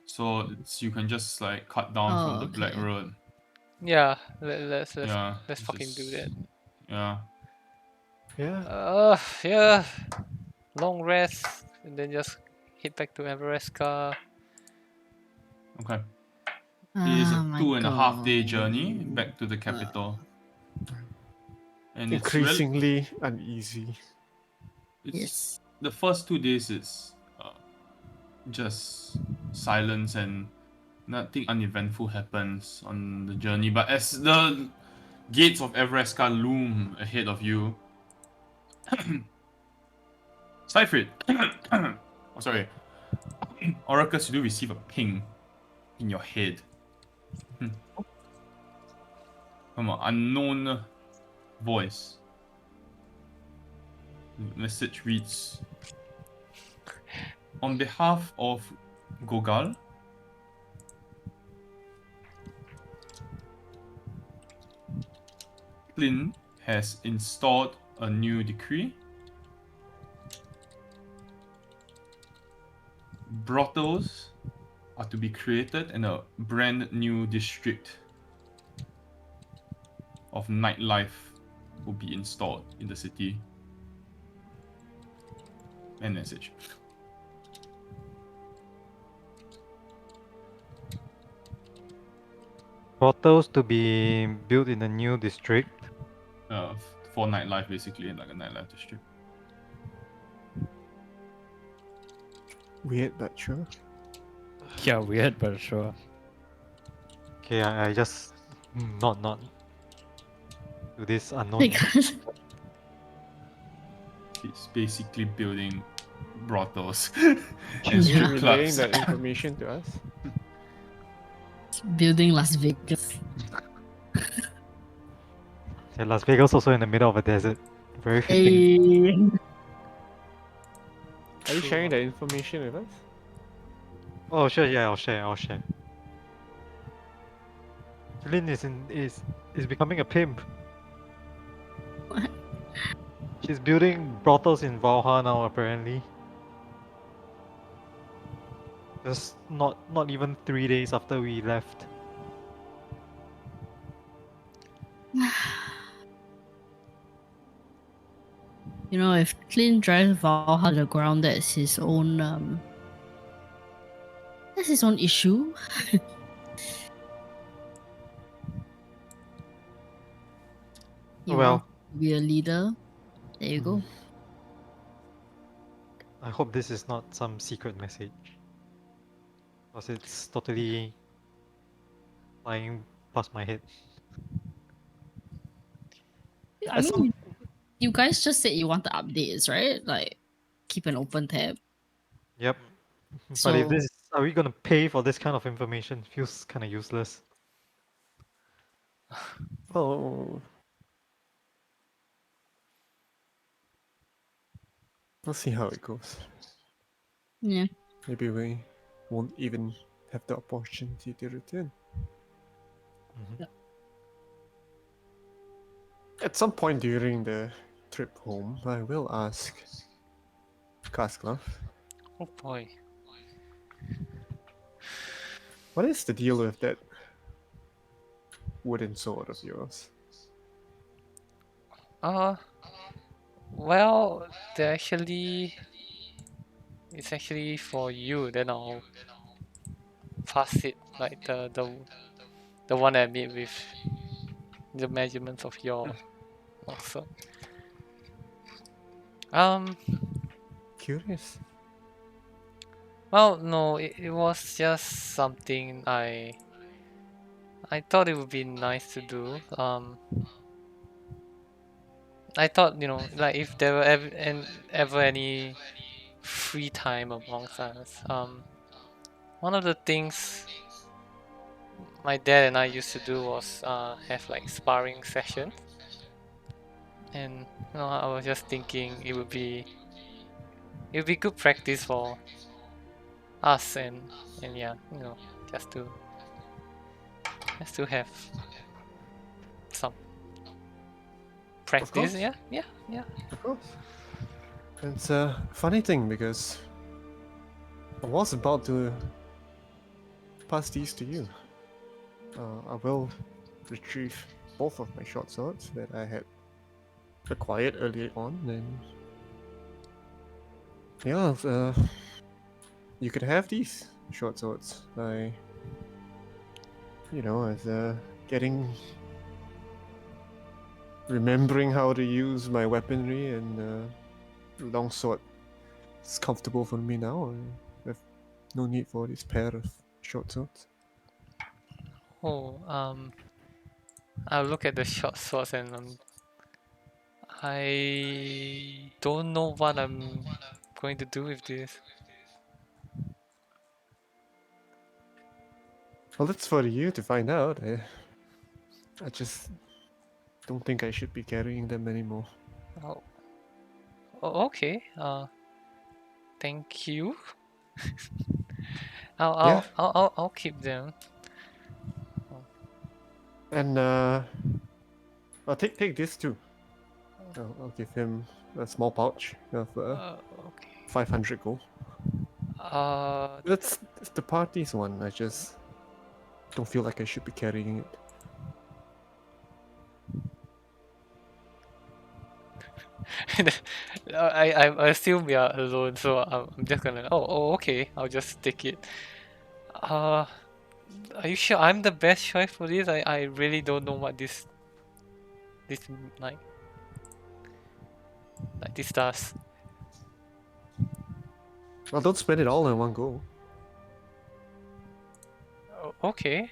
So you can just like cut down from Oh, the Black okay. Road. Yeah, let's Yeah, let's it's fucking do just- that. Yeah. Yeah. Yeah. Long rest, and then just head back to Everesca. Okay. It is a Oh my 2.5-day God. journey back to the capital. And Increasingly uneasy. it's Yes. the first 2 days is just silence and nothing uneventful happens on the journey. But as the gates of Everesca loom ahead of you, Cyfrid, oh sorry, Oracus, you do receive a ping in your head from an unknown voice. The message reads, on behalf of Gogal, Flynn has installed a new decree. Brothels are to be created and a brand new district of nightlife will be installed in the city. End message. Brothels to be built in a new district. For nightlife, basically, like a nightlife district. Weird, but sure. Yeah, weird, but sure. Okay, I just not to this unknown. Because It's basically building brothels Is and he strip relaying clubs. that information to us? building Las Vegas. Yeah, Las Vegas also in the middle of a desert. Very fitting. Hey. Are you True. sharing that information with us? Oh sure, yeah, I'll share. Lynn is becoming a pimp. What? She's building brothels in Valhalla now apparently. Just not even 3 days after we left. You know, if Clint drives Valhalla to the ground, that's his own issue. You Well. want to be a leader. There you go. I hope this is not some secret message. Because it's totally flying past my head. I As mean, you guys just said you want the updates, right? Like, keep an open tab. Yep. But So- if this, are we gonna pay for this kind of information? Feels kind of useless. Oh. We'll see how it goes. Yeah. Maybe we won't even have the opportunity to return. Mhm. At some point during the trip home, I will ask Casclove, Oh boy. what is the deal with that wooden sword of yours? Well, it's actually for you. Then I'll pass it, like the one I made with the measurements of your sword. Curious. Well, no, it was just something I thought it would be nice to do. I thought, like if there were ever any free time amongst us, one of the things my dad and I used to do was have like sparring sessions, and I was just thinking it would be good practice for us and yeah, just to have some practice. course. Yeah. Of course. It's a funny thing because I was about to pass these to you. I will retrieve both of my short swords that I had acquired earlier on, and yeah, you could have these short swords. Remembering how to use my weaponry, and longsword is comfortable for me now. I have no need for this pair of short swords. Oh, I'll look at the short swords and I don't know what I'm going to do with this. Well, that's for you to find out. I just don't think I should be carrying them anymore. Oh, okay. Thank you. I'll keep them. And I'll take this too. I'll give him a small pouch of Okay. 500 gold. That's the party's one. I just don't feel like I should be carrying it. I assume we are alone, so I'm just gonna. Oh, okay. I'll just take it. Are you sure I'm the best choice for this? I really don't know what this like this does. Well, don't spend it all in one go. Oh, okay.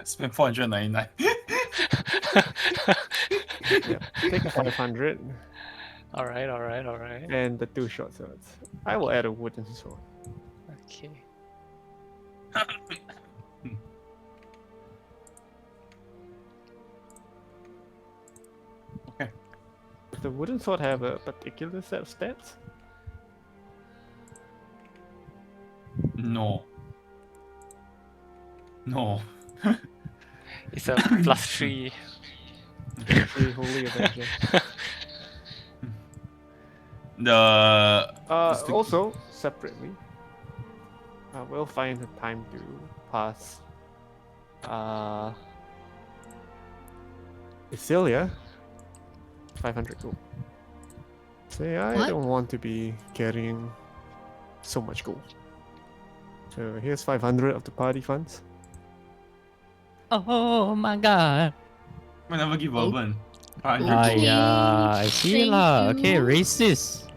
Spend 499. Yeah, take 500 All right. and the 2 short swords. I will add a wooden sword. Okay. Does the wooden sword have a particular set of stats? No. It's a +3. Three Holy Avenger. Also, separately, I will find the time to pass Isilia 500 gold. Say, I What? don't want to be carrying so much gold. So here's 500 of the party funds. Oh my god. I never give Oh. Urban. Okay. I see Thank lah. Okay, you. racist.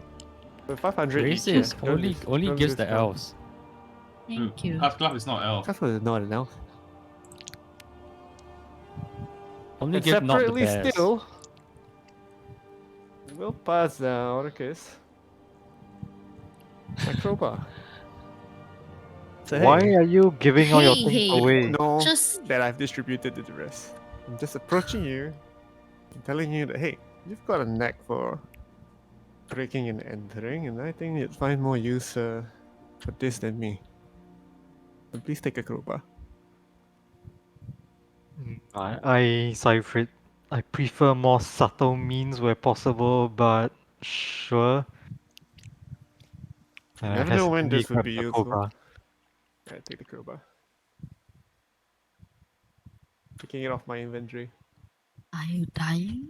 So 500 each. Racist. Yeah. Only gives the elves. Thank you. Half Club is not elf. That's what it's not enough. Only And give not the separately best. still, we'll pass Orcus my crowbar. So, Why hey, are you giving all your Hey, things hey. away? know Just that I've distributed to the rest. I'm just approaching you and telling you that, hey, you've got a knack for breaking and entering, and I think you'd find more use for this than me. So please take a crowbar. Cypher, I prefer more subtle means where possible, but sure. Never know when hesitantly this would grab be the useful. cobra. Alright, take the crowbar. Taking it off my inventory. are you dying?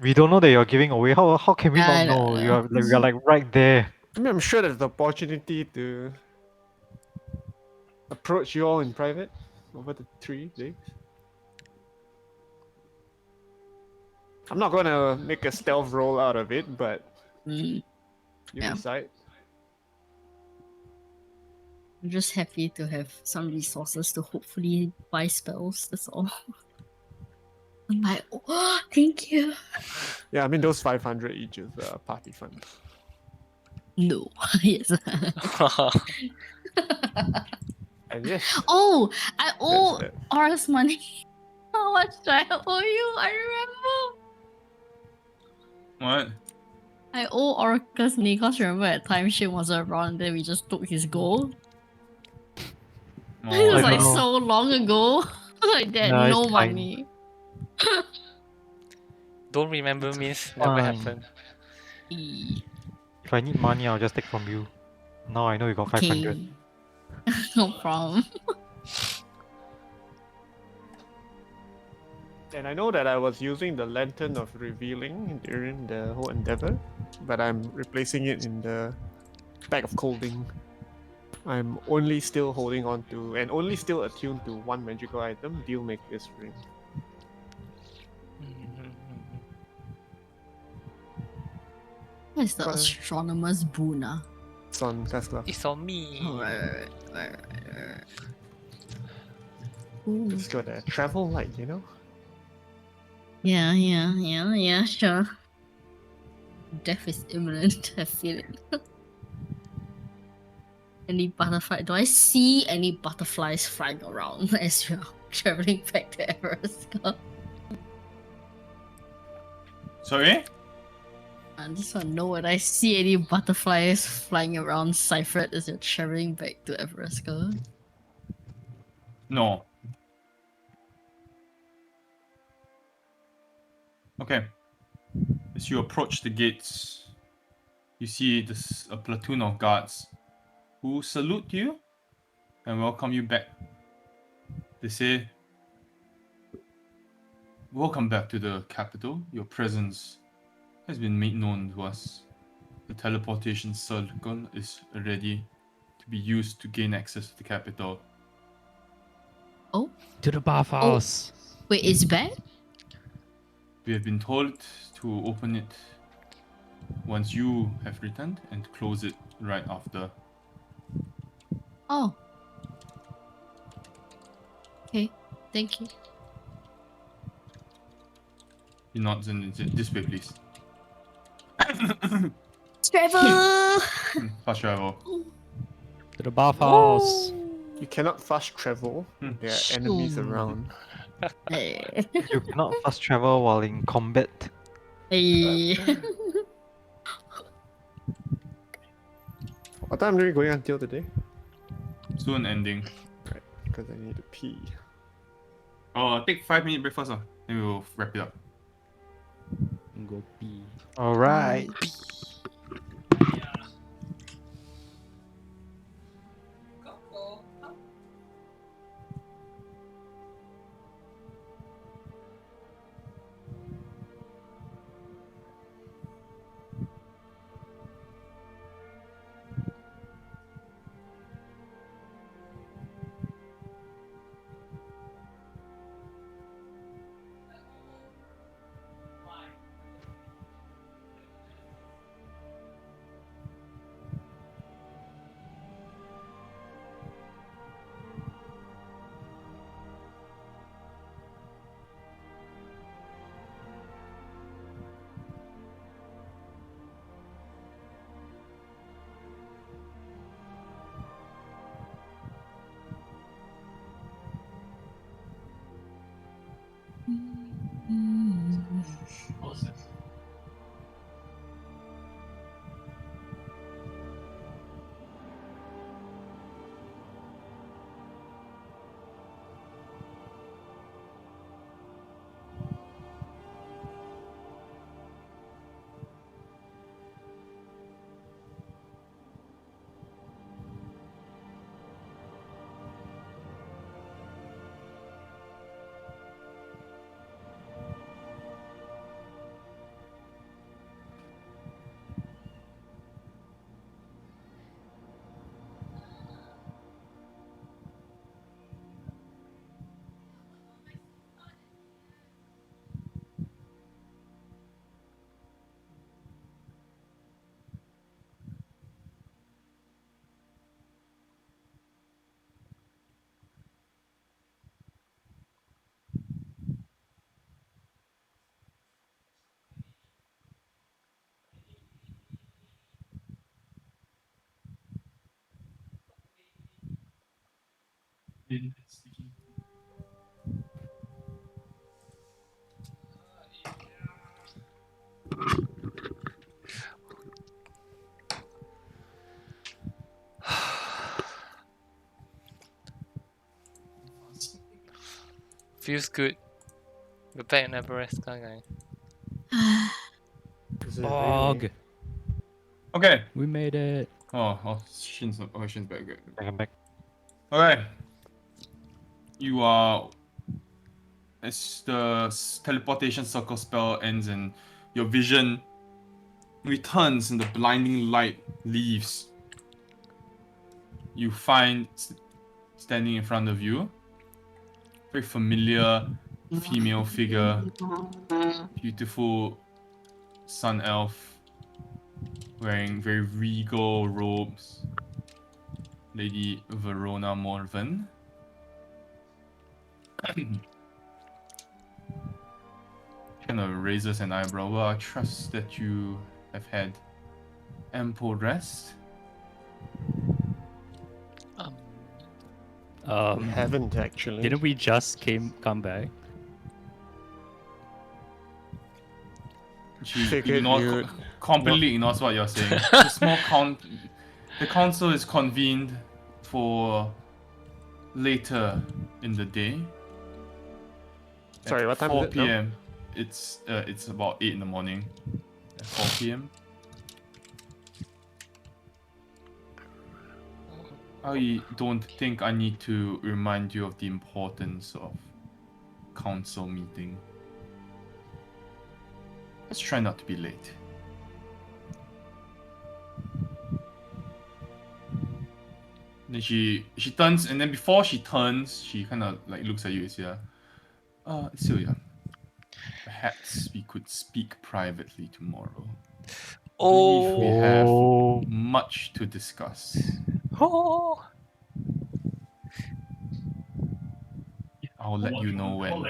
We don't know that you're giving away. How can we I not know? know. You're like right there. I mean, I'm sure there's the opportunity to approach you all in private over the 3 days. I'm not gonna make a stealth roll out of it, but Mm, you Yeah. decide. I'm just happy to have some resources to hopefully buy spells. That's all. I'm like, oh, thank you. Yeah, I mean those 500 each is party fund. No, yes. And yes, Oh, I owe that. Aura's money. How much do I owe you? I remember. What? I owe Orcus money because remember at time Shin wasn't around, then we just took his gold. Oh, It was I like don't know. so long ago. Like that, Nah, it's no fine. money. Don't remember It's means never fine. happened. E- If I need money, I'll just take from you. Now I know you got 500. Okay. No problem. And I know that I was using the Lantern of Revealing during the whole endeavor, but I'm replacing it in the Bag of Colding. I'm only still holding on to and only still attuned to one magical item, Deal Maker's Ring. What is the But- astronomer's boon? Ah? It's on Kaskla. It's on me. Oh, right. Ooh. It's got a travel light, you know? Yeah, sure. Death is imminent, I feel it. Any butterfly? Do I see any butterflies flying around as we are traveling back to Everest? sorry? I just want to know whether I see any butterflies flying around Cypher as you're traveling back to Everest. No. Okay. As you approach the gates, you see a platoon of guards who salute you and welcome you back. They say, "Welcome back to the capital. Your presence has been made known to us. The teleportation circle is ready to be used to gain access to the capital." Oh, To the bathhouse. wait, it's back? We have been told to open it once you have returned and close it right after. Oh. Okay, thank you. He nods and says, "This way, please." Travel! Fast travel. To the bathhouse. You cannot fast travel. Hmm. There are enemies around. Hey. You cannot fast travel while in combat. Hey. What time are we going until today? Soon ending. Because I need to pee. Oh, take 5 minute break first, then we will wrap it up. Go pee. Alright. feels good. We're back in Nebraska, guys. Is it Bog. really? Okay. We made it. Shin's back. Good. Back and back. Okay. You are. As the teleportation circle spell ends and your vision returns and the blinding light leaves, you find standing in front of you very familiar female figure, beautiful sun elf wearing very regal robes, Lady Verona Morven. Kind of raises an eyebrow. Well, I trust that you have had ample rest. We haven't actually. Didn't we just come back? She Figured you'd completely ignores what you're saying. The council is convened for later in the day. Sorry, At what time 4 is it now? p.m. It's about 8 in the morning. At 4 p.m. I don't think I need to remind you of the importance of council meeting. Let's try not to be late. Then she turns, and then before she turns, she kind of like looks at you, Isia. Celia, perhaps we could speak privately tomorrow. I believe we Oh. have much to discuss. Oh. I'll let you know when.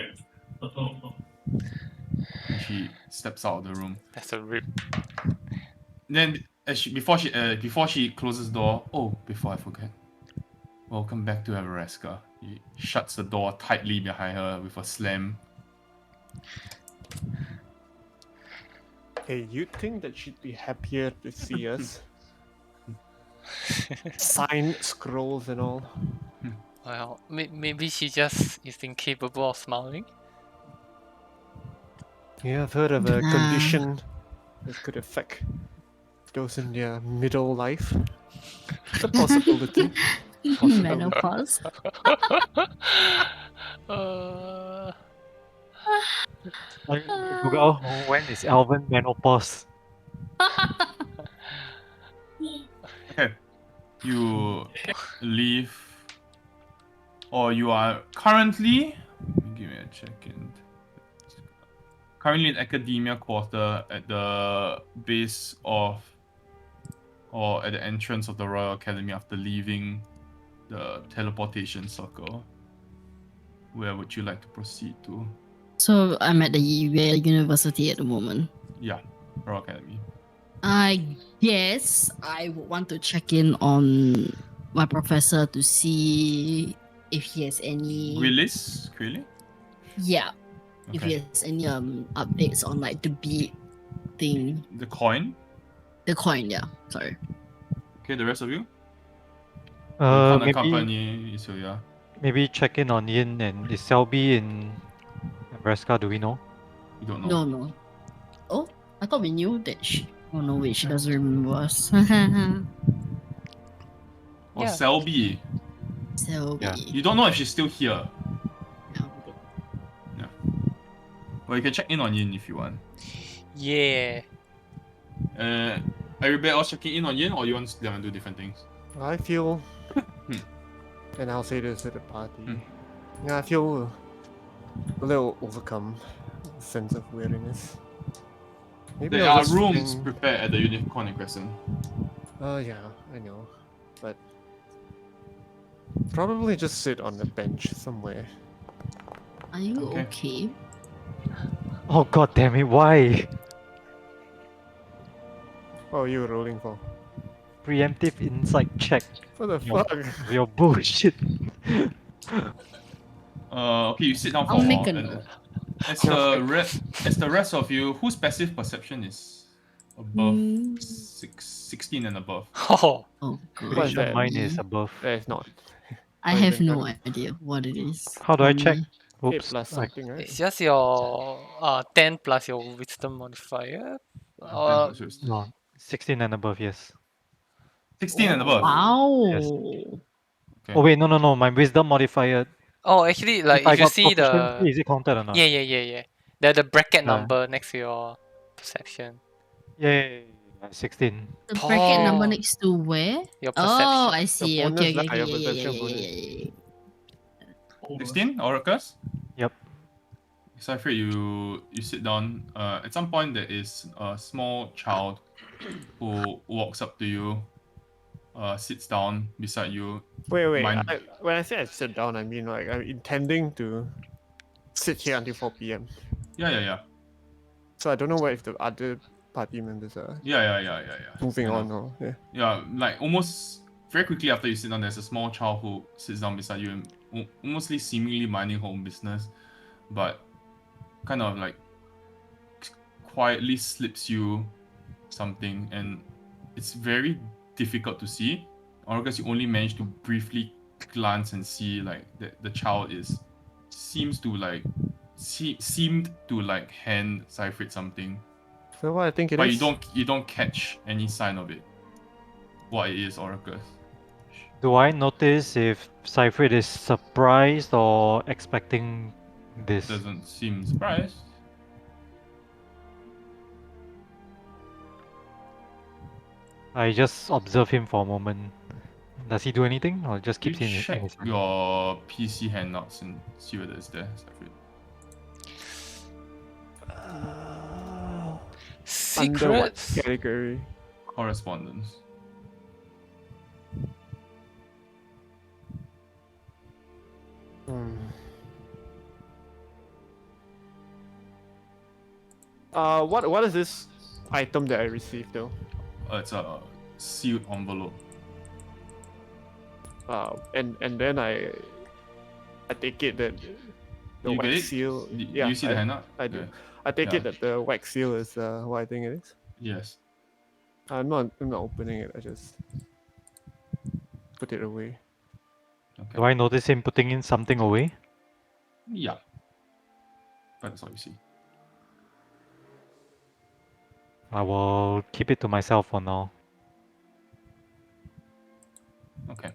And she steps out of the room. That's a rip. Then, before she closes the door, before I forget, welcome back to Everesca. He shuts the door tightly behind her with a slam. Hey, you'd think that she'd be happier to see us. Sign scrolls and all. Well, maybe she just is incapable of smiling. Yeah, I've heard of a Nah. condition that could affect those in their middle life. It's a possibility. Menopause. Google, when is Alvin menopause? Okay. You leave, or you are currently. Give me a second. Currently in Academia Quarter at the base of, or at the entrance of the Royal Academy after leaving the teleportation circle. Where would you like to proceed to? So I'm at the Yale University at the moment. Yeah, Royal Academy. I guess I would want to check in on my professor to see if he has any. Willis? Really? Yeah, if he Okay. has any updates on like the beat thing, The coin? the coin. Yeah, sorry. Okay, the rest of you? Maybe Company, so yeah. maybe check in on Yin, and is Selby in Nebraska? Do we know? You don't know. No. Oh, I thought we knew that she. Oh no, wait, she doesn't remember us. Or Yeah. Selby. Selby. Yeah. You don't know if she's still here. Yeah. Well, you can check in on Yin if you want. Yeah. Everybody else checking in on Yin, or you want them to do different things? I feel, and I'll say this to the party. Hmm. Yeah, I feel a little overcome, a sense of weariness. Maybe There I'll are just rooms think- prepared at the Unicorn and Crescent. Yeah, I know, but probably just sit on a bench somewhere. Are you Okay. okay? Oh god damn it! Why? What are you rolling for? Preemptive insight check. What the Yo. fuck? Your bullshit. Okay, you sit down for I'll a make while. a and note. As the rest of you, whose passive perception is above 16 and above? Oh. Oh, good. What's Pretty sure that? mine is above. It's not. I Not have even no funny. idea what it is. How do I for check? me. 8 Oops. plus something, right? It's just your 10 plus your wisdom modifier. Then plus yours. No, 16 and above, yes. 16 and above. Wow. Okay. Oh wait, no. My wisdom modifier. Oh, actually, like If I if you got see the proficiency, is it counted or not? yeah, the bracket Yeah. number next to your perception. Yeah, 16. The bracket number Oh. next to where? Your Oh, perception. I see. bonus Okay, lah, okay, your yeah, yeah, perception yeah, bonus. yeah. 16, Oracus? Yep. Cypher, you sit down. At some point, there is a small child who walks up to you, sits down beside you. Wait. Mine- When I say I sit down, I mean like I'm intending to sit here until 4 p.m. Yeah. So I don't know what if the other party members are Yeah. moving I know. on or yeah. Yeah, like almost very quickly after you sit down, there's a small child who sits down beside you and almostly seemingly minding her own business, but kind of like quietly slips you something, and it's very difficult to see. Or because you only manage to briefly glance and see like the child seemed to like hand Cypher something, So what I think it but is. you don't catch any sign of it. What it is, Oracus. Do I notice if Cypher is surprised or expecting this? Doesn't seem surprised. I just observe him for a moment. Does he do anything or just You keeps in check his hand? your PC handouts and see whether it's there. Cypher. Under what Secrets. category? Correspondence. What is this item that I received though? It's a sealed envelope. And then I take it that the You wax get it? seal. Do yeah, you see the I, handout? I do. Yeah. I take Yeah. it that the wax seal is what I think it is. Yes. I'm not opening it. I just put it away. Okay. Do I notice him putting in something away? Yeah. But that's all you see. I will keep it to myself for now. Okay.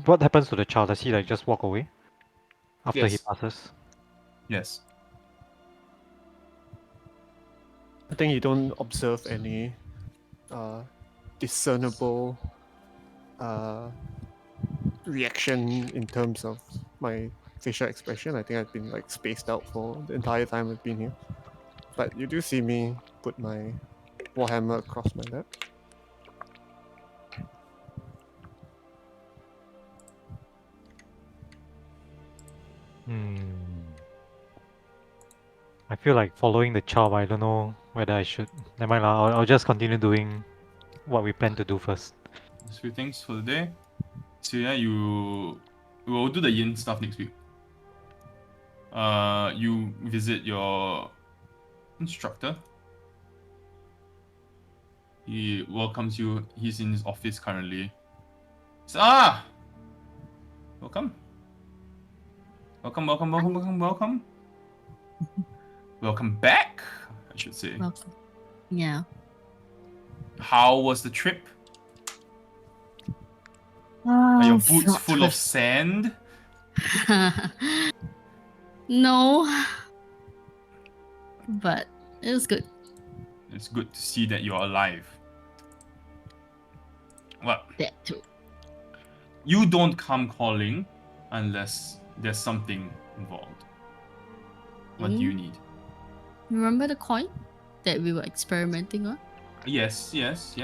What happens to the child? Does he like just walk away after he Yes. passes? Yes. I think you don't observe any discernible reaction in terms of my facial expression. I think I've been like spaced out for the entire time I've been here. But you do see me put my warhammer across my lap. I feel like following the child, but I don't know whether I should. Never mind, I'll just continue doing what we plan to do first. There's a few things for the day. So yeah, we'll do the yin stuff next week. You visit your instructor. He welcomes you. He's in his office currently. So, welcome. Welcome. Welcome back, I should say. Welcome. Yeah. How was the trip? Are your boots not full of sand? No. But it was good. It's good to see that you're alive. Well, That too. you don't come calling unless there's something involved. What do you need? Remember the coin that we were experimenting on? Yes. Yeah, I've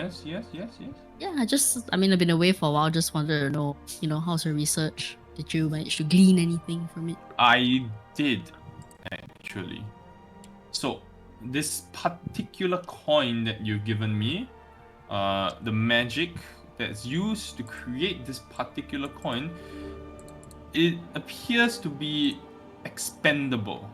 been away for a while. Just wanted to know, how's your research? Did you manage to glean anything from it? I did, actually. So, this particular coin that you've given me, the magic that's used to create this particular coin, it appears to be expendable.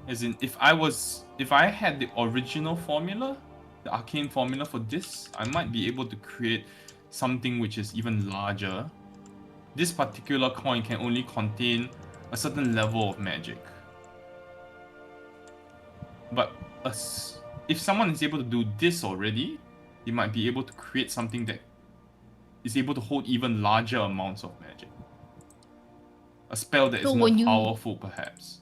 As in, if I had the original formula, the arcane formula for this, I might be able to create something which is even larger. This particular coin can only contain a certain level of magic. But if someone is able to do this already, they might be able to create something that is able to hold even larger amounts of magic. A spell that is So more when you- powerful, perhaps.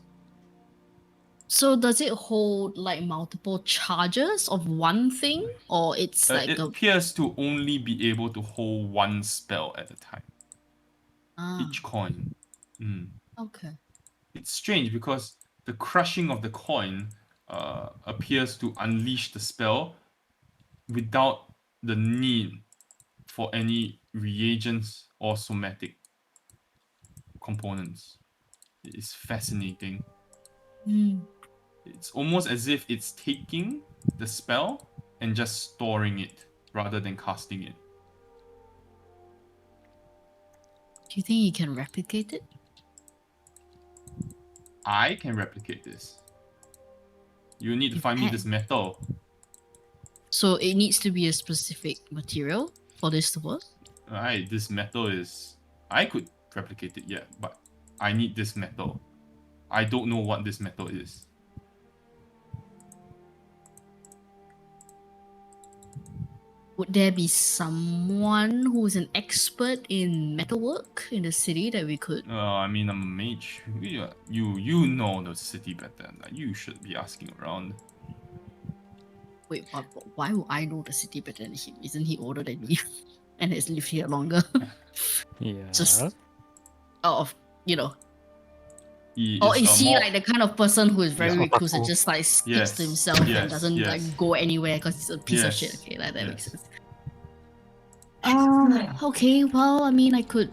So does it hold like multiple charges of one thing, or it's like It a appears to only be able to hold one spell at a time. ah, Each coin. okay. It's strange because the crushing of the coin appears to unleash the spell without the need for any reagents or somatic components. It is fascinating. Hmm. It's almost as if it's taking the spell and just storing it rather than casting it. Do you think you can replicate it? I can replicate this. You need to You find me can. this metal. So it needs to be a specific material for this to work? Alright, this metal is... I could replicate it, yeah, but I need this metal. I don't know what this metal is. Would there be someone who is an expert in metalwork in the city that we could? I mean, I'm a mage. You know the city better. Like, you should be asking around. Wait, but why would I know the city better than him? Isn't he older than me and has lived here longer? Yeah. Just out of, you know. He Or is is a he more- like the kind of person who is very Yeah. recluse and just like sticks Yes, to himself yes, and doesn't yes. like go anywhere because he's a piece of Yes, shit? Okay, like that makes yes. sense. Okay, well, I mean, I could.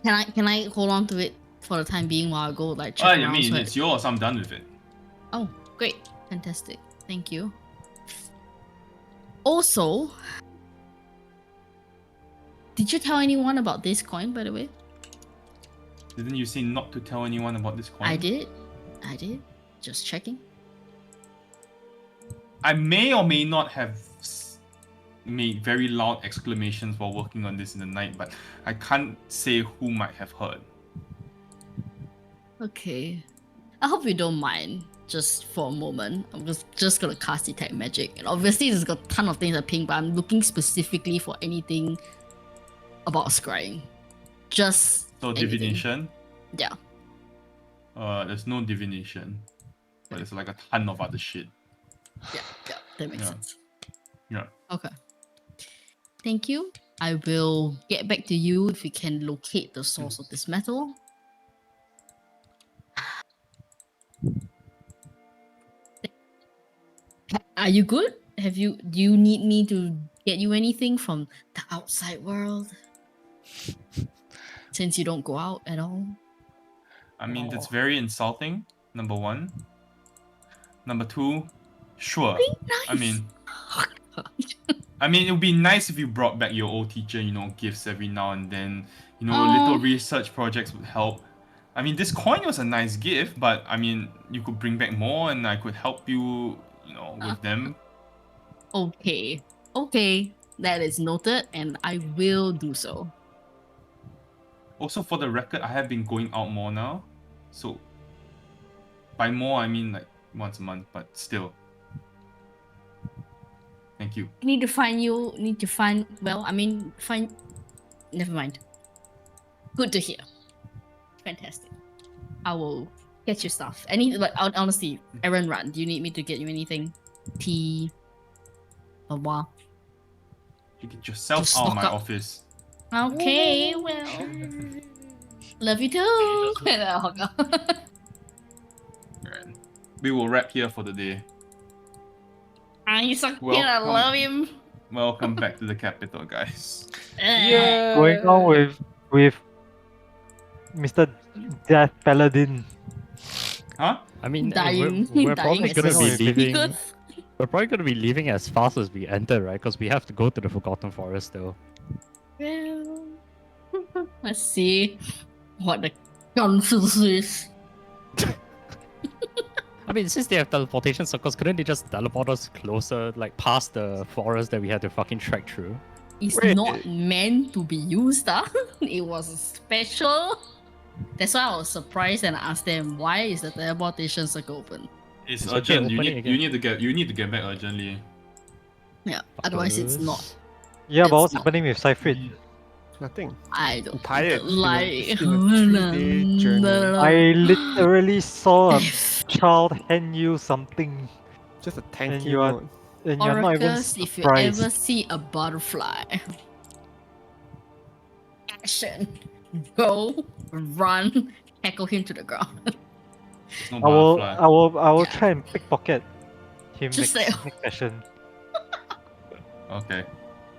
Can I hold on to it for the time being while I go like check I around? mean, so it's yours. I'm done with it. Oh, great, fantastic, thank you. Also, did you tell anyone about this coin, by the way? Didn't you say not to tell anyone about this coin? I did. Just checking. I may or may not have made very loud exclamations while working on this in the night, but I can't say who might have heard. Okay. I hope you don't mind. Just for a moment, I'm just gonna cast detect magic, and obviously there's got a ton of things I ping, but I'm looking specifically for anything about scrying. Just So anything. divination? Yeah. There's no divination, but there's like a ton of other shit. Yeah, that makes Yeah. sense. Yeah. Okay. Thank you. I will get back to you if we can locate the source of this metal. Are you good? Do you need me to get you anything from the outside world? Since you don't go out at all? I mean, that's Oh. very insulting, number one. Number two, sure. I mean, it would be nice if you brought back your old teacher, gifts every now and then. Little Oh. research projects would help. I mean, this coin was a nice gift, but I mean, you could bring back more and I could help you, with them. Okay. That is noted, and I will do so. Also, for the record, I have been going out more now. So, by more, I mean like once a month, but still. Thank you. Need to find. Never mind. Good to hear. Fantastic. I will get you stuff. Honestly, Aaron Run, do you need me to get you anything? Tea? A while? You get yourself Just out of stock my up. office. Okay, well. Love you too. And I'll hug up. Alright. We will wrap here for the day. You suck kid, I Welcome. love him. Welcome back to the capital, guys. Yeah. Going on with Mr. Death Paladin. Huh? I mean, Dying- we're dying probably gonna be as leaving. Good. We're probably gonna be leaving as fast as we enter, right? Because we have to go to the Forgotten Forest still. Well, let's see what the consensus is. I mean, since they have teleportation circles, couldn't they just teleport us closer, like past the forest that we had to fucking trek through? It's Wait. not meant to be used. It was special. That's why I was surprised and asked them, why is the teleportation circle open? It's It's okay, urgent. You open it need again. you need to get back urgently. Yeah, otherwise it's not. Fuckers. Yeah, but It's what's not. happening with Cypher? Nothing. I don't I'm tired. It's been a- like. it's been a 3-day journey. I literally saw a child hand you something, Just a thank And you you are- note. and you're not even Oracles, if you ever surprised. see a butterfly, action, go, run, tackle him to the ground. It's no I will, butterfly. I will Yeah. try and pickpocket him Just next, like- next session. Okay.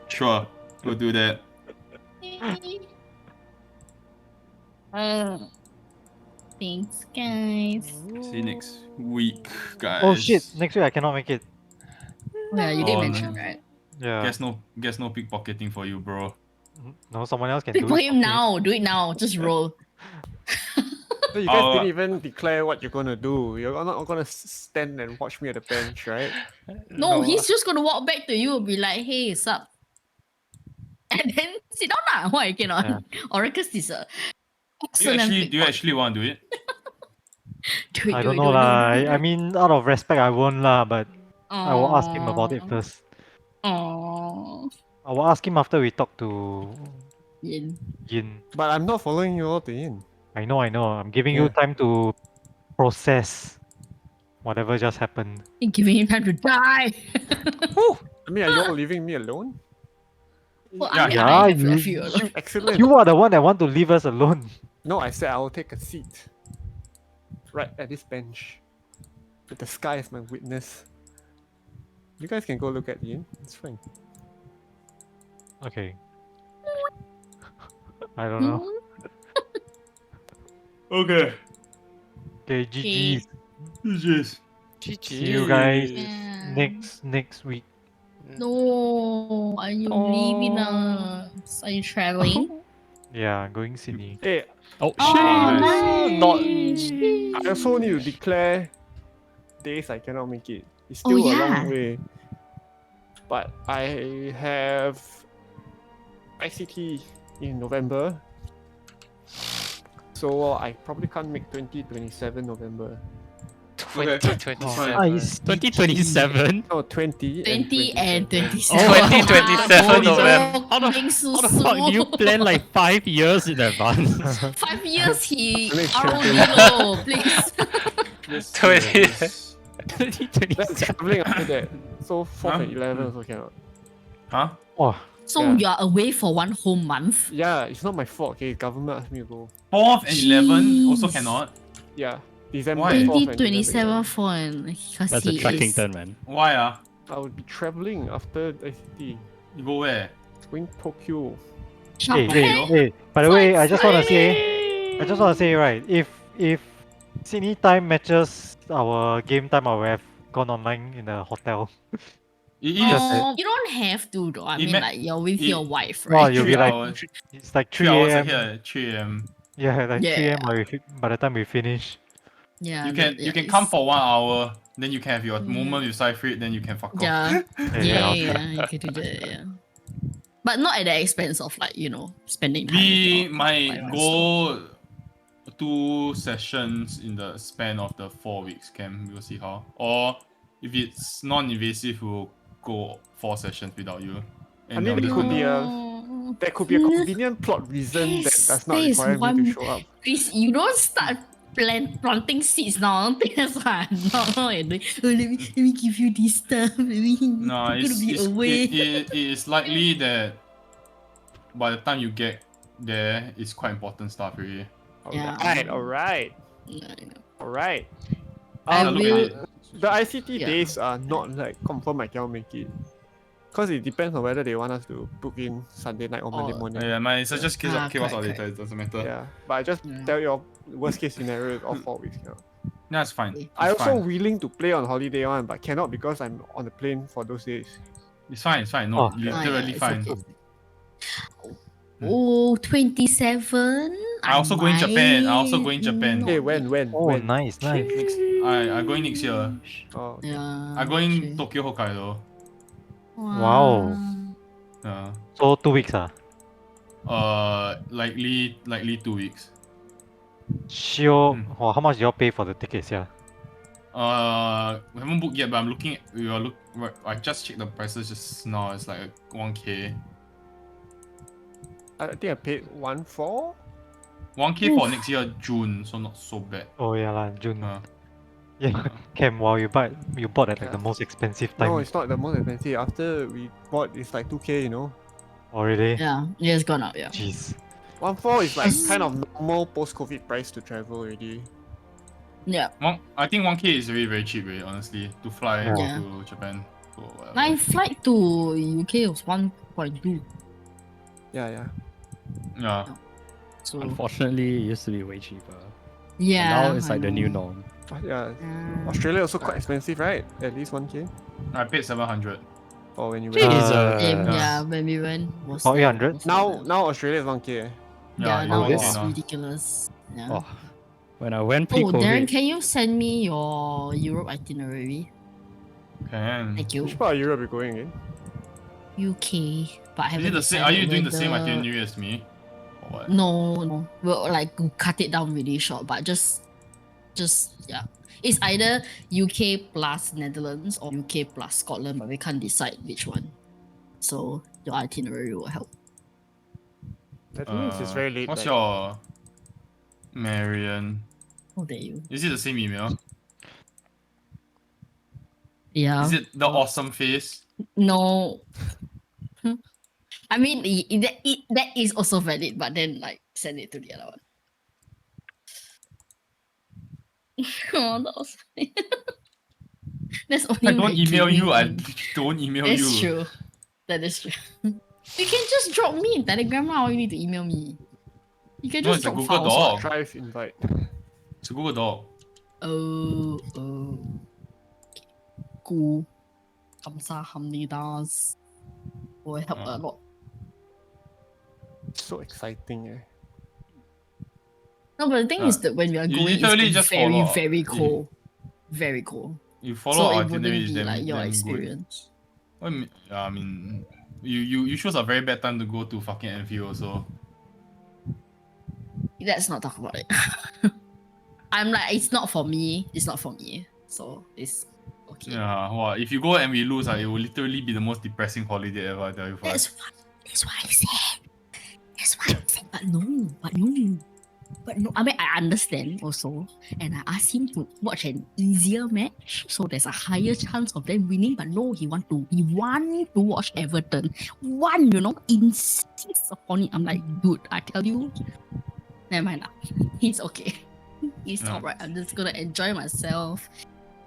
Sure. We'll do that. Thanks, guys. See you next week, guys. Oh shit! Next week I cannot make it. Yeah, you did Oh, mention, no. right? Yeah. Guess no pickpocketing for you, bro. No, someone else can do Pick it. for for him me. now. Do it now. Just roll. So you guys Oh, didn't even declare what you're gonna do. You're not gonna stand and watch me at the bench, right? No, he's just gonna walk back to you and be like, "Hey, sup?" And then sit down lah. Why you cannot? Yeah. Oracles is a Do you excellent. actually want to do it? Do it, I do don't it, know do it, lah. do it, do I it. mean, out of respect, I won't lah. But I will ask him about it Aw. first. Aww. I will ask him after we talk to Yin. Yin. But I'm not following you all to in. I know. I'm giving you Yeah. time to process whatever just happened. You're giving him time to die. I mean, are you all leaving me alone? Well, Yeah, I mean, yeah, I have you- left you alone. Excellent. You are the one that want to leave us alone. No, I said I will take a seat. Right at this bench. With the sky as my witness. You guys can go look at Ian. It's fine. Okay. I don't know. Okay. Okay, GG. Yes. See you guys Yeah. next week. No, are you leaving us? Are you traveling? Yeah, going Sydney. Hey, Oh shit! Oh, Not- nice. I also need to declare days I cannot make it. It's still a yeah. long way. But I have ICT in November. So I probably can't make 2027 November. 2027. Nice. 2027. No, 20 20 and 27. 2027 Oh, November. How the fuck do you plan like 5 years in advance? 5 years he Next RO please. Yes, 20. yes. Then 2027. traveling after that. So 4th Huh? and 11 also cannot. Huh? Oh, So Yeah. you are away for 1 whole month? Yeah, it's not my fault. Okay, government asked me to go. 4th and 11 also Jeez. cannot. Yeah, December Why? 4th and 2027 for an because That's a he tracking is turn, man. Why ah? I would be traveling after ICT. You go where? Going Tokyo. hey, shopping. hey, hey. By the way, I just want to say, right, if Sydney time matches our game time, I would have gone online in the hotel. It is. Oh, you don't have to though. I It mean, ma- like you're with it- your wife, Oh, right? you'll be 3 like, hours. it's like 3 3 hours a.m. ahead. 3 a.m. Yeah, like 3 a.m. Yeah. by the time we finish. Yeah, You can yeah, you can it's- come for 1 hour, then you can have your Mm. moment with Cypher, then you can fuck off. Yeah, Yeah, yeah, you can do that. Yeah, but not at the expense of like spending time. with We your might wife and go 2 sessions in the span of the 4 weeks camp. We'll see how. Or if it's non-invasive, we'll go 4 sessions without you. I mean, I'm it just could gonna- be a There could be a convenient plot reason that does not There is require me one- to show up. Please, you don't start planting seeds now. That's why I'm not. Let me give you this stuff. No, you're it's, gonna be it's, away. it is likely that by the time you get there, it's quite important stuff already. Yeah. Alright. I Have a look will- at it. The ICT Yeah. days are not like confirm I cannot make it. Because it depends on whether they want us to book in Sunday night or Monday Oh. morning. Yeah, my suggest case Ah, of chaos correct, later, it doesn't matter. Yeah, but I just Yeah. tell you all, worst case scenario is all 4 weeks now. That's fine. Okay. It's I also fine. willing to play on holiday one, but cannot because I'm on the plane for those days. It's fine, it's fine. No, Oh. Ah, yeah, literally it's fine. okay. Oh, 27. I also going Japan. I also going Japan. Not Hey, when? Oh, When? nice. Next, I going next year. Oh, okay. Yeah. I going true. Tokyo, Hokkaido. Wow. Yeah. So 2 weeks ah. Likely 2 weeks. Sure. Hmm. Wow, how much do y'all pay for the tickets? Yeah. We haven't booked yet, but I'm looking. I just checked the prices just now. It's like 1K. I think I paid 1.4. 1K for next year June, so not so bad. Oh yeah lah, June. Uh, Yeah. Cam, wow, you bought at like the Yeah. most expensive time. No, it's not the most expensive. After we bought, it's like 2K, you know. Already. Yeah, it's gone up. Yeah. Jeez. 1.4 is like Yes. kind of normal post-COVID price to travel already. Yeah. I think 1K is very very cheap, honestly, to fly Yeah. to Japan. Or whatever. My flight to UK was 1.2. Yeah. Yeah. So Unfortunately, it used to be way cheaper. yeah. And now it's I like the new know. norm. Yeah. Yeah. Australia also quite expensive, right? At least 1K. I paid 700. Or when you went. Jesus. Same, Yeah. yeah, when we went was About the- 800? was Now the- Australia is 1K. Yeah, yeah, it's now 1K it's now. ridiculous. Yeah. Oh, when I went Oh, pre-COVID, Darren, can you send me your Europe itinerary? Can. Thank you. Which part of Europe are you going in? UK, but I Is haven't. it the same? Are you decided doing the same whether- itinerary as me? Or what? No. We'll like cut it down really short, but just yeah. It's either UK plus Netherlands or UK plus Scotland, but we can't decide which one. So your itinerary will help. I think it's very late. What's like- your Marion? Oh, there you. Is it the same email? Yeah. Is it the awesome face? No. I mean, that is also valid, but then like send it to the other one. Oh, that was that's only I don't my email you. I gaming thing. don't email That's you. true. That is true. You can just drop me in Telegram now. Why you need to email me? You can No, just it's a drop Google files. Doc. Drive invite. It's a Google Doc. Oh. Cool. 감사합니다. Will help a lot. So exciting, eh? No, but the thing is that when we are you going, literally it's just very, follow- very you- cold. Very cold. You follow So our it wouldn't itinerary is be damn, like your damn experience. good. I mean, you chose a very bad time to go to fucking Enfield also. Let's not talk about it. I'm like, it's not for me. It's not for me. So it's okay. Yeah, wow. If you go and we lose, it will literally be the most depressing holiday ever. I tell you. That's what I said. That's what I said. But no. I mean, I understand also, and I asked him to watch an easier match, so there's a higher chance of them winning. But no, he want to watch Everton. Insist upon it. I'm like, dude, I tell you, never mind lah. He's okay. He's Yeah. alright. I'm just gonna enjoy myself.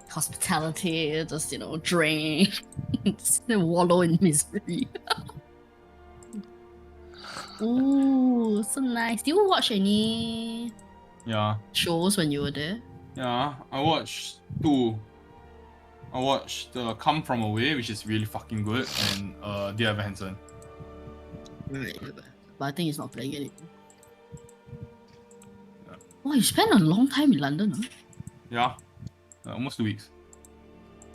Hospitality, just drink, just wallow in misery. Ooh, so nice. Do you watch any Yeah, shows when you were there? yeah. I watched 2. I watched Come From Away, which is really fucking good, and Dear Evan Hansen. Right, but I think it's not playing it. Oh, you spent a long time in London, huh? Yeah, almost 2 weeks.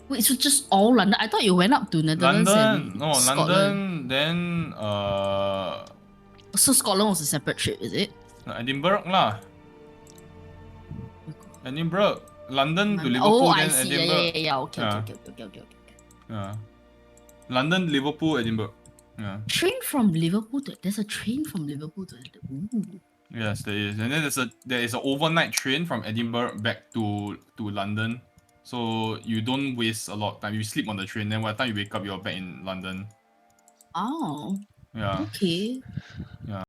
Wait, so just all London? I thought you went up to Netherlands and London, Scotland. then So Scotland was a separate trip, is it? Edinburgh lah. Edinburgh, London to Liverpool, Oh, I then see. Edinburgh. Yeah. Okay, Yeah. okay. Yeah. London, Liverpool, Edinburgh. Yeah. Train from Liverpool to there's a train from Liverpool to Ooh. Yes, there is, and then there is an overnight train from Edinburgh back to London, so you don't waste a lot of time. You sleep on the train, then by the time you wake up, you're back in London. Oh, Yeah. okay. Yeah.